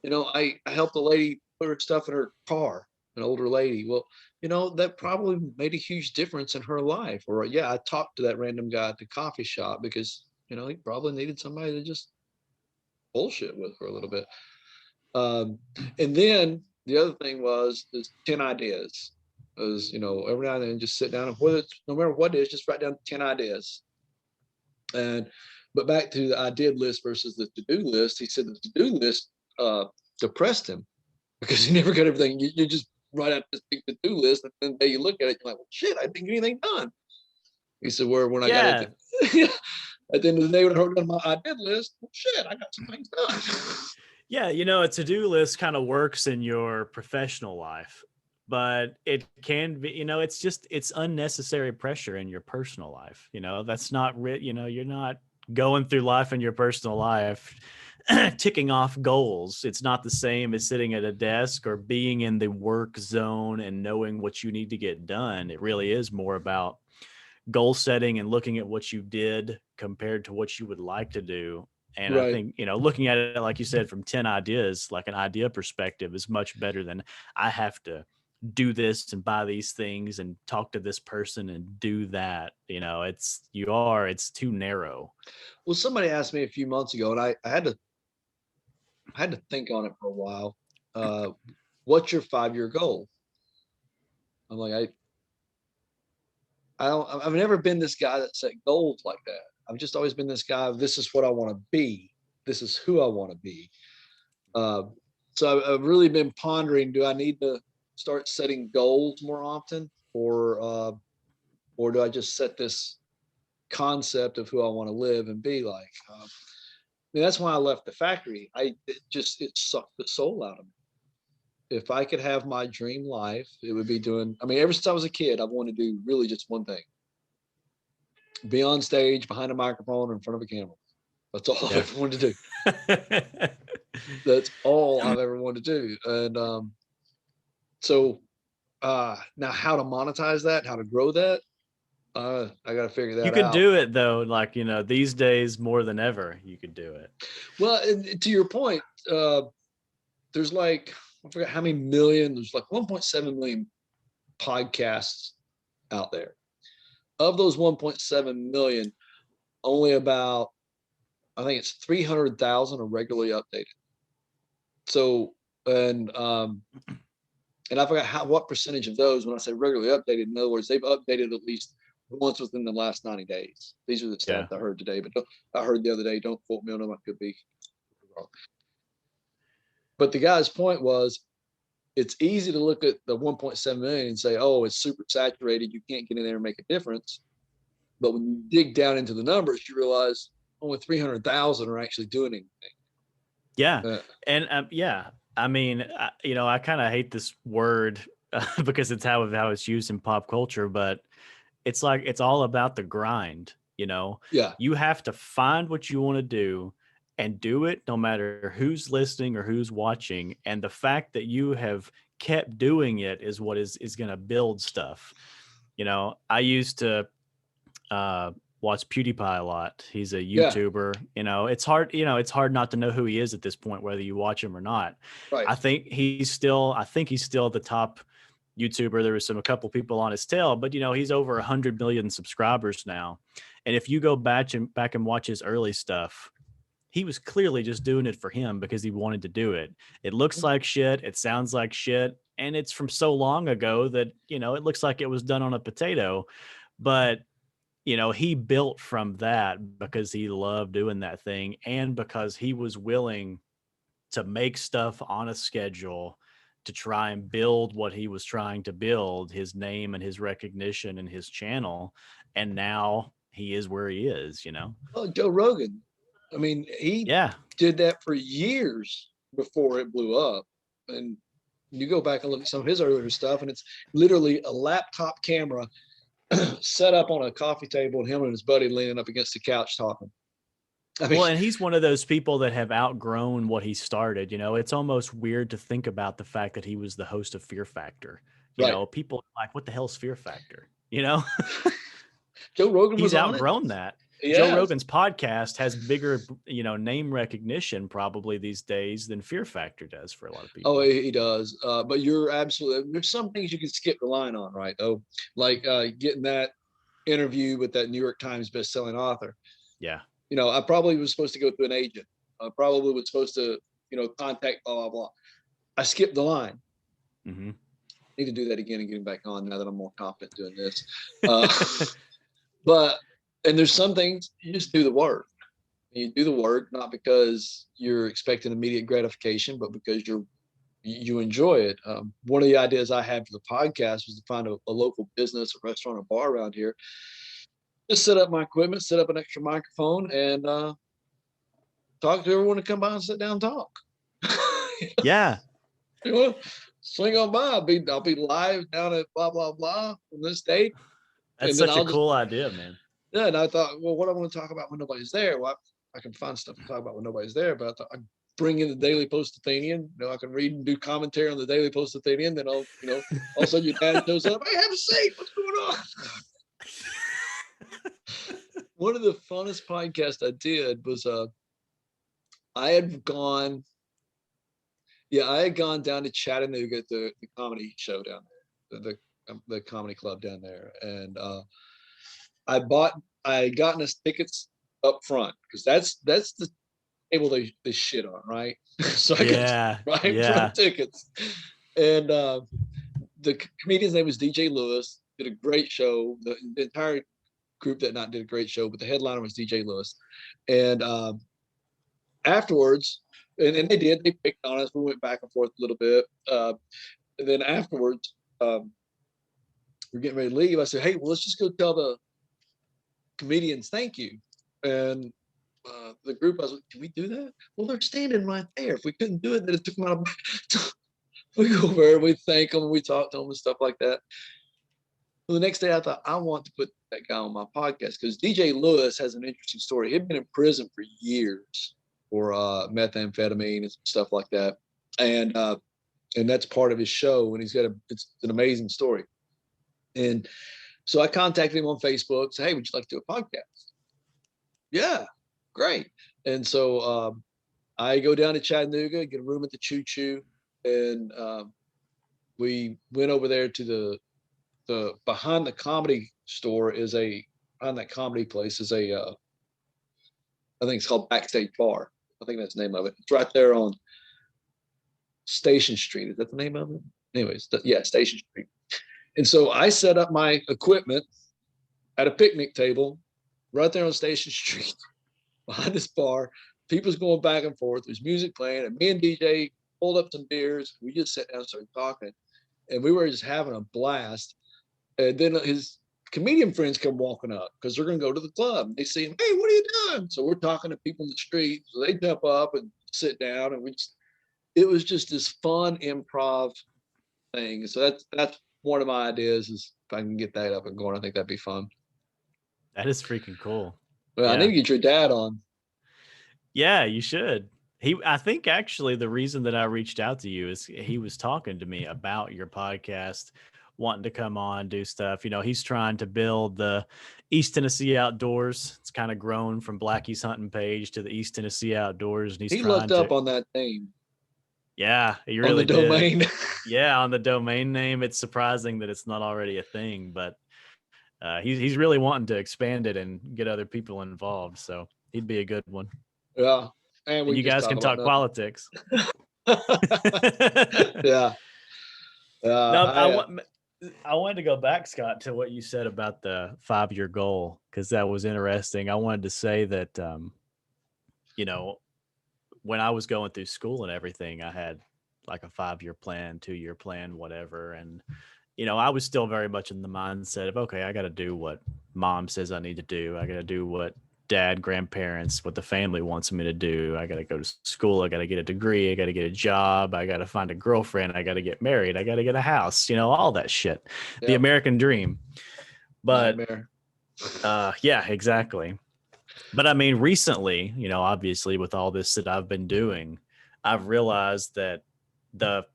Speaker 1: I helped a lady put her stuff in her car, an older lady. Well, that probably made a huge difference in her life. Or I talked to that random guy at the coffee shop because, he probably needed somebody to just bullshit with her a little bit. And then the other thing was is 10 ideas. Is, every now and then just sit down and whether it's no matter what it is, just write down 10 ideas. And but back to the I did list versus the to-do list, he said the to-do list depressed him because he never got everything. You just write out this big to-do list, and then the day you look at it, you're like, well, shit, I didn't get anything done. He said, where when I got
Speaker 2: Yeah.
Speaker 1: it, at the end of the day, when I wrote down my I did list, well, shit, I got some things done.
Speaker 2: Yeah, a to-do list kind of works in your professional life, but it can be, it's unnecessary pressure in your personal life. That's not you're not going through life in your personal life ticking off goals. It's not the same as sitting at a desk or being in the work zone and knowing what you need to get done. It really is more about goal setting and looking at what you did compared to what you would like to do. And I
Speaker 1: Right.
Speaker 2: think, looking at it, like you said, from 10 ideas, like an idea perspective is much better than I have to do this and buy these things and talk to this person and do that. It's too narrow.
Speaker 1: Well, somebody asked me a few months ago, and I had to think on it for a while. Uh, what's your 5-year goal? I'm like, I've never been this guy that set goals like that. I've just always been this guy. This is what I want to be. This is who I want to be. Uh, so I've really been pondering: do I need to start setting goals more often, or do I just set this concept of who I want to live and be like? That's why I left the factory. It sucked the soul out of me. If I could have my dream life, it would be doing. Ever since I was a kid, I've wanted to do really just one thing: be on stage behind a microphone in front of a camera. That's all I've ever wanted to do. That's all I've ever wanted to do. And so now how to monetize that, how to grow that, I got to figure that out.
Speaker 2: You could do it though. Like, these days more than ever, you could do it.
Speaker 1: Well, to your point, there's like, I forgot how many million, there's like 1.7 million podcasts out there. Of those 1.7 million, only about, I think it's 300,000 are regularly updated. So, and I forgot what percentage of those, when I say regularly updated, in other words, they've updated at least once within the last 90 days. These are the stats I heard today, but I heard the other day, don't quote me on them, I could be wrong. But the guy's point was, it's easy to look at the 1.7 million and say, oh, it's super saturated, you can't get in there and make a difference. But when you dig down into the numbers, you realize only 300,000 are actually doing anything.
Speaker 2: Yeah. And I kind of hate this word because it's how it's used in pop culture, but it's like, it's all about the grind,
Speaker 1: Yeah.
Speaker 2: You have to find what you want to do and do it no matter who's listening or who's watching. And the fact that you have kept doing it is what is going to build stuff. I used to watch PewDiePie a lot. He's a YouTuber. It's hard not to know who he is at this point, whether you watch him or not.
Speaker 1: Right.
Speaker 2: I think he's still the top YouTuber. There was a couple people on his tail, but he's over 100 million subscribers now. And if you go back and watch his early stuff, he was clearly just doing it for him because he wanted to do it. It looks like shit. It sounds like shit. And it's from so long ago that, it looks like it was done on a potato, but he built from that because he loved doing that thing and because he was willing to make stuff on a schedule to try and build what he was trying to build, his name and his recognition and his channel. And now he is where he is,
Speaker 1: Oh, Joe Rogan. He did that for years before it blew up. And you go back and look at some of his earlier stuff, and it's literally a laptop camera set up on a coffee table and him and his buddy leaning up against the couch talking.
Speaker 2: Well, and he's one of those people that have outgrown what he started. It's almost weird to think about the fact that he was the host of Fear Factor. People are like, what the hell's Fear Factor?
Speaker 1: Joe Rogan
Speaker 2: he's outgrown that.
Speaker 1: Yeah.
Speaker 2: Joe Rogan's podcast has bigger, name recognition probably these days than Fear Factor does for a lot of people.
Speaker 1: Oh, he does. But you're absolutely, there's some things you can skip the line on, right? Though, like getting that interview with that New York Times bestselling author.
Speaker 2: Yeah.
Speaker 1: I probably was supposed to go through an agent. I probably was supposed to contact, blah, blah, blah. I skipped the line.
Speaker 2: Mm-hmm.
Speaker 1: Need to do that again and get back on now that I'm more confident doing this. And there's some things you just do the work. You do the work, not because you're expecting immediate gratification, but because you enjoy it. One of the ideas I had for the podcast was to find a local business, a restaurant, a bar around here. Just set up my equipment, set up an extra microphone, and talk to everyone to come by and sit down and talk.
Speaker 2: Yeah.
Speaker 1: Swing on by. I'll be live down at blah blah blah on this date.
Speaker 2: That's such a cool idea, man.
Speaker 1: Yeah, and I thought, well, what I want to talk about when nobody's there? Well, I can find stuff to talk about when nobody's there, but I thought I'd bring in the Daily Post-Athenian. I can read and do commentary on the Daily Post-Athenian. Then all of a sudden your dad shows up. Hey, have a seat. What's going on? One of the funnest podcasts I did was I had gone down to Chattanooga at the comedy show down there, the comedy club down there, and I had gotten us tickets up front because that's the table they shit on, right? So I got front tickets, and the comedian's name was DJ Lewis. Did a great show. The entire group that night did a great show, but the headliner was DJ Lewis, and afterwards, and they picked on us. We went back and forth a little bit. And then afterwards, we're getting ready to leave. I said, hey, well, let's just go tell the comedians thank you. And the group, I was like, can we do that? Well, they're standing right there. If we couldn't do it, then it took them out of we go over there, we thank them, we talk to them and stuff like that. Well, the next day I thought, I want to put that guy on my podcast because DJ Lewis has an interesting story. He'd been in prison for years for methamphetamine and stuff like that. And that's part of his show. And it's an amazing story. And so I contacted him on Facebook, said, hey, would you like to do a podcast? Yeah, great. And so I go down to Chattanooga, get a room at the Choo Choo. And we went over there to the behind the comedy store behind that comedy place is a I think it's called Backstage Bar. I think that's the name of it. It's right there on Station Street. Is that the name of it? Anyways, Station Street. And so I set up my equipment at a picnic table right there on Station Street behind this bar. People's going back and forth. There's music playing, and me and DJ pulled up some beers. We just sat down and started talking, and we were just having a blast. And then his comedian friends come walking up because they're going to go to the club. They see him, hey, what are you doing? So we're talking to people in the street. So they jump up and sit down, and it was just this fun improv thing. So that's one of my ideas is if I can get that up and going, I think that'd be fun.
Speaker 2: That is freaking cool.
Speaker 1: Well, I need to get your dad on.
Speaker 2: Yeah, you should. I think actually the reason that I reached out to you is he was talking to me about your podcast, wanting to come on, do stuff. He's trying to build the East Tennessee Outdoors. It's kind of grown from Blackie's Hunting Page to the East Tennessee Outdoors. And he
Speaker 1: looked up on that name.
Speaker 2: Yeah, he really
Speaker 1: on the domain.
Speaker 2: Yeah, on the domain name. It's surprising that it's not already a thing, but he's really wanting to expand it and get other people involved. So he'd be a good one.
Speaker 1: Yeah.
Speaker 2: And you guys can talk politics.
Speaker 1: Yeah.
Speaker 2: I wanted to go back, Scott, to what you said about the 5-year goal, because that was interesting. I wanted to say that, when I was going through school and everything, I had like a 5-year plan, 2-year plan, whatever. And, I was still very much in the mindset of, okay, I got to do what mom says I need to do. I got to do what dad, grandparents, what the family wants me to do. I got to go to school. I got to get a degree. I got to get a job. I got to find a girlfriend. I got to get married. I got to get a house, all that shit, The American dream. But yeah, exactly. But I mean, recently, obviously with all this that I've been doing, I've realized that the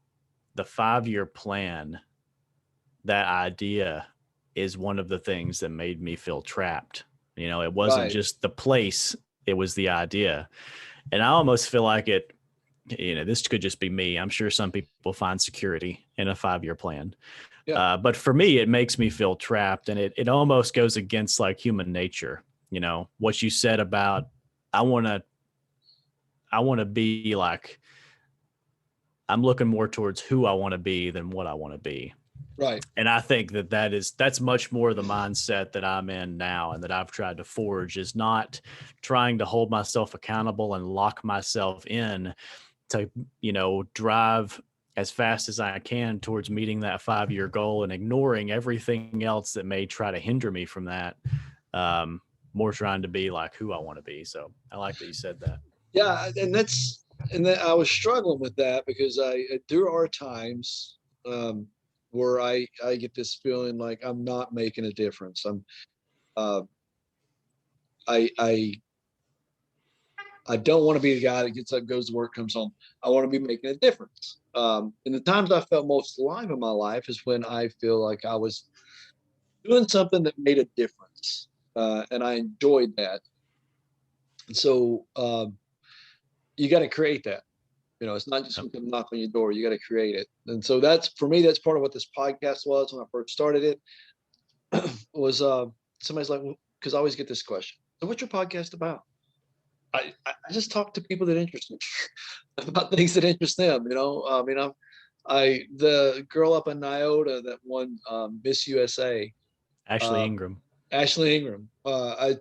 Speaker 2: 5-year plan, that idea is one of the things that made me feel trapped. It wasn't just the place, it was the idea. And I almost feel like this could just be me. I'm sure some people find security in a 5-year plan. Yeah. But for me, it makes me feel trapped, and it almost goes against like human nature. What you said about, I want to be like I'm looking more towards who I want to be than what I want to be.
Speaker 1: Right.
Speaker 2: And I think that's much more the mindset that I'm in now and that I've tried to forge, is not trying to hold myself accountable and lock myself in to, drive as fast as I can towards meeting that 5-year goal and ignoring everything else that may try to hinder me from that. More trying to be like who I want to be. So I like that you said that.
Speaker 1: Yeah. And then I was struggling with that because there are times, where I get this feeling like I'm not making a difference. Uh, I don't want to be the guy that gets up, goes to work, comes home. I want to be making a difference. And the times I felt most alive in my life is when I feel like I was doing something that made a difference, and I enjoyed that. And so you got to create that. It's not just something knock on your door. You got to create it. And so that's, for me, that's part of what this podcast was when I first started it. Was somebody's like, well, because I always get this question. So what's your podcast about? I just talk to people that interest me about things that interest them. I mean, the girl up in Nyota that won Miss USA,
Speaker 2: Ashley Ingram.
Speaker 1: Ashley Ingram. Okay,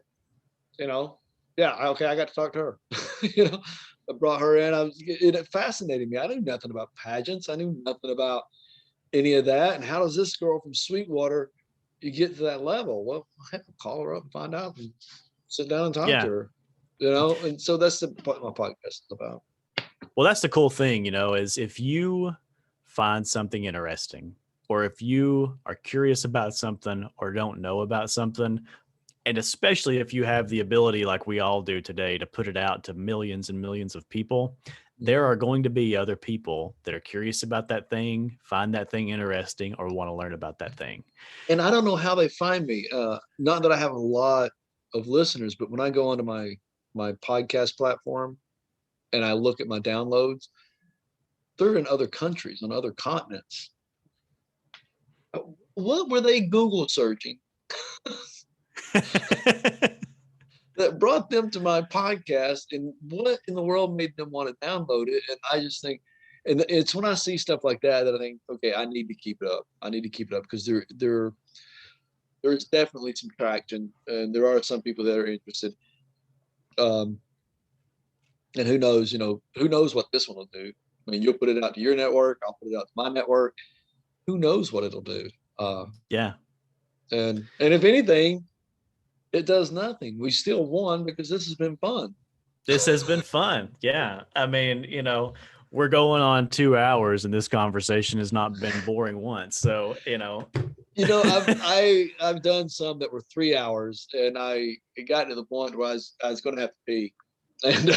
Speaker 1: I got to talk to her. I brought her in. It fascinated me. I knew nothing about pageants. I knew nothing about any of that. And how does this girl from Sweetwater you get to that level? Well, I have to call her up and find out and sit down and talk to her. And so that's what my podcast is about.
Speaker 2: Well, that's the cool thing, is if you find something interesting, or if you are curious about something or don't know about something, and especially if you have the ability, like we all do today, to put it out to millions and millions of people, there are going to be other people that are curious about that thing, find that thing interesting, or want to learn about that thing.
Speaker 1: And I don't know how they find me. Not that I have a lot of listeners, but when I go onto my podcast platform and I look at my downloads, they're in other countries, on other continents. What were they Google searching that brought them to my podcast, and what in the world made them want to download it? And I just think, and it's when I see stuff like that I think, okay, I need to keep it up. I need to keep it up because there's definitely some traction, and there are some people that are interested. And who knows, who knows what this one will do. I mean, you'll put it out to your network, I'll put it out to my network. Who knows what it'll do?
Speaker 2: Yeah.
Speaker 1: And if anything, it does nothing. We still won because this has been fun.
Speaker 2: This has been fun. Yeah. I mean, we're going on 2 hours and this conversation has not been boring once. So,
Speaker 1: I've done some that were 3 hours, and it got to the point where I was going to have to pee. And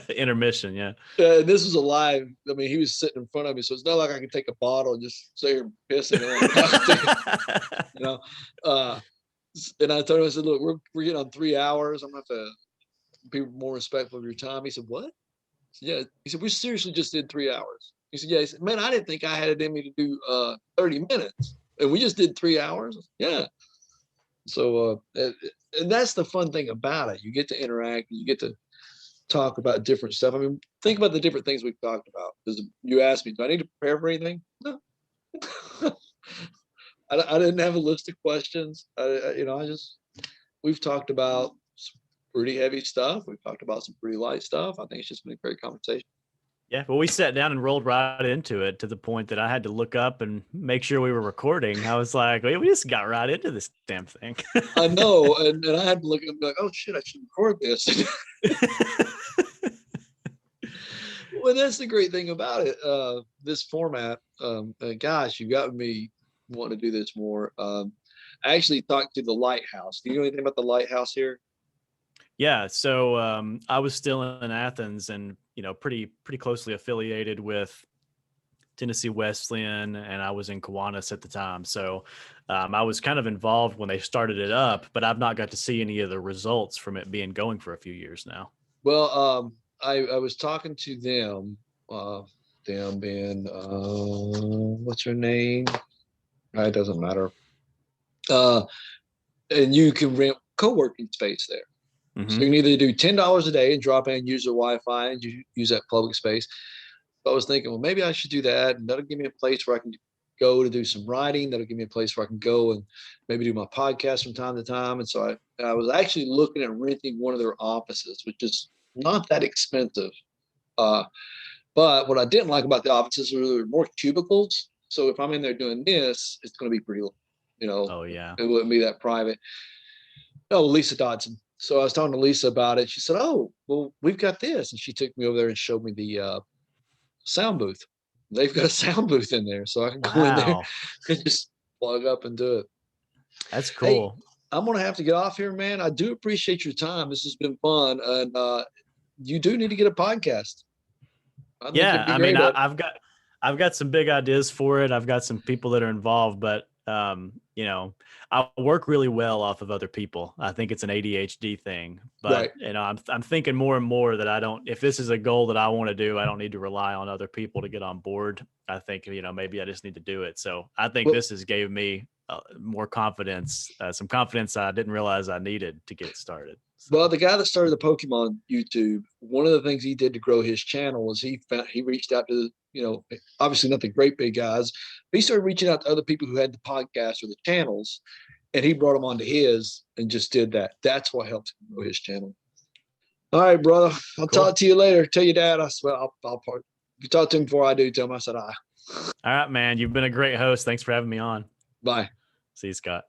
Speaker 2: intermission. Yeah.
Speaker 1: This was a live. I mean, he was sitting in front of me, so it's not like I can take a bottle and just sit here pissing. And I told him, I said, look, we're getting on 3 hours. I'm going to have to be more respectful of your time. He said, what? Said, yeah. He said, we seriously just did 3 hours. He said, yeah. He said, man, I didn't think I had it in me to do 30 minutes. And we just did 3 hours. Yeah. So, and that's the fun thing about it. You get to interact, you get to talk about different stuff. I mean, think about the different things we've talked about. Because you asked me, do I need to prepare for anything? No. I didn't have a list of questions. We've talked about some pretty heavy stuff. We've talked about some pretty light stuff. I think it's just been a great conversation.
Speaker 2: Yeah, well, we sat down and rolled right into it to the point that I had to look up and make sure we were recording. I was like, we just got right into this damn thing.
Speaker 1: I know, and I had to look and be like, oh shit, I should record this. Well, that's the great thing about it. This format, gosh, you got me wanting to do this more. I actually talked to the Lighthouse. Do you know anything about the Lighthouse here?
Speaker 2: Yeah, so I was still in Athens, and pretty closely affiliated with Tennessee Wesleyan, and I was in Kiwanis at the time. So I was kind of involved when they started it up, but I've not got to see any of the results from it being going for a few years now.
Speaker 1: Well, I was talking to them being what's her name? It doesn't matter. And you can rent co-working space there. Mm-hmm. So you can either do $10 a day and drop in and use their Wi-Fi and use that public space, So I was thinking, well, maybe I should do that. And that'll give me a place where I can go to do some writing. That'll give me a place where I can go and maybe do my podcast from time to time. And so I was actually looking at renting one of their offices, which is not that expensive. But what I didn't like about the offices was there were more cubicles. So if I'm in there doing this, it's going to be pretty,
Speaker 2: Oh yeah.
Speaker 1: it wouldn't be that private. Oh, Lisa Dodson. So I was talking to Lisa about it. She said, "Oh, well, we've got this," and she took me over there and showed me the sound booth. They've got a sound booth in there, so I can go in there
Speaker 2: Wow.
Speaker 1: and just plug up and do it.
Speaker 2: That's
Speaker 1: Hey,
Speaker 2: cool.
Speaker 1: I'm gonna have to get off here, man. I do appreciate your time. This has been fun, and you do need to get a podcast. I think
Speaker 2: Yeah.
Speaker 1: it'd be
Speaker 2: I mean,
Speaker 1: great.
Speaker 2: I've got some big ideas for it. I've got some people that are involved, but you know, I work really well off of other people. I think it's an ADHD thing, but
Speaker 1: Right.
Speaker 2: you know, I'm thinking more and more that if this is a goal that I want to do, I don't need to rely on other people to get on board. I think, you know, maybe I just need to do it. So I think
Speaker 1: Well,
Speaker 2: this has gave me more confidence, some confidence I didn't realize I needed to get started.
Speaker 1: Well,
Speaker 2: So,
Speaker 1: the guy that started the Pokemon YouTube, one of the things he did to grow his channel was he reached out to, obviously not the great big guys, but he started reaching out to other people who had the podcast or the channels, and he brought them onto his and just did that. That's what helped him grow his channel. All right, brother. I'll
Speaker 2: cool.
Speaker 1: talk to you later. Tell your dad I swear I'll part. If you talk to him before I do, tell him I said hi.
Speaker 2: All right, man. You've been a great host. Thanks for having me on.
Speaker 1: Bye.
Speaker 2: See you, Scott.